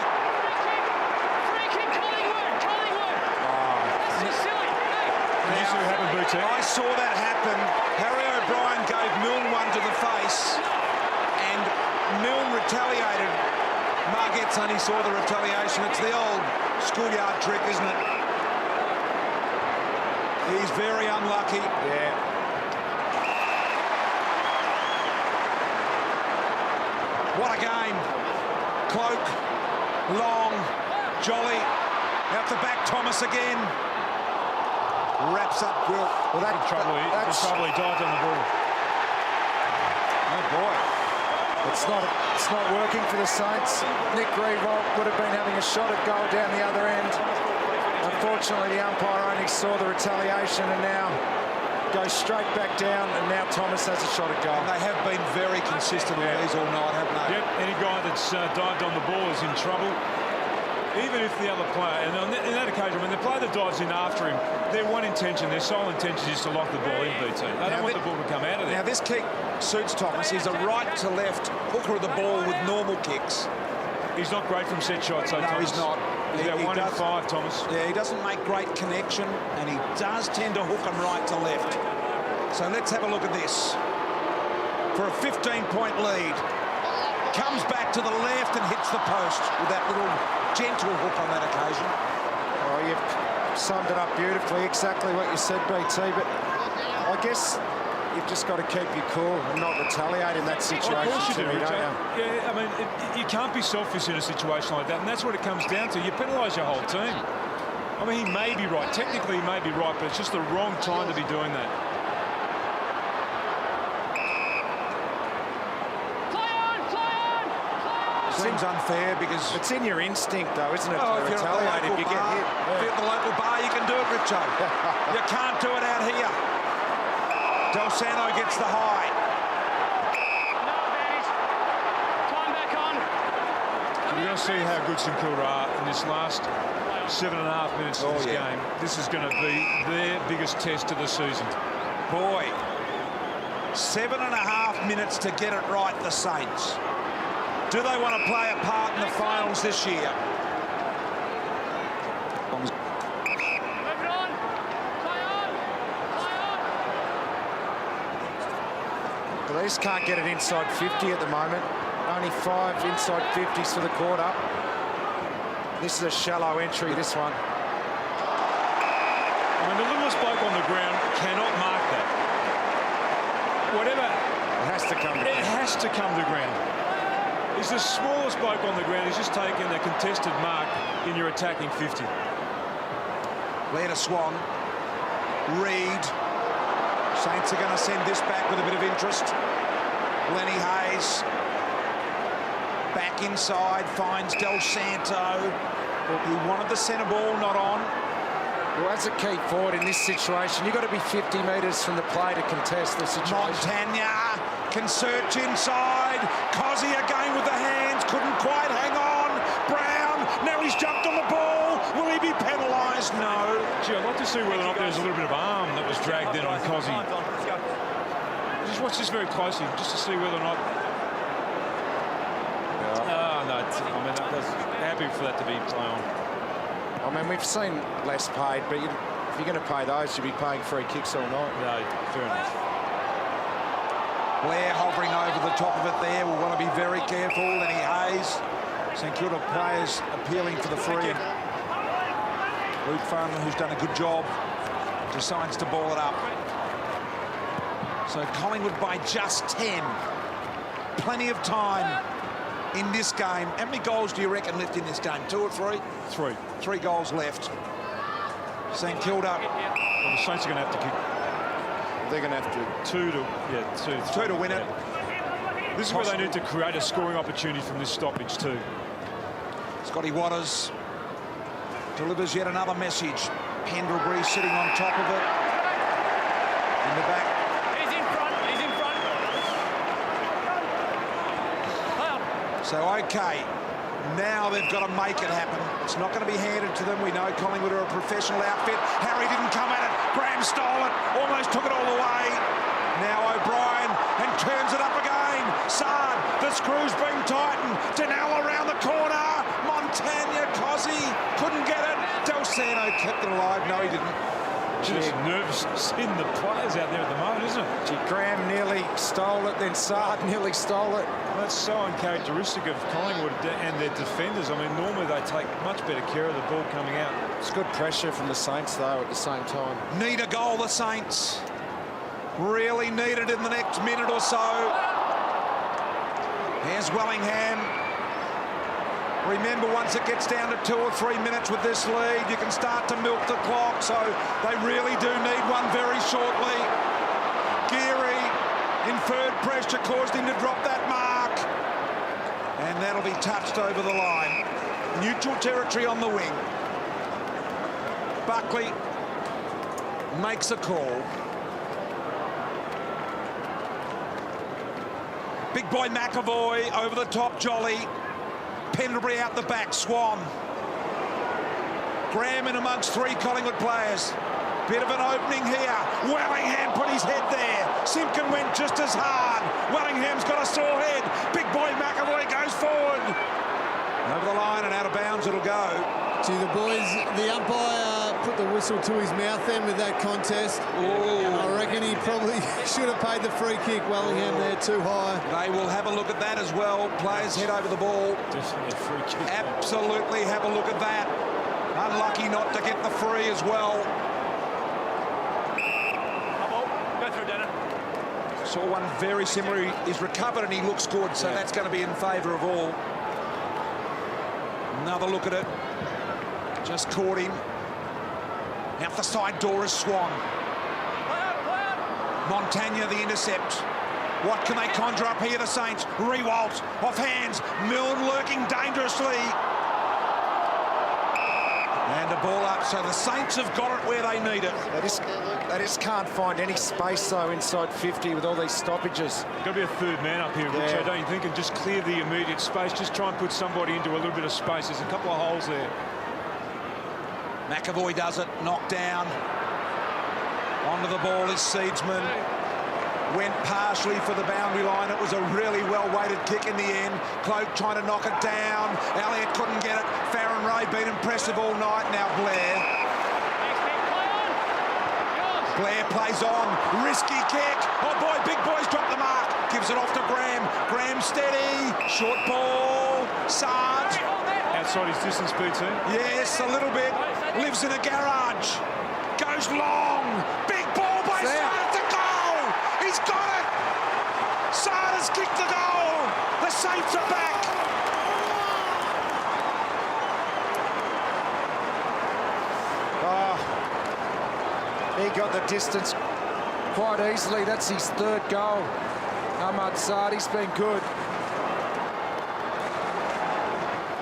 Free kick, Collingwood! That's just silly. Did you see what happened, BT? I saw that happen. Harry O'Brien gave Milne one to the face, and Milne retaliated. Margetts only saw the retaliation. It's the old schoolyard trick, isn't it? He's very unlucky. Yeah. What a game. Cloak, Long, Jolly, out the back, Thomas again. Wraps up Will. Well, that's trouble. That's trouble. He dived on the ball. Oh, boy. It's not working for the Saints. Nick Greenwald would have been having a shot at goal down the other end. Unfortunately, the umpire only saw the retaliation and now goes straight back down, and now Thomas has a shot at goal. And they have been very consistent with these all night, haven't they? Yep, any guy that's dived on the ball is in trouble. Even if the other player, and on in that occasion, when the player that dives in after him, their one intention, their sole intention is to lock the ball in, BT. They don't want the ball to come out of there. Now, this kick suits Thomas. He's a right-to-left hooker of the ball with normal kicks. He's not great from set shots, though, No, Thomas. he's not. He's about 1 in 5, Thomas. Yeah, he doesn't make great connection, and he does tend to hook them right to left. So let's have a look at this. For a 15-point lead, comes back to the left and hits the post with that little gentle hook on that occasion. Oh, you've summed it up beautifully, exactly what you said, BT, but I guess you've just got to keep your cool and not retaliate in that situation. Of course you do, don't Richard. you? Yeah, I mean, you can't be selfish in a situation like that, and that's what it comes down to. You penalise your whole team. I mean, he may be right. Technically, he may be right, but it's just the wrong time to be doing that. Seems unfair because... It's in your instinct, though, isn't it, Oh, to if you're at the retaliate if local you get bar, hit. if you're at the local bar, you can do it, Richo. You can't do it out here. Del Santo gets the high. No advantage. Time back on. We're going to see how good St Kilda are in this last 7.5 minutes of this game. This is going to be their biggest test of the season. Boy, 7.5 minutes to get it right, the Saints. Do they want to play a part in the finals this year? Move it on. Play on. Play on. Well, they just can't get it inside 50 at the moment. Only 5 inside 50s for the quarter. This is a shallow entry, this one. I mean, the littlest bloke on the ground cannot mark that. Whatever. It has to come to It has to come to ground. He's the smallest bloke on the ground. He's just taken a contested mark in your attacking 50. Leader Swan. Reed. Saints are going to send this back with a bit of interest. Lenny Hayes. Back inside, finds Del Santo. He wanted the centre ball, not on. Well, as a key forward in this situation, you've got to be 50 metres from the play to contest the situation. Montagna can search inside. Cozzy again with the hands, couldn't quite hang on. Brown, now he's jumped on the ball. Will he be penalised? No. Gee, I'd like to see whether or not there's a little bit of arm that was dragged in on Cozzy. Just watch this very closely, just to see whether or not... Oh, no, I mean, that's happy for that to be play on. I mean, we've seen less paid, but if you're going to pay those, you'll be paying free kicks all night. No, fair enough. Blair hovering over the top of it there. We'll want to be very careful. Lenny Hayes, St Kilda players appealing for the free. Luke Farnham, who's done a good job, decides to ball it up. So Collingwood by just 10. Plenty of time in this game. How many goals do you reckon left in this game? 2 or 3? 3. 3 goals left. St Kilda. Well, the Saints are going to have to kick. They're going to have to... 2 to win it. This is where they need to create a scoring opportunity from this stoppage too. Scotty Waters delivers yet another message. Pendlebury sitting on top of it. In the back. He's in front. He's in front. So, OK, now they've got to make it happen. It's not going to be handed to them. We know Collingwood are a professional outfit. Harry didn't come at it. Graham stole it. Almost took it all the way. Now O'Brien and turns it up again. Sard, the screw's been tightened. Denell around the corner. Montagna, Cozzy couldn't get it. Del Sano kept it alive. No, he didn't. Just nervousness in the players out there at the moment, isn't it? Gee, Graham nearly stole it, then Sard nearly stole it. That's so uncharacteristic of Collingwood and their defenders. I mean, normally they take much better care of the ball coming out. It's good pressure from the Saints, though, at the same time. Need a goal, the Saints. Really need it in the next minute or so. Here's Wellingham. Remember, once it gets down to 2 or 3 minutes with this lead, you can start to milk the clock, so they really do need one very shortly. Geary, inferred pressure, caused him to drop that mark. And that'll be touched over the line. Neutral territory on the wing. Buckley makes a call. Big boy McAvoy over the top, Jolly. Pendlebury out the back, Swan. Graham in amongst 3 Collingwood players. Bit of an opening here. Wellingham put his head there. Simpkin went just as hard. Wellingham's got a sore head. Big boy McAvoy goes forward. Over the line and out of bounds it'll go. Gee, the boys, the umpire put the whistle to his mouth then with that contest. Ooh. I reckon he probably should have paid the free kick. Wellingham there too high. They will have a look at that as well. Players head over the ball. Definitely a free kick. Absolutely have a look at that. Unlucky not to get the free as well. Go through, Dana. Saw one very similar. He's recovered and he looks good, so that's going to be in favour of all. Another look at it. Just caught him. Out the side door is Swan. Montagna the intercept. What can they conjure up here, the Saints? Rewalt off hands. Milne lurking dangerously. And the ball up, so the Saints have got it where they need it. They just can't find any space, though, inside 50 with all these stoppages. Got to be a third man up here, Richo, don't you think? And just clear the immediate space. Just try and put somebody into a little bit of space. There's a couple of holes there. McAvoy does it, knocked down. Onto the ball is Seedsman. Went partially for the boundary line. It was a really well-weighted kick in the end. Cloak trying to knock it down. Elliott couldn't get it. Farron Ray been impressive all night. Now Blair. Blair plays on. Risky kick. Oh boy, big boy's dropped the mark. Gives it off to Graham. Graham steady. Short ball. Sarge. Outside his distance, BT. Yes, a little bit. Lives in a garage. Goes long. Big ball by Sarge. The goal. He's got it. Sarge has kicked the goal. The Saints are back. He got the distance quite easily. That's his 3rd goal. Ahmad Sardi's been good.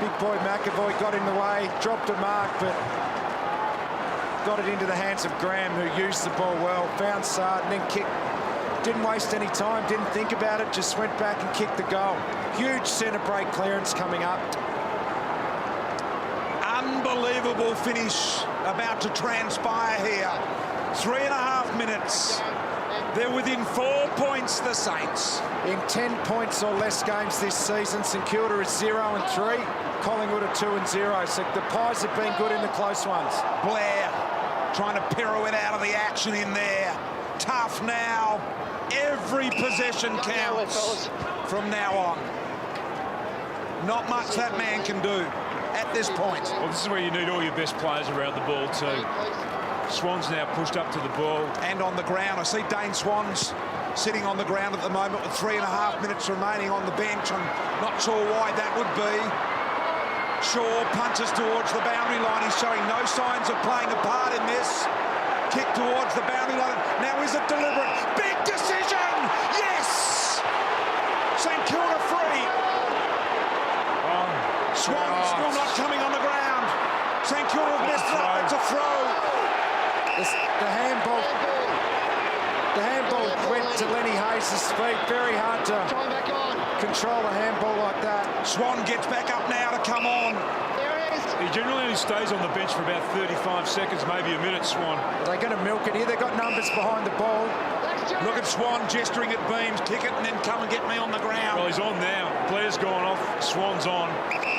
Big boy McAvoy got in the way, dropped a mark, but got it into the hands of Graham, who used the ball well, found Sard, and then kicked. Didn't waste any time, didn't think about it, just went back and kicked the goal. Huge centre break clearance coming up. Unbelievable finish about to transpire here. 3.5 minutes. They're within 4 points, the Saints. In 10 points or less games this season, St Kilda is 0-3. Collingwood are 2-0. So the Pies have been good in the close ones. Blair trying to pirouette out of the action in there. Tough now. Every possession counts from now on. Not much that man can do at this point. Well, this is where you need all your best players around the ball too. Swan's now pushed up to the ball. And on the ground. I see Dane Swan's sitting on the ground at the moment with 3.5 minutes remaining on the bench. I'm not sure why that would be. Shaw punches towards the boundary line. He's showing no signs of playing a part in this. Kick towards the boundary line. Now is it deliberate? Big decision! Yes! St Kilda free. Swan still not coming on the ground. St Kilda have messed it up. It's a throw. The handball went to Lenny Hayes' feet. Very hard to control a handball like that. Swan gets back up now to come on. He generally only stays on the bench for about 35 seconds, maybe a minute, Swan. They're going to milk it here. They've got numbers behind the ball. Look at Swan gesturing at Beams. Kick it and then come and get me on the ground. Well, he's on now. Blair's gone off. Swan's on.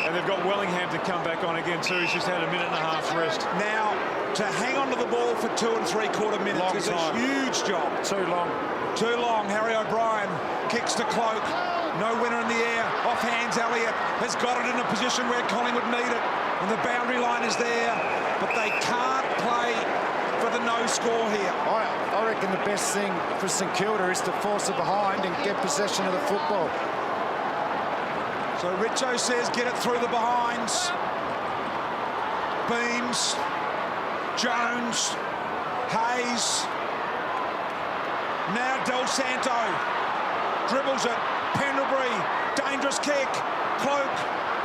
And they've got Wellingham to come back on again too. He's just had a minute and a half rest. Now, to hang on to the ball for 2 3/4 minutes is a huge job. Too long. Too long. Harry O'Brien kicks to Cloak. No winner in the air. Off hands. Elliott has got it in a position where Collingwood need it. And the boundary line is there. But they can't play for the no score here. I reckon the best thing for St Kilda is to force it behind and get possession of the football. So Richo says get it through the behinds. Beams, Jones, Hayes. Now Del Santo dribbles it. Pendlebury, dangerous kick. Cloak,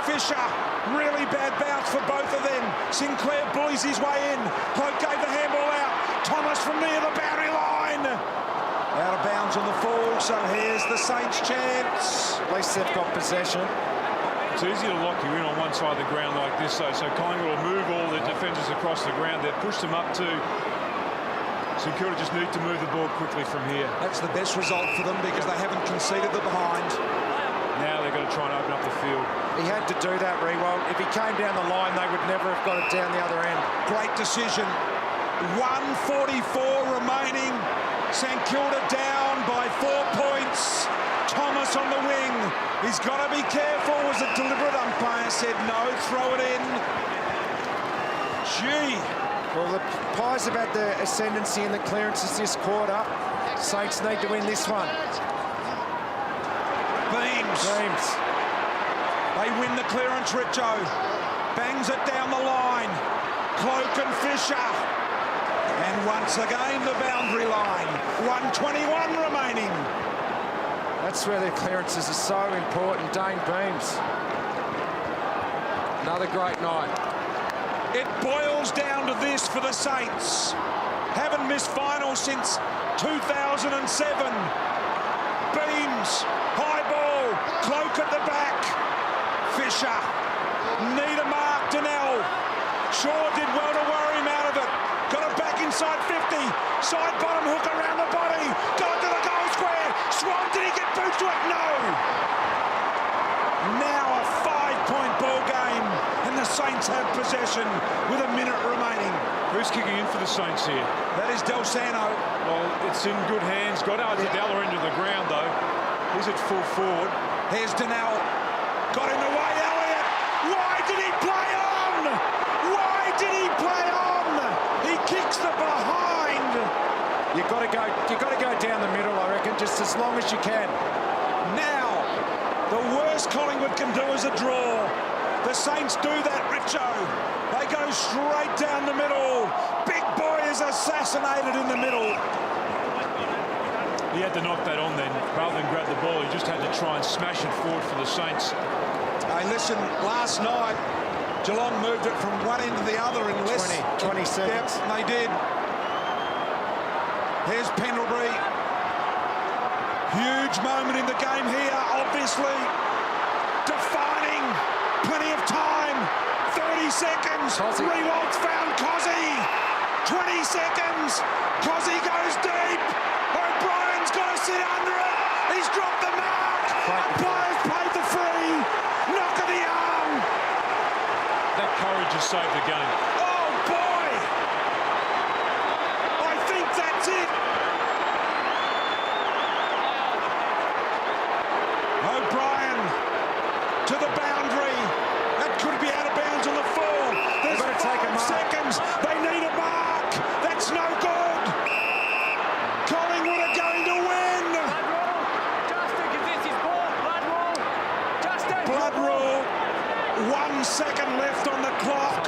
Fisher, really bad bounce for both of them. Sinclair bullies his way in. Cloak gave the handball out. Thomas from near the boundary line. Out of bounds on the fall, so here's the Saints' chance. At least they've got possession. It's easy to lock you in on one side of the ground like this, though. So Collingwood will move all their defenders across the ground. They've pushed them up to. St Kilda just need to move the ball quickly from here. That's the best result for them because they haven't conceded the behind. Now they've got to try and open up the field. He had to do that, Rewald. If he came down the line, they would never have got it down the other end. Great decision. 1:44 remaining. St Kilda down by 4 points. Thomas on the wing. He's got to be careful. Was it deliberate? Umpire said no. Throw it in. Gee. Well, the Pies have had the ascendancy in the clearances this quarter. Saints need to win this one. Beams. They win the clearance, Richo. Bangs it down the line. Cloak and Fisher. And once again, the boundary line. 1:21 remaining. That's where their clearances are so important. Dane Beams. Another great night. It boils down to this for the Saints. Haven't missed finals since 2007. Beams, high ball, Cloak at the back. Fisher, need a mark, Donnell. Shaw did well to worry him out of it. Got it back inside 50. Side bottom hook around the body. Got to the goal square. Swan, did he get boots to it? No. Now a 5-point ball game. And the Saints have possession with a minute remaining. Who's kicking in for the Saints here? That is Del Santo. Well, it's in good hands. Got Ardella into the ground, though. He's at full forward. Here's Donnell. Got in the way, Elliott. Why did he play on? Why did he play on? He kicks the behind. You've got to go down the middle, I reckon, just as long as you can. Now, the worst Collingwood can do is a draw. The Saints do that, Richo. They go straight down the middle. Big boy is assassinated in the middle. He had to knock that on then. Rather than grab the ball, he just had to try and smash it forward for the Saints. Hey, listen, last night, Geelong moved it from one end to the other in less. 20 seconds. Yep, they did. Here's Pendlebury. Huge moment in the game here, obviously. Defining. Plenty of time. 30 seconds. Rewald's found Cozzy. 20 seconds. Cozzy goes deep. O'Brien's got to sit under it. He's dropped the mark. Umpire's paid the free. Knock of the arm. That courage has saved the game. Oh, boy. I think that's it. O'Brien to the boundary. That could be out of bounds on the full. There's 5 seconds. They need a mark. That's no good. Collingwood are going to win. Justin, because this is ball. Blood rule. Justin. Blood rule. 1 second left on the clock.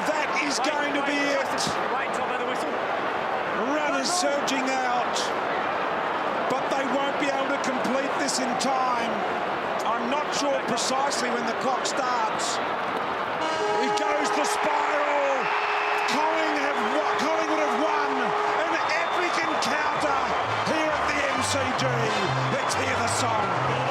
That is going to be it. Wait until the whistle. Runners surging out. But they won't be able to complete this in time. I'm not sure precisely when the clock starts. It goes the spiral. Collingwood have won an epic encounter here at the MCG. Let's hear the song.